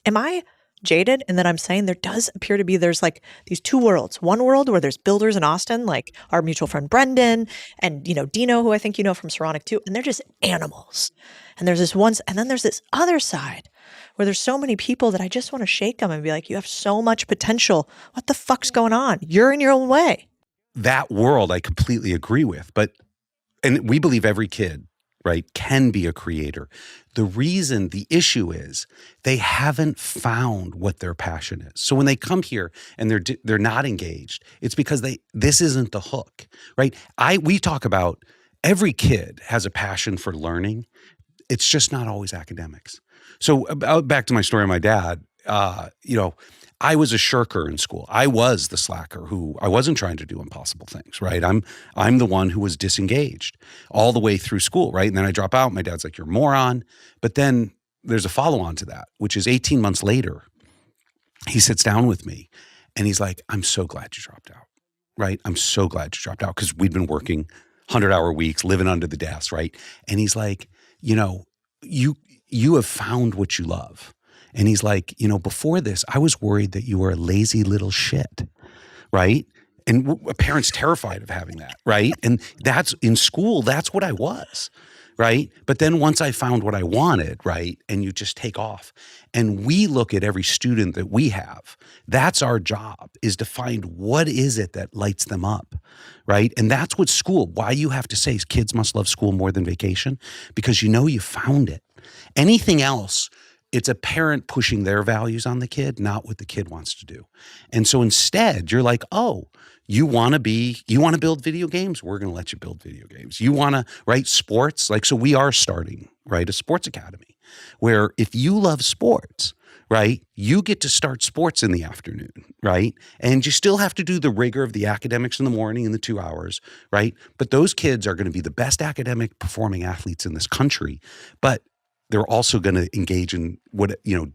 Am I jaded in that I'm saying there does appear to be, there's these two worlds. One world where there's builders in Austin, like our mutual friend Brendan and, Dino, who I think you know from Saronic too, and they're just animals. And there's this one, and then there's this other side where there's so many people that I just want to shake them and be like, you have so much potential. What the fuck's going on? You're in your own way. That world I completely agree with, and we believe every kid, right, can be a creator. The issue is they haven't found what their passion is. So when they come here and they're not engaged, it's because this isn't the hook, right? We talk about every kid has a passion for learning. It's just not always academics. So back to my story of my dad, I was a shirker in school. I was the slacker who I wasn't trying to do impossible things, right? I'm the one who was disengaged all the way through school, right? And then I drop out. My dad's like, you're a moron. But then there's a follow-on to that, which is 18 months later, he sits down with me and he's like, I'm so glad you dropped out. right? I'm so glad you dropped out because we'd been working 100-hour weeks, living under the desk, right? And he's like, you have found what you love. And he's like, before this, I was worried that you were a lazy little shit, right? And a parent's terrified of having that, right? And that's in school, that's what I was, right? But then once I found what I wanted, right? And you just take off. And we look at every student that we have. That's our job, is to find what is it that lights them up, right? And that's what school, why you have to say kids must love school more than vacation, because you found it. Anything else, it's a parent pushing their values on the kid, not what the kid wants to do. And so instead, you're like, oh, you want to build video games? We're going to let you build video games. You want to write sports? So we are starting, right, a sports academy where if you love sports, right, you get to start sports in the afternoon, right? And you still have to do the rigor of the academics in the morning and the 2 hours, right? But those kids are going to be the best academic performing athletes in this country. But they're also going to engage in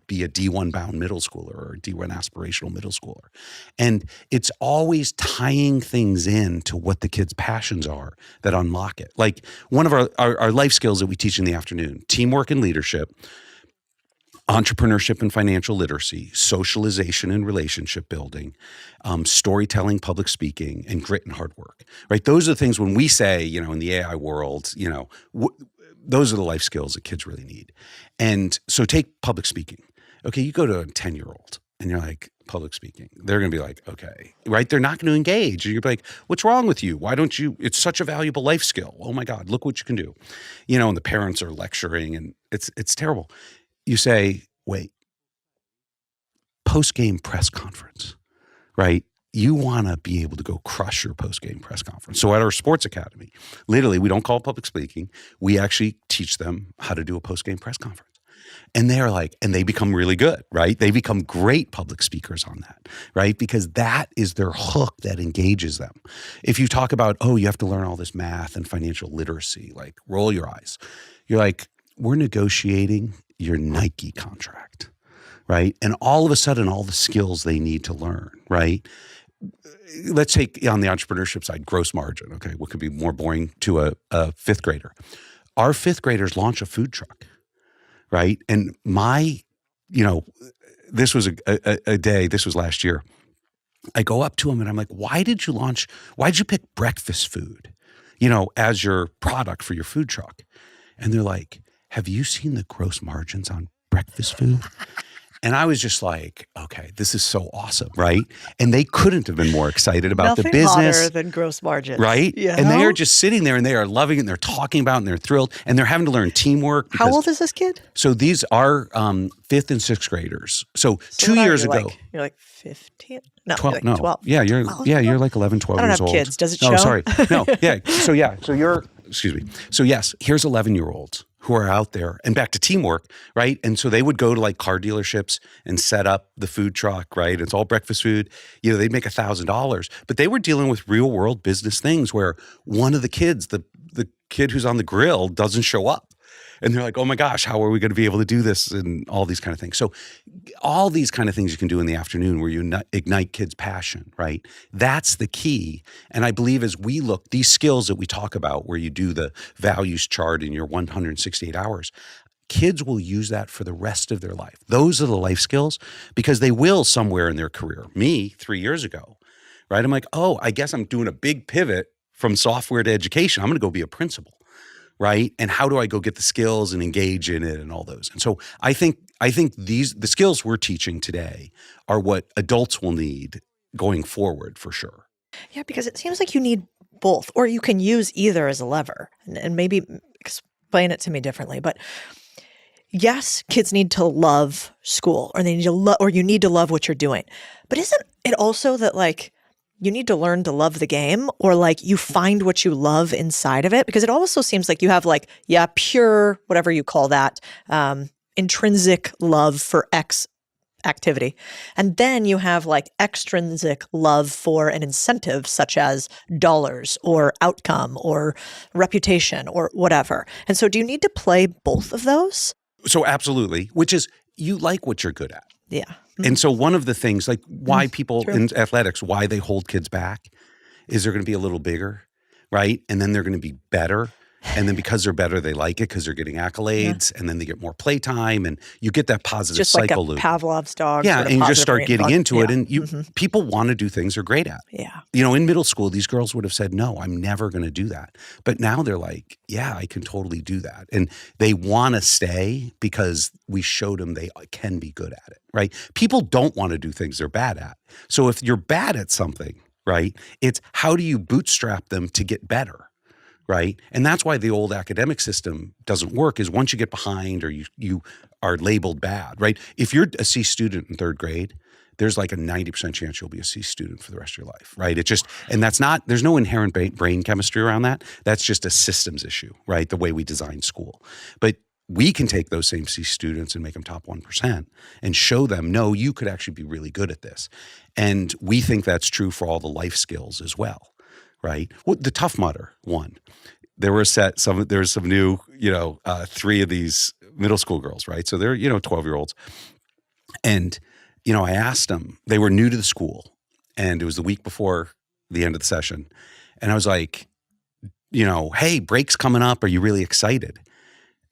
be a D1 bound middle schooler or a D1 aspirational middle schooler. And it's always tying things in to what the kids' passions are that unlock it. Like one of our life skills that we teach in the afternoon, teamwork and leadership, entrepreneurship and financial literacy, socialization and relationship building, storytelling, public speaking, and grit and hard work, right? Those are the things when we say, in the AI world, those are the life skills that kids really need. And so take public speaking. Okay, you go to a 10-year-old and you're like, public speaking. They're going to be like, okay, right? They're not going to engage. And you're like, what's wrong with you? Why don't you? It's such a valuable life skill. Oh my God, look what you can do. And the parents are lecturing and it's terrible. You say, wait, post-game press conference, right? You want to be able to go crush your post-game press conference. So at our sports academy, literally, we don't call it public speaking. We actually teach them how to do a post-game press conference. And they're like, and they become really good, right? They become great public speakers on that, right? Because that is their hook that engages them. If you talk about, you have to learn all this math and financial literacy, like roll your eyes. You're like, we're negotiating your Nike contract, right? And all of a sudden, all the skills they need to learn, right? Let's take on the entrepreneurship side, gross margin. Okay, what could be more boring to a fifth grader? Our fifth graders launch a food truck, right? And this was a day, this was last year. I go up to them and I'm like, why did you pick breakfast food, as your product for your food truck? And they're like, have you seen the gross margins on breakfast food? And I was just like, okay, this is so awesome, right? And they couldn't have been more excited about the business. Nothing hotter than gross margins. Right? And they are just sitting there and they are loving it and they're talking about it and they're thrilled and they're having to learn teamwork. How old is this kid? So these are fifth and sixth graders. So 2 years ago. You're like 15? No, 12. you're like 12. Yeah, you're like 11, 12 years old. I don't have kids. Does it show? Oh, sorry. No, yeah. Excuse me. So yes, here's 11-year-olds who are out there and back to teamwork, right? And so they would go to like car dealerships and set up the food truck, right? It's all breakfast food. They'd make $1,000, but they were dealing with real world business things where one of the kids, the kid who's on the grill doesn't show up. And they're like, oh my gosh, how are we going to be able to do this? And all these kind of things. So all these kind of things you can do in the afternoon where you ignite kids' passion, right? That's the key. And I believe as we look, these skills that we talk about where you do the values chart in your 168 hours, kids will use that for the rest of their life. Those are the life skills because they will somewhere in their career. Me, 3 years ago, right? I'm like, I guess I'm doing a big pivot from software to education. I'm going to go be a principal. Right? And how do I go get the skills and engage in it and all those? And so I think the skills we're teaching today are what adults will need going forward for sure. Yeah, because it seems like you need both, or you can use either as a lever. And maybe explain it to me differently. But yes, kids need to love school, or they need to or you need to love what you're doing. But isn't it also that like you need to learn to love the game, or like you find what you love inside of it? Because it also seems like you have like, pure, whatever you call that, intrinsic love for X activity. And then you have like extrinsic love for an incentive such as dollars or outcome or reputation or whatever. And so do you need to play both of those? So absolutely, which is you like what you're good at. Yeah. And so one of the things, like why people in athletics, why they hold kids back is they're going to be a little bigger, right? And then they're going to be better. And then because they're better, they like it because they're getting accolades, and then they get more playtime, and you get that positive Just cycle like a loop. Pavlov's dog. Yeah, sort of and you just positive start getting into it, and people want to do things they're great at. Yeah. In middle school, these girls would have said, no, I'm never going to do that. But now they're like, yeah, I can totally do that. And they want to stay because we showed them they can be good at it, right? People don't want to do things they're bad at. So if you're bad at something, right, it's how do you bootstrap them to get better? Right. And that's why the old academic system doesn't work, is once you get behind or you are labeled bad, right? If you're a C student in third grade, there's like a 90% chance you'll be a C student for the rest of your life, right? And that's not, there's no inherent brain chemistry around that. That's just a systems issue, right? The way we design school. But we can take those same C students and make them top 1% and show them, no, you could actually be really good at this. And we think that's true for all the life skills as well. Right. Well, the Tough Mudder one. There were there's some new, 3 of these middle school girls, right? So they're, 12-year-olds. And, I asked them, they were new to the school, and it was the week before the end of the session. And I was like, hey, break's coming up. Are you really excited?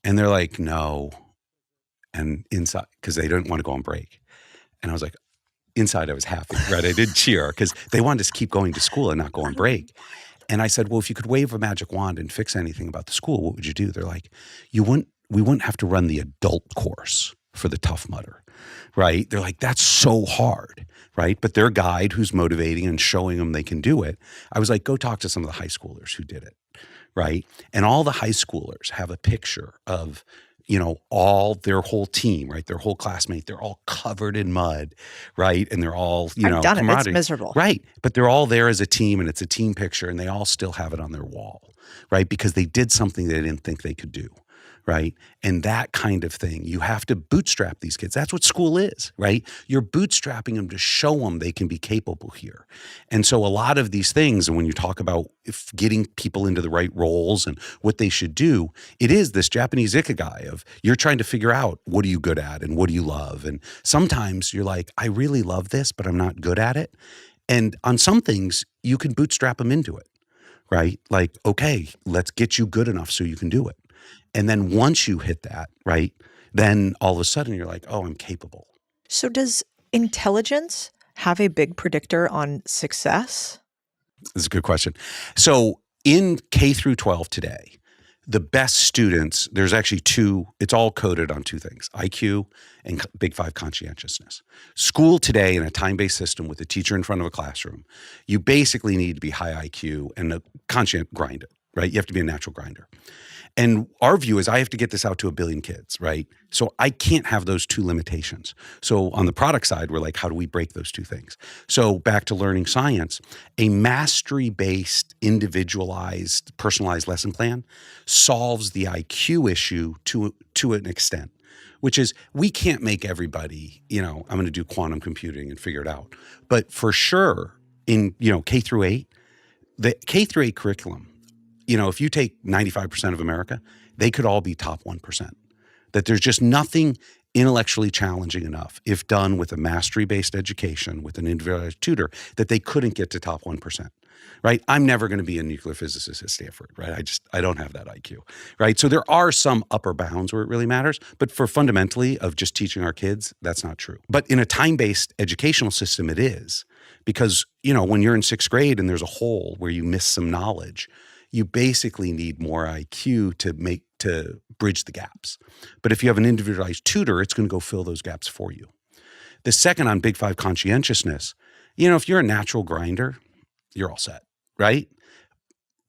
And they're like, no. And inside, because they didn't want to go on break. And I was like, inside I was happy, right? I did cheer because they wanted to keep going to school and not go on break. And I said, well, if you could wave a magic wand and fix anything about the school, what would you do? They're like, we wouldn't have to run the adult course for the Tough Mudder, right? They're like, that's so hard, right? But their guide who's motivating and showing them they can do it, I was like, go talk to some of the high schoolers who did it, right? And all the high schoolers have a picture of all their whole team, right? Their whole classmate, they're all covered in mud, right? And they're all, I've done it. It's camaraderie. miserable. Right. But they're all there as a team, and it's a team picture, and they all still have it on their wall, right? Because they did something they didn't think they could do, right? And that kind of thing, you have to bootstrap these kids. That's what school is, right? You're bootstrapping them to show them they can be capable here. And so a lot of these things, and when you talk about getting people into the right roles and what they should do, it is this Japanese ikigai of you're trying to figure out what are you good at and what do you love. And sometimes you're like, I really love this, but I'm not good at it. And on some things, you can bootstrap them into it, right? Like, okay, let's get you good enough so you can do it. And then once you hit that, right, then all of a sudden you're like, oh, I'm capable. So does intelligence have a big predictor on success? That's a good question. So in K through 12 today, the best students, there's actually 2, it's all coded on 2 things, IQ and Big 5 conscientiousness. School today in a time-based system with a teacher in front of a classroom, you basically need to be high IQ and a conscient grinder, right? You have to be a natural grinder. And our view is I have to get this out to 1 billion kids, right? So I can't have those 2 limitations. So on the product side, we're like, how do we break those 2 things? So back to learning science, a mastery-based, individualized, personalized lesson plan solves the IQ issue to an extent, which is we can't make everybody, I'm going to do quantum computing and figure it out. But for sure, in K through 8, the K through 8 curriculum, if you take 95% of America, they could all be top 1%. That there's just nothing intellectually challenging enough, if done with a mastery-based education, with an individualized tutor, that they couldn't get to top 1%, right? I'm never going to be a nuclear physicist at Stanford, right? I don't have that IQ, right? So there are some upper bounds where it really matters, but for fundamentally of just teaching our kids, that's not true. But in a time-based educational system, it is. Because, when you're in 6th grade and there's a hole where you miss some knowledge, you basically need more IQ to bridge the gaps. But if you have an individualized tutor, it's going to go fill those gaps for you. The second on Big 5 conscientiousness, if you're a natural grinder, you're all set, right?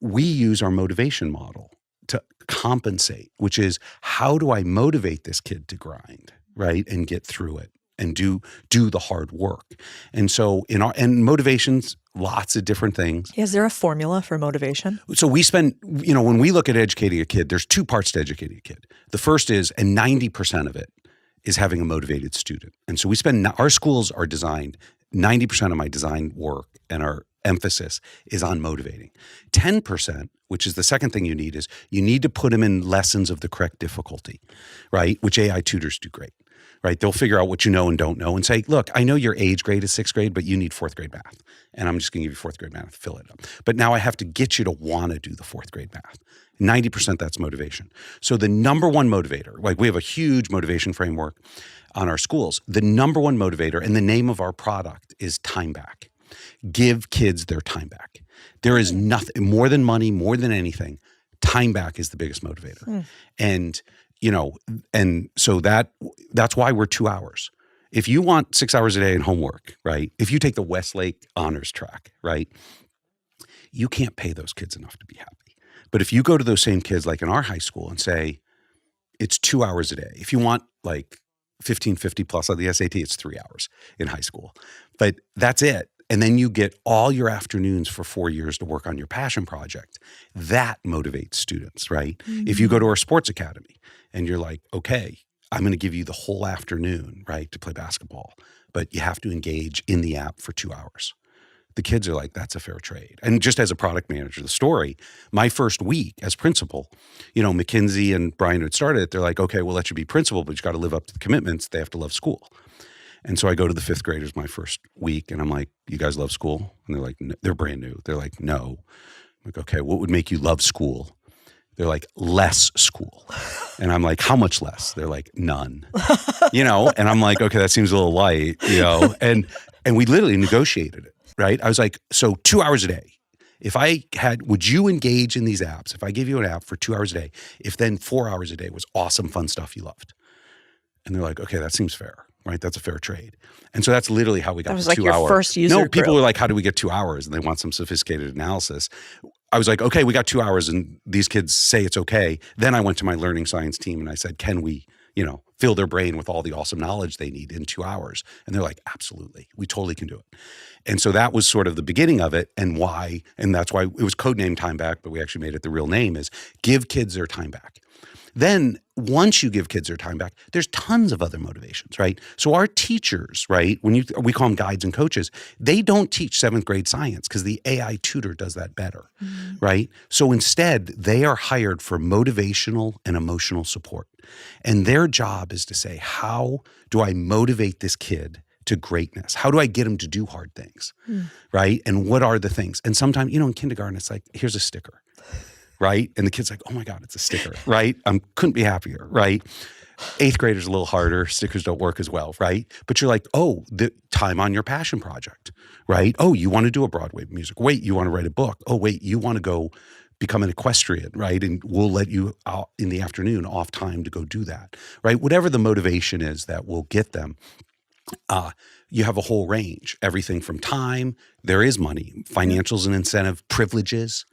We use our motivation model to compensate, which is how do I motivate this kid to grind, right? And get through it and do the hard work. And so and motivation's lots of different things. Is there a formula for motivation? So we spend, when we look at educating a kid, there's 2 parts to educating a kid. The first is, and 90% of it is having a motivated student. And so our schools are designed, 90% of my design work and our emphasis is on motivating. 10%, which is the second thing you need to put them in lessons of the correct difficulty, right? Which AI tutors do great. right? They'll figure out what you know and don't know and say, look, I know your age grade is 6th grade, but you need 4th grade math. And I'm just going to give you 4th grade math, fill it up. But now I have to get you to want to do the 4th grade math. 90% that's motivation. So the number one motivator, like we have a huge motivation framework on our schools. The number one motivator and the name of our product is time back. Give kids their time back. There is nothing more than money, more than anything. Time back is the biggest motivator. And, you know, and so that's why we're 2 hours. If you want 6 hours a day in homework, right? If you take the Westlake honors track, right? You can't pay those kids enough to be happy. But if you go to those same kids like in our high school and say, it's 2 hours a day. If you want like 1550 plus on the SAT, it's 3 hours in high school. But that's it. And then you get all your afternoons for 4 years to work on your passion project. That motivates students, right? If you go to our sports academy and you're like, okay, I'm going to give you the whole afternoon, right, to play basketball, but you have to engage in the app for 2 hours. The kids are like, that's a fair trade. And just as a product manager, the story, my first week as principal, you know, McKinsey and Brian had started it. They're like, okay, we'll let you be principal, but you got to live up to the commitments. They have to love school. And so I go to the 5th graders my first week and I'm like, you guys love school? And they're like, no. They're brand new. They're like, no. I'm like, okay, what would make you love school? They're like, less school. And I'm like, how much less? They're like, none. You know, and I'm like, okay, that seems a little light, you know, and we literally negotiated it, right? I was like, so 2 hours a day. If I had, would you engage in these apps? If I give you an app for 2 hours a day, if then 4 hours a day was awesome, fun stuff you loved? And they're like, okay, that seems fair. Right, that's a fair trade. And so that's literally how we got to 2 hours. That was like your first user No, people group. were like, how do we get 2 hours? And they want some sophisticated analysis. I was like, okay, we got 2 hours and these kids say it's okay. Then I went to my learning science team and I said, can we, you know, fill their brain with all the awesome knowledge they need in 2 hours? And they're like, absolutely, we totally can do it. And so that was sort of the beginning of it and why, and that's why it was codenamed Time Back, but we actually made it the real name is give kids their time back. Then once you give kids their time back, there's tons of other motivations, right? So our teachers, right, we call them guides and coaches, they don't teach 7th grade science because the AI tutor does that better, right? So instead, they are hired for motivational and emotional support. And their job is to say, how do I motivate this kid to greatness? How do I get him to do hard things, right? And what are the things? And sometimes, you know, in kindergarten, it's like, here's a sticker. Right? And the kid's like, oh my God, it's a sticker, right? Couldn't be happier, right? 8th grader's a little harder. Stickers don't work as well, right? But you're like, oh, the time on your passion project, right? Oh, you want to do a Broadway music. Wait, you want to write a book. Oh, wait, you want to go become an equestrian, right? And we'll let you out in the afternoon off time to go do that, right? Whatever the motivation is that will get them, you have a whole range, everything from time, there is money, financials and incentive, privileges,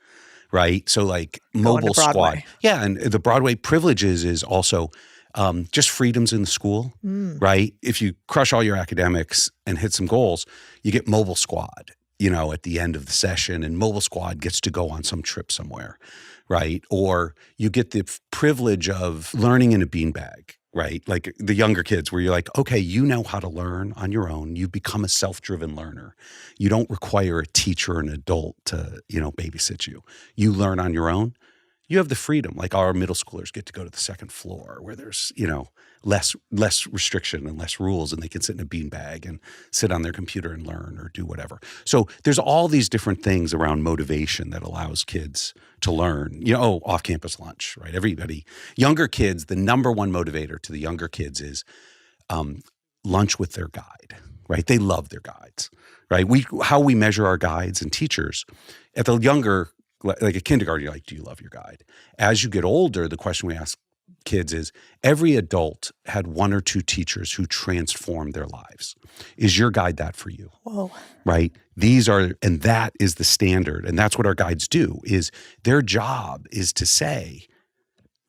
right? So like mobile squad. Yeah. And the Broadway privileges is also just freedoms in the school, right? If you crush all your academics and hit some goals, you get mobile squad, you know, at the end of the session, and mobile squad gets to go on some trip somewhere, right? Or you get the privilege of learning in a beanbag, right? Like the younger kids where you're like, okay, you know how to learn on your own. You become a self-driven learner. You don't require a teacher or an adult to, you know, babysit you. You learn on your own. You have the freedom. Like our middle schoolers get to go to the 2nd floor where there's, you know, less restriction and less rules, and they can sit in a beanbag and sit on their computer and learn or do whatever. So there's all these different things around motivation that allows kids to learn. You know, off-campus lunch, right? Everybody, younger kids, the number one motivator to the younger kids is lunch with their guide, right? They love their guides, right? How we measure our guides and teachers at the younger, like a kindergarten, you're like, do you love your guide? As you get older, the question we ask kids is, every adult had 1 or 2 teachers who transformed their lives. Is your guide that for you? Whoa. Right? And that is the standard. And that's what our guides do, is their job is to say,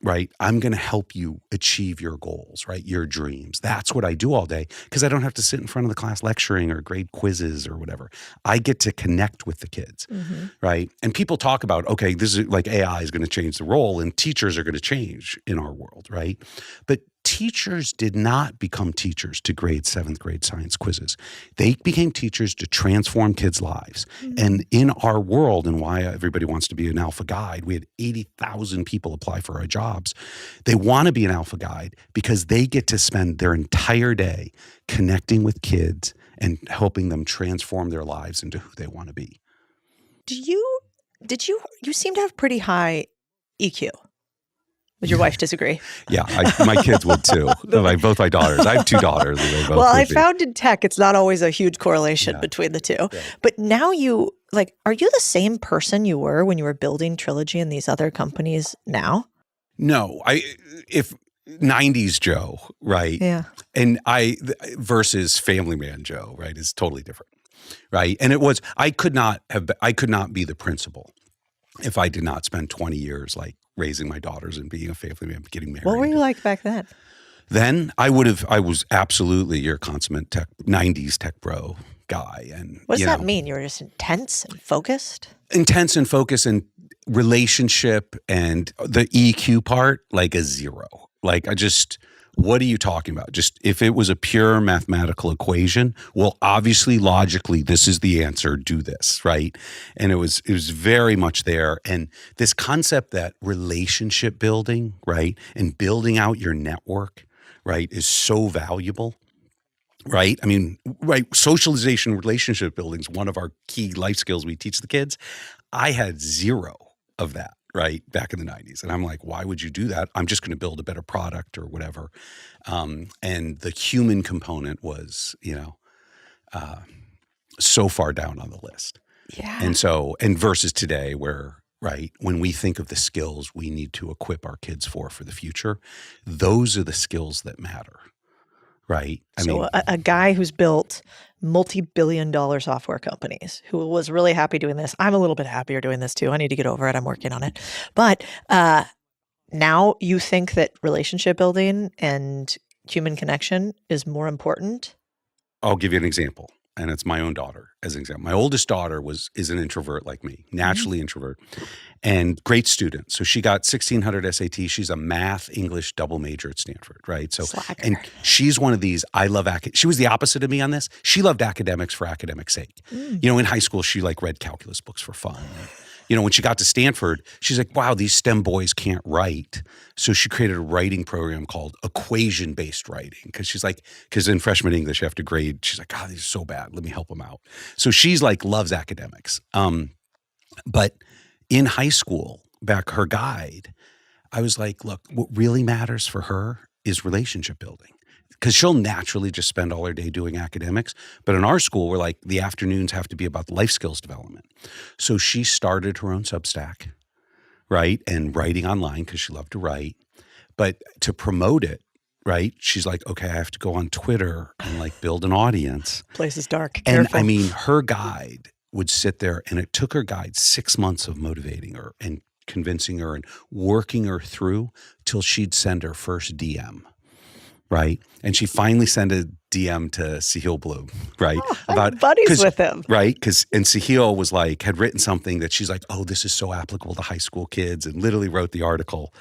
right, I'm going to help you achieve your goals, right, your dreams. That's what I do all day because I don't have to sit in front of the class lecturing or grade quizzes or whatever. I get to connect with the kids, right? And people talk about, okay, this is like AI is going to change the role and teachers are going to change in our world, right? But teachers did not become teachers to grade 7th grade science quizzes. They became teachers to transform kids' lives. And in our world, and why everybody wants to be an alpha guide, we had 80,000 people apply for our jobs. They want to be an alpha guide because they get to spend their entire day connecting with kids and helping them transform their lives into who they want to be. You seem to have pretty high EQ. Would your wife disagree? Yeah, my kids would too. Both my daughters. I have 2 daughters. And they both well, I would be. found in tech, it's not always a huge correlation between the two. Yeah. But now are you the same person you were when you were building Trilogy and these other companies now? No, if 90s Joe, right? Yeah. And versus Family Man Joe, right, is totally different, right? And I could not be the principal if I did not spend 20 years like raising my daughters and being a family man, getting married. What were you like back then? Then I was absolutely your consummate 90s tech bro guy. And what does that mean? You were just intense and focused? Intense and focused, and relationship and the EQ part, like a 0. Like what are you talking about? Just if it was a pure mathematical equation, well, obviously, logically, this is the answer, do this, right? And it was very much there. And this concept that relationship building, right, and building out your network, right, is so valuable, right? I mean, right, socialization, relationship building is one of our key life skills we teach the kids. I had 0 of that. Right, back in the 90s. And I'm like, why would you do that? I'm just going to build a better product or whatever. And the human component was, so far down on the list. Yeah. And versus today where, right, when we think of the skills we need to equip our kids for the future, those are the skills that matter. Right. I mean, a guy who's built multi-billion-dollar software companies, who was really happy doing this. I'm a little bit happier doing this too. I need to get over it. I'm working on it. But now you think that relationship building and human connection is more important? I'll give you an example. And it's my own daughter as an example. My oldest daughter is an introvert like me, naturally introvert, and great student. So she got 1,600 SAT. She's a math, English double major at Stanford, right? So, Slacker. And she's one of these, she was the opposite of me on this. She loved academics for academics' sake. In high school, she read calculus books for fun. When she got to Stanford, she's like, wow, these STEM boys can't write. So she created a writing program called equation-based writing. Because in freshman English, you have to grade. She's like, God, these are so bad. Let me help them out. So she's loves academics. But in high school, back her guide, I was like, look, what really matters for her is relationship building. Because she'll naturally just spend all her day doing academics. But in our school, we're the afternoons have to be about life skills development. So she started her own Substack, right? And writing online because she loved to write. But to promote it, right? She's like, okay, I have to go on Twitter and build an audience. Place is dark. And Careful. I mean, her guide would sit there, and it took her guide 6 months of motivating her and convincing her and working her through till she'd send her first DM. Right. And she finally sent a DM to Sahil Bloom, right? I'm buddies with him. Right. And Sahil was had written something that she's like, oh, this is so applicable to high school kids, and literally wrote the article.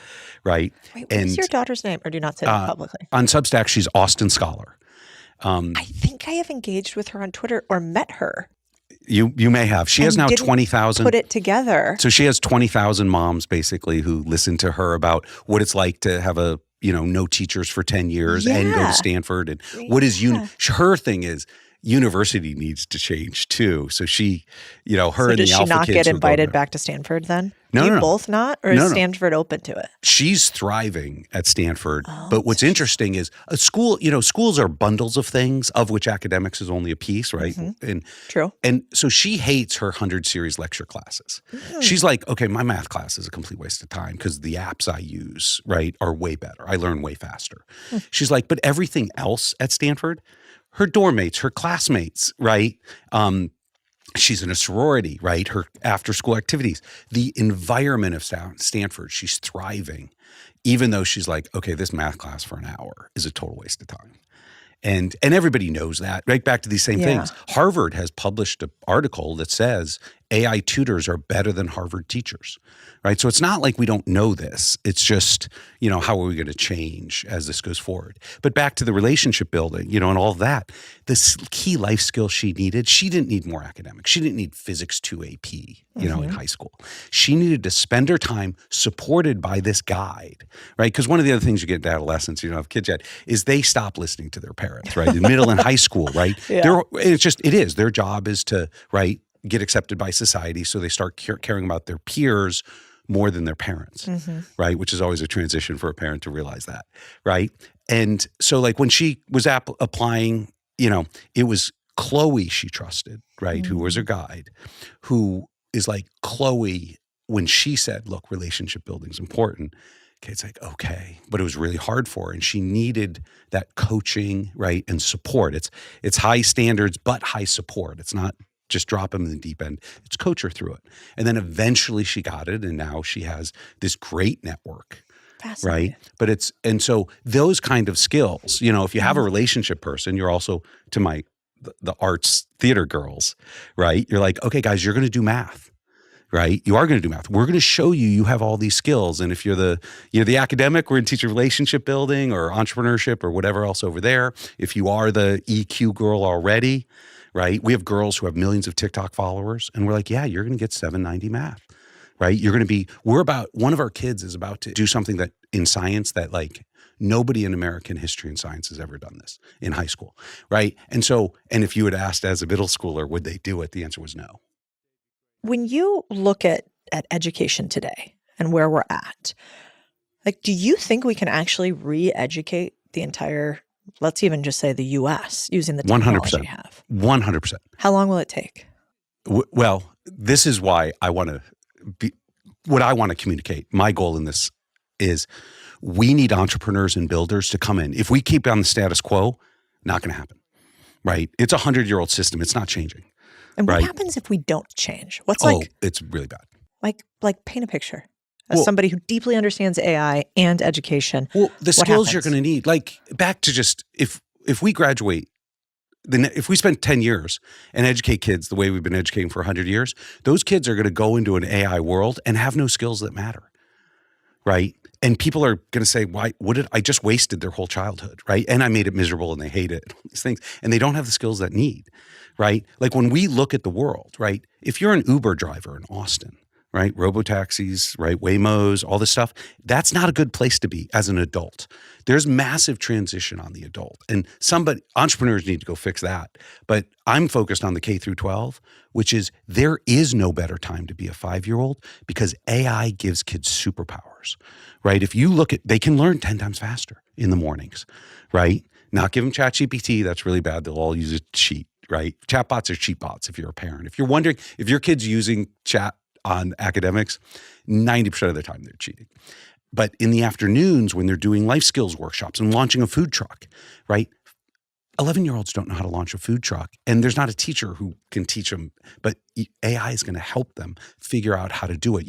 Right. Wait, what's your daughter's name? Or do not say that publicly? On Substack, she's Austin Scholar. I think I have engaged with her on Twitter or met her. You may have. She has now 20,000. Put it together. So she has 20,000 moms basically who listen to her about what it's like to have no teachers for 10 years and go to Stanford. And what is her thing is university needs to change too. So she, her and the alpha kids. Does she not get invited back to Stanford then? No, you both not? Or is Stanford open to it? She's thriving at Stanford. But what's interesting is a school, schools are bundles of things, of which academics is only a piece, right? Mm-hmm. And true. And so she hates her 100 series lecture classes. Mm-hmm. She's like, okay, my math class is a complete waste of time because the apps I use, right, are way better. I learn way faster. Mm-hmm. She's like, but everything else at Stanford, her dorm mates, her classmates, right? She's in a sorority, right? Her after-school activities, the environment of Stanford, she's thriving, even though she's like, okay, this math class for an hour is a total waste of time. And everybody knows that, right? Back to these same things. Harvard has published an article that says AI tutors are better than Harvard teachers, right? So it's not like we don't know this. It's just, how are we going to change as this goes forward? But back to the relationship building, and all of that, this key life skill she didn't need more academics. She didn't need physics 2 AP, in high school. She needed to spend her time supported by this guide, right? Because one of the other things you get in adolescence, you don't have kids yet, is they stop listening to their parents, right? In middle and high school, right? Yeah. Their job is to, right, get accepted by society. So they start caring about their peers more than their parents, right? Which is always a transition for a parent to realize that, right? And so like when she was applying, it was Chloe she trusted, right? Who was her guide, who is like, Chloe, when she said, look, relationship building is important, Kate's like, okay, but it was really hard for her. And she needed that coaching, right? And support. It's high standards, but high support. It's not just drop them in the deep end. It's coach her through it. And then eventually she got it. And now she has this great network, right? But and so those kind of skills, if you have a relationship person, you're also, to the arts theater girls, right? You're like, okay, guys, you're going to do math. Right? You are going to do math. We're going to show you have all these skills. And if you're the academic, we're going to teach you relationship building or entrepreneurship or whatever else over there. If you are the EQ girl already, right? We have girls who have millions of TikTok followers. And we're like, yeah, you're going to get 790 math, right? One of our kids is about to do something that in science that like nobody in American history and science has ever done this in high school, right? And if you had asked as a middle schooler, would they do it? The answer was no. When you look at education today and where we're at, like, do you think we can actually re-educate the entire, let's even just say the U.S. using the technology we have? 100%. How long will it take? Well, this is why what I want to communicate. My goal in this is we need entrepreneurs and builders to come in. If we keep on the status quo, not going to happen, right? It's a 100-year-old system. It's not changing. And what right. happens if we don't change? It's really bad. Like paint a picture. As somebody who deeply understands AI and education. Well, the skills happens? You're going to need, like back to just if we graduate, then if we spend 10 years and educate kids the way we've been educating for 100 years, those kids are going to go into an AI world and have no skills that matter, right? And people are going to say, why? I just wasted their whole childhood, right? And I made it miserable and they hate it, these things. And they don't have the skills that need, right? Like when we look at the world, right? If you're an Uber driver in Austin, right? Robotaxis, right? Waymos, all this stuff. That's not a good place to be as an adult. There's massive transition on the adult. And entrepreneurs need to go fix that. But I'm focused on the K through 12, which is there is no better time to be a 5-year-old because AI gives kids superpowers, right? If you look at, they can learn 10 times faster in the mornings, right? Not give them ChatGPT. That's really bad. They'll all use a cheat, right? Chatbots are cheat bots if you're a parent. If you're wondering if your kid's using chat on academics, 90% of the time they're cheating. But in the afternoons when they're doing life skills workshops and launching a food truck, right? 11-year-olds don't know how to launch a food truck. And there's not a teacher who can teach them, but AI is going to help them figure out how to do it.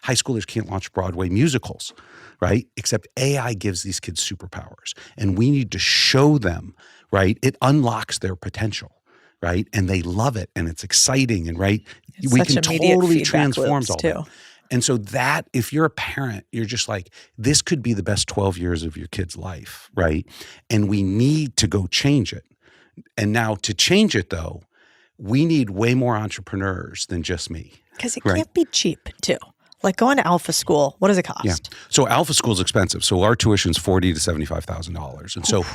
High schoolers can't launch Broadway musicals, right? Except AI gives these kids superpowers. And we need to show them, right? It unlocks their potential. Right. And they love it and it's exciting and right. We can totally transform all that. And so that if you're a parent, you're just like, this could be the best 12 years of your kid's life. Right. And we need to go change it. And now to change it, though, we need way more entrepreneurs than just me. Because it can't be cheap, too. Like going to Alpha School, what does it cost? Yeah. So Alpha School is expensive. So our tuition's $40,000 to $75,000. And so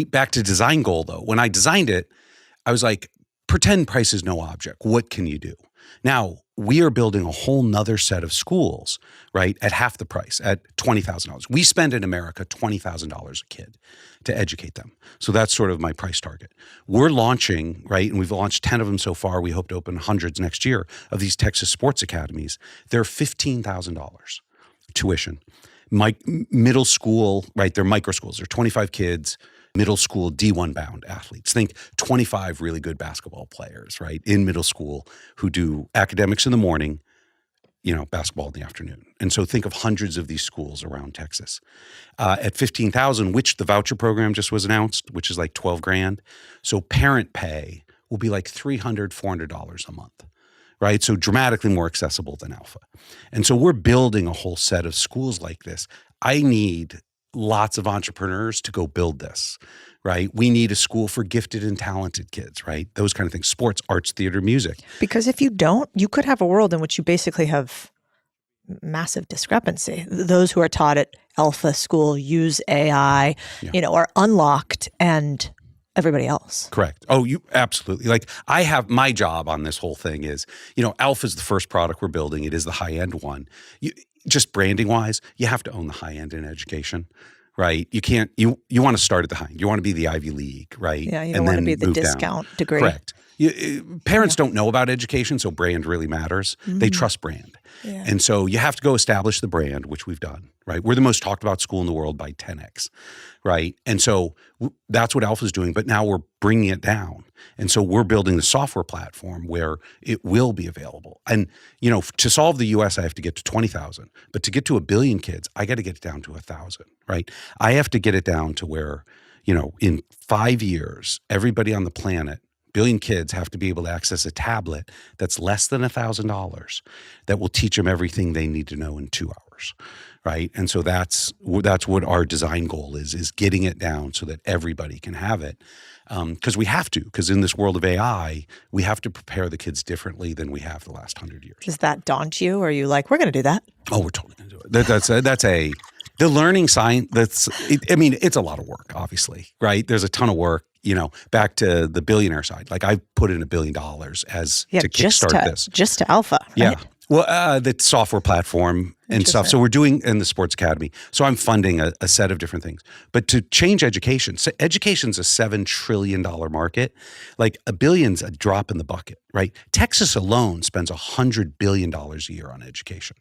back to design goal though, when I designed it, I was like, pretend price is no object. What can you do? Now, we are building a whole nother set of schools, right, at half the price, at $20,000. We spend in America $20,000 a kid to educate them. So that's sort of my price target. We're launching, right, and we've launched 10 of them so far. We hope to open hundreds next year of these Texas sports academies. They're $15,000 tuition. Middle school, right, they're micro schools. They're 25 kids. Middle school D1 bound athletes. Think 25 really good basketball players, right, in middle school who do academics in the morning, basketball in the afternoon. And so think of hundreds of these schools around Texas. At $15,000, which the voucher program just was announced, which is like $12,000. So parent pay will be like $300, $400 a month, right? So dramatically more accessible than alpha. And so we're building a whole set of schools like this. I need lots of entrepreneurs to go build this, right? We need a school for gifted and talented kids, right? Those kind of things, sports, arts, theater, music. Because if you don't, you could have a world in which you basically have massive discrepancy. Those who are taught at alpha school use AI, are unlocked, and everybody else. Correct. Oh, you absolutely. Like I have my job on this whole thing is, alpha is the first product we're building. It is the high end one. Just branding wise, you have to own the high end in education, right? You can't, you want to start at the high end. You want to be the Ivy League, right? Yeah, you don't want to be the discount degree. Correct. Parents don't know about education, so brand really matters. They trust brand. Yeah. And so you have to go establish the brand, which we've done, right? We're the most talked about school in the world by 10x, right? And so that's what Alpha's doing, but now we're bringing it down. And so we're building the software platform where it will be available. And, to solve the US, I have to get to 20,000. But to get to 1 billion kids, I got to get it down to 1,000, right? I have to get it down to where, in 5 years, everybody on the planet, billion kids have to be able to access a tablet that's less than $1,000 that will teach them everything they need to know in 2 hours, right? And so that's what our design goal is getting it down so that everybody can have it. Because we have to, because in this world of AI, we have to prepare the kids differently than we have the last 100 years. Does that daunt you? Or are you like, we're going to do that? Oh, we're totally going to do it. The learning science, it's a lot of work, obviously, right? There's a ton of work. Back to the billionaire side, like I put in $1 billion to kickstart this. Just to Alpha, right? Yeah. Well, the software platform and stuff. So we're doing in the sports academy. So I'm funding a set of different things. But to change education, so education's a $7 trillion market. Like $1 billion's a drop in the bucket, right? Texas alone spends $100 billion a year on education,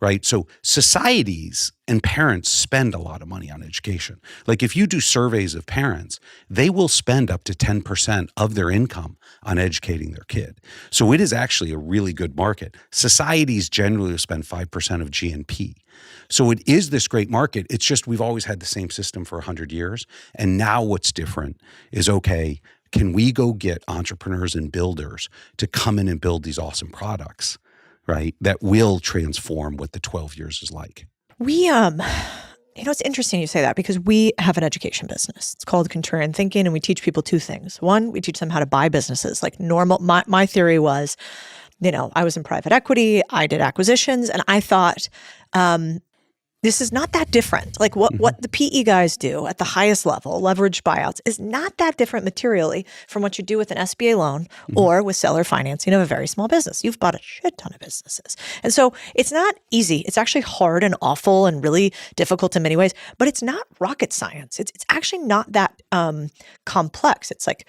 right? So societies and parents spend a lot of money on education. Like if you do surveys of parents, they will spend up to 10% of their income on educating their kid. So it is actually a really good market. Societies generally spend 5% of GNP. So it is this great market. It's just we've always had the same system for 100 years. And now what's different is, okay, can we go get entrepreneurs and builders to come in and build these awesome products, right, that will transform what the 12 years is like? We, it's interesting you say that because we have an education business. It's called Contrarian Thinking, and we teach people 2 things. One, we teach them how to buy businesses. Like normal, my theory was, I was in private equity, I did acquisitions, and I thought, this is not that different. Like what the PE guys do at the highest level, leveraged buyouts, is not that different materially from what you do with an SBA loan or with seller financing of a very small business. You've bought a shit ton of businesses. And so it's not easy. It's actually hard and awful and really difficult in many ways, but it's not rocket science. It's actually not that complex. It's like,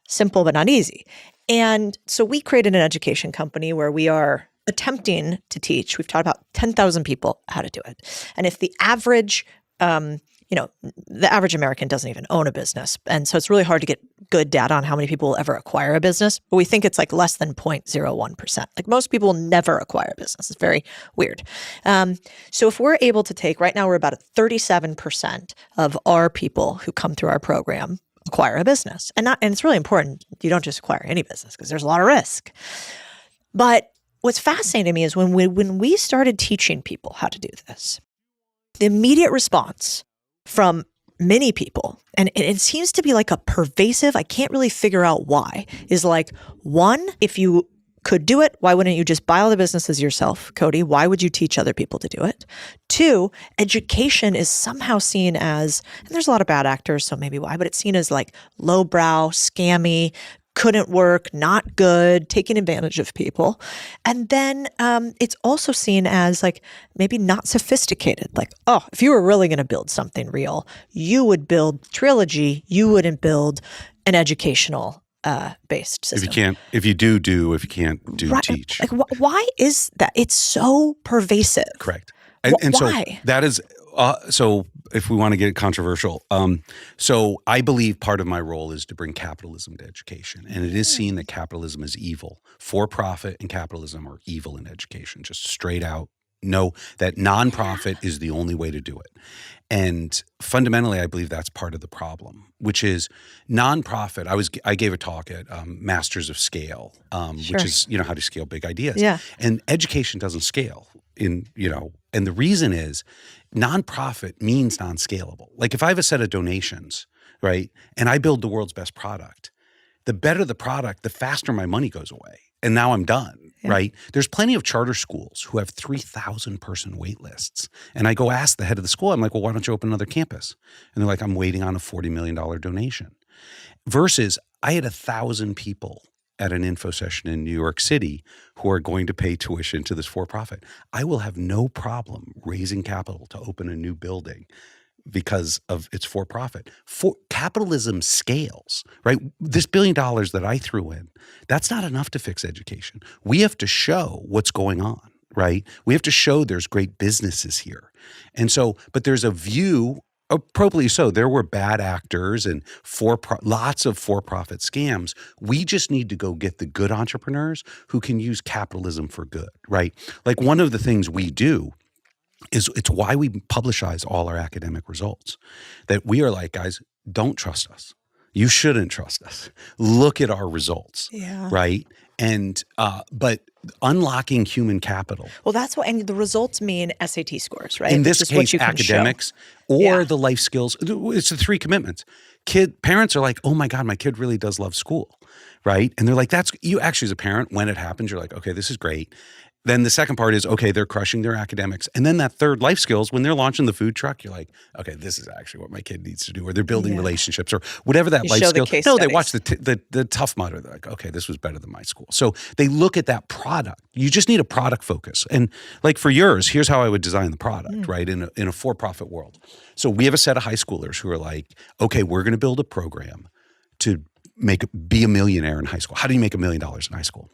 simple but not easy. And so we created an education company where we are attempting to teach. We've taught about 10,000 people how to do it. And if the average, the average American doesn't even own a business. And so it's really hard to get good data on how many people will ever acquire a business. But we think it's like less than 0.01%. Like most people will never acquire a business. It's very weird. So if we're able to take, right now we're about 37% of our people who come through our program acquire a business. And it's really important. You don't just acquire any business because there's a lot of risk. But what's fascinating to me is when we started teaching people how to do this, the immediate response from many people, and it seems to be like a pervasive, I can't really figure out why, is like, one, if you could do it, why wouldn't you just buy all the businesses yourself, Cody? Why would you teach other people to do it? 2, education is somehow seen as, and there's a lot of bad actors, so maybe why, but it's seen as like lowbrow, scammy, couldn't work, not good, taking advantage of people. And then it's also seen as like maybe not sophisticated. Like, oh, if you were really going to build something real, you would build Trilogy. You wouldn't build an educational based system. If you can't right. teach. Like, why is that? It's so pervasive. Correct. And why? So that is, so if we want to get controversial, so I believe part of my role is to bring capitalism to education. And it is seen that capitalism is evil. For-profit and capitalism are evil in education, just straight out, that nonprofit is the only way to do it. And fundamentally, I believe that's part of the problem, which is nonprofit. I gave a talk at Masters of Scale, which is, how to scale big ideas. Yeah. And education doesn't scale and the reason is nonprofit means non-scalable. Like if I have a set of donations, right, and I build the world's best product, the better the product, the faster my money goes away. And now I'm done, right? There's plenty of charter schools who have 3,000 person wait lists. And I go ask the head of the school, I'm like, well, why don't you open another campus? And they're like, I'm waiting on a $40 million donation. Versus I had 1,000 people at an info session in New York City who are going to pay tuition to this for-profit. I will have no problem raising capital to open a new building because of its for-profit. Capitalism scales, right? This $1 billion that I threw in, that's not enough to fix education. We have to show what's going on, right? We have to show there's great businesses here. And so, but there's a view, appropriately so, there were bad actors and lots of for-profit scams. We just need to go get the good entrepreneurs who can use capitalism for good, right? Like one of the things we do is it's why we publicize all our academic results. That we are like, guys, don't trust us. You shouldn't trust us. Look at our results, right? And but unlocking human capital. Well, that's what, and the results mean SAT scores, right? In this case, academics or the life skills. It's the 3 commitments. Parents are like, oh my God, my kid really does love school, right? And they're like, you actually as a parent, when it happens, you're like, okay, this is great. Then the second part is, okay, they're crushing their academics. And then that third, life skills, when they're launching the food truck, you're like, okay, this is actually what my kid needs to do. Or they're building relationships or whatever that life skill. No, they watch the Tough Mudder. They're like, okay, this was better than my school. So they look at that product. You just need a product focus. And like for yours, here's how I would design the product, right, in a for-profit world. So we have a set of high schoolers who are like, okay, we're going to build a program to be a millionaire in high school. How do you make $1 million in high school?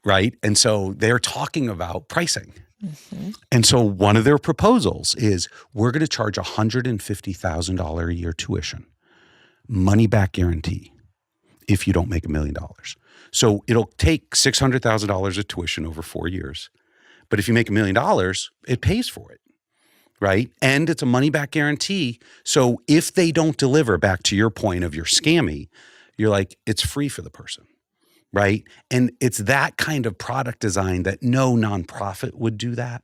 Right. And so they're talking about pricing. Mm-hmm. And so one of their proposals is we're going to charge $150,000 a year tuition, money back guarantee if you don't make $1 million. So it'll take $600,000 of tuition over 4 years. But if you make $1 million, it pays for it. Right. And it's a money back guarantee. So if they don't deliver, back to your point of your scammy, you're like, it's free for the person, right? And it's that kind of product design that no nonprofit would do that.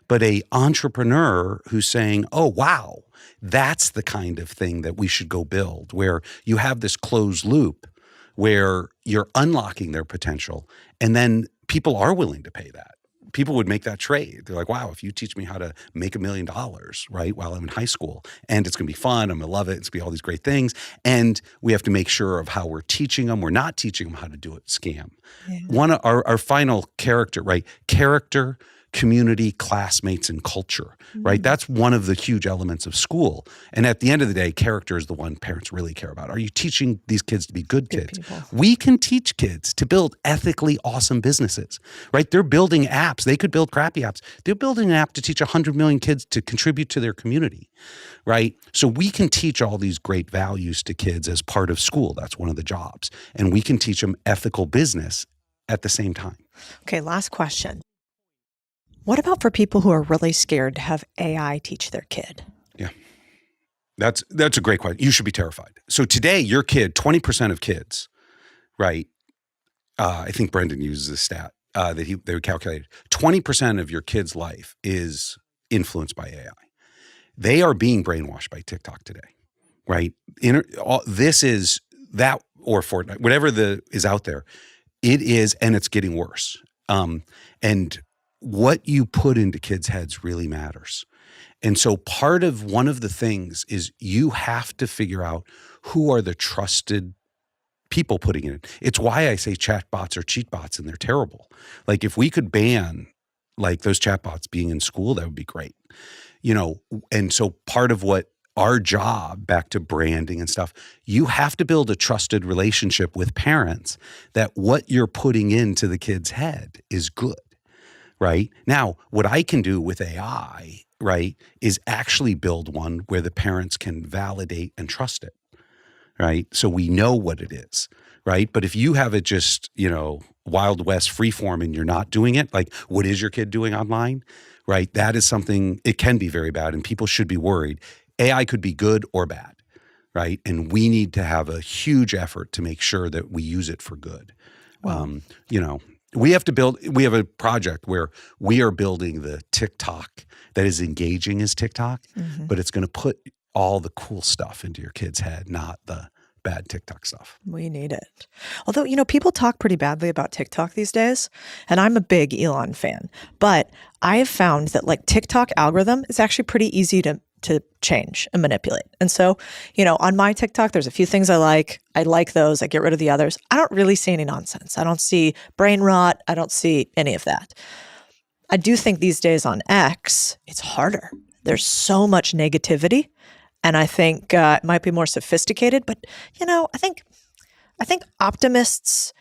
But a entrepreneur who's saying, oh, wow, that's the kind of thing that we should go build, where you have this closed loop where you're unlocking their potential. And then people are willing to pay that. People would make that trade. They're like, wow, if you teach me how to make $1 million, right, while I'm in high school, and it's going to be fun, I'm going to love it, it's going to be all these great things, and we have to make sure of how we're teaching them. We're not teaching them how to do it, scam. Yeah. One of our final character, right, character, community, classmates, and culture, right? That's one of the huge elements of school. And at the end of the day, character is the one parents really care about. Are you teaching these kids to be good kids? People. We can teach kids to build ethically awesome businesses, right? They're building apps. They could build crappy apps. They're building an app to teach 100 million kids to contribute to their community, right? So we can teach all these great values to kids as part of school. That's one of the jobs. And we can teach them ethical business at the same time. Okay, last question. What about for people who are really scared to have AI teach their kid? Yeah, that's a great question. You should be terrified. So today, your kid, 20% of kids, right? I think Brendan uses this stat that they calculated. 20% of your kid's life is influenced by AI. They are being brainwashed by TikTok today, right? This is that, or Fortnite, whatever is out there. It is, and it's getting worse. And what you put into kids' heads really matters. And so one of the things is you have to figure out who are the trusted people putting it in. It's why I say chatbots are cheat bots, and they're terrible. Like if we could ban like those chatbots being in school, that would be great. And so part of what our job, back to branding and stuff, you have to build a trusted relationship with parents that what you're putting into the kid's head is good. Right? Now, what I can do with AI, right, is actually build one where the parents can validate and trust it, right? So we know what it is, right? But if you have it just, Wild West freeform and you're not doing it, like what is your kid doing online, right? That is something, it can be very bad and people should be worried. AI could be good or bad, right? And we need to have a huge effort to make sure that we use it for good. You know, we have a project where we are building the TikTok that is engaging as TikTok, but it's going to put all the cool stuff into your kid's head, not the bad TikTok stuff. We need it. Although, you know, people talk pretty badly about TikTok these days, and I'm a big Elon fan, but I have found that like TikTok algorithm is actually pretty easy to change and manipulate. And so, you know, on my TikTok, there's a few things I like those, I get rid of the others. I don't really see any nonsense. I don't see brain rot. I don't see any of that. I do think these days on X, it's harder. There's so much negativity. And I think it might be more sophisticated, but you know, I think optimists,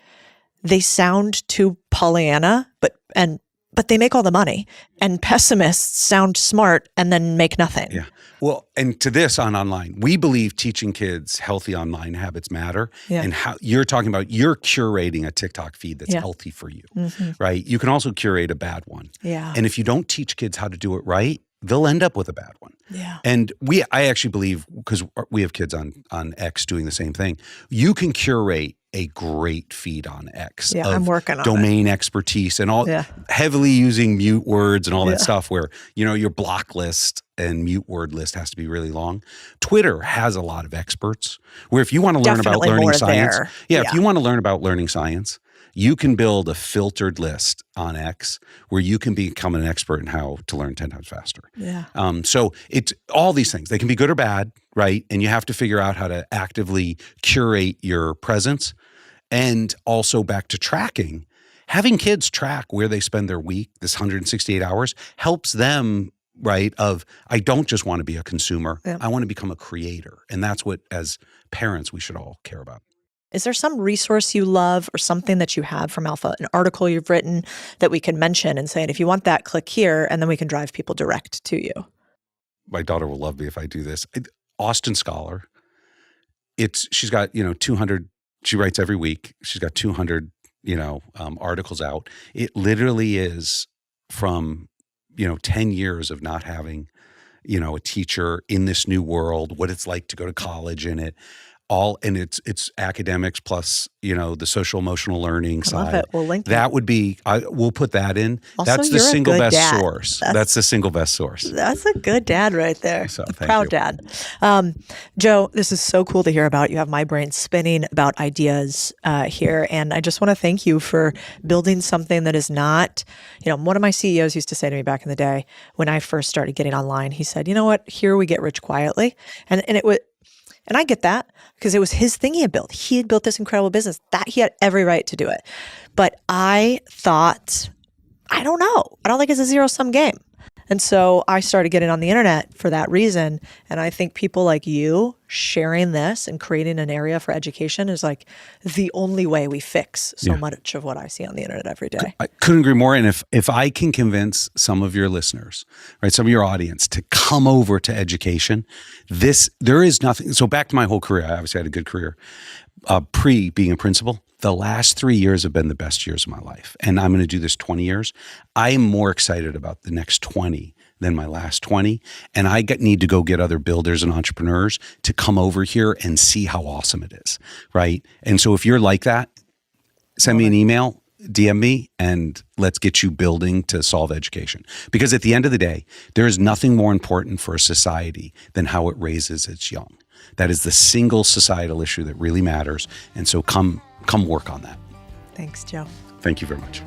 they sound too Pollyanna, but they make all the money, and pessimists sound smart and then make nothing. Yeah. Well, and to this on online, we believe teaching kids healthy online habits matter. Yeah. And how you're talking about, you're curating a TikTok feed that's healthy for you, right? You can also curate a bad one. Yeah. And if you don't teach kids how to do it right, they'll end up with a bad one. Yeah. And I actually believe, because we have kids on X doing the same thing, you can curate a great feed on X. Yeah, I'm working on domain expertise and all, heavily using mute words and all that stuff where, you know, your block list and mute word list has to be really long. Twitter has a lot of experts where if you want to learn about learning science, if you want to learn about learning science, you can build a filtered list on X where you can become an expert in how to learn 10 times faster. Yeah. So it's all these things. They can be good or bad, right? And you have to figure out how to actively curate your presence. And also back to tracking. Having kids track where they spend their week, this 168 hours, helps them, right, I don't just want to be a consumer. Yeah. I want to become a creator. And that's what, as parents, we should all care about. Is there some resource you love or something that you have from Alpha, an article you've written that we can mention and say, if you want that, click here, and then we can drive people direct to you? My daughter will love me if I do this. Austin Scholar. She's got, 200, she writes every week. She's got 200, articles out. It literally is from, 10 years of not having, a teacher in this new world, what it's like to go to college in it. And it's academics plus, the social emotional learning side. I love it. We'll link that. Would be, we'll put that in. Also, that's the single best source. That's the single best source. That's a good dad right there. So, proud dad. Joe, this is so cool to hear about. You have my brain spinning about ideas here. And I just want to thank you for building something that is not, one of my CEOs used to say to me back in the day when I first started getting online, he said, you know what, here we get rich quietly. And it was, and I get that because it was his thing he had built. He had built this incredible business that he had every right to do it. But I thought, I don't know. I don't think it's a zero-sum game. And so I started getting on the internet for that reason. And I think people like you sharing this and creating an area for education is like the only way we fix so much of what I see on the internet every day. I couldn't agree more. And if I can convince some of your listeners, right, some of your audience to come over to education, there is nothing. So back to my whole career, I obviously had a good career pre being a principal. The last 3 years have been the best years of my life. And I'm going to do this 20 years. I am more excited about the next 20 than my last 20. And I need to go get other builders and entrepreneurs to come over here and see how awesome it is, right? And so if you're like that, send me an email, DM me, and let's get you building to solve education. Because at the end of the day, there is nothing more important for a society than how it raises its young. That is the single societal issue that really matters. And so come work on that. Thanks, Joe. Thank you very much.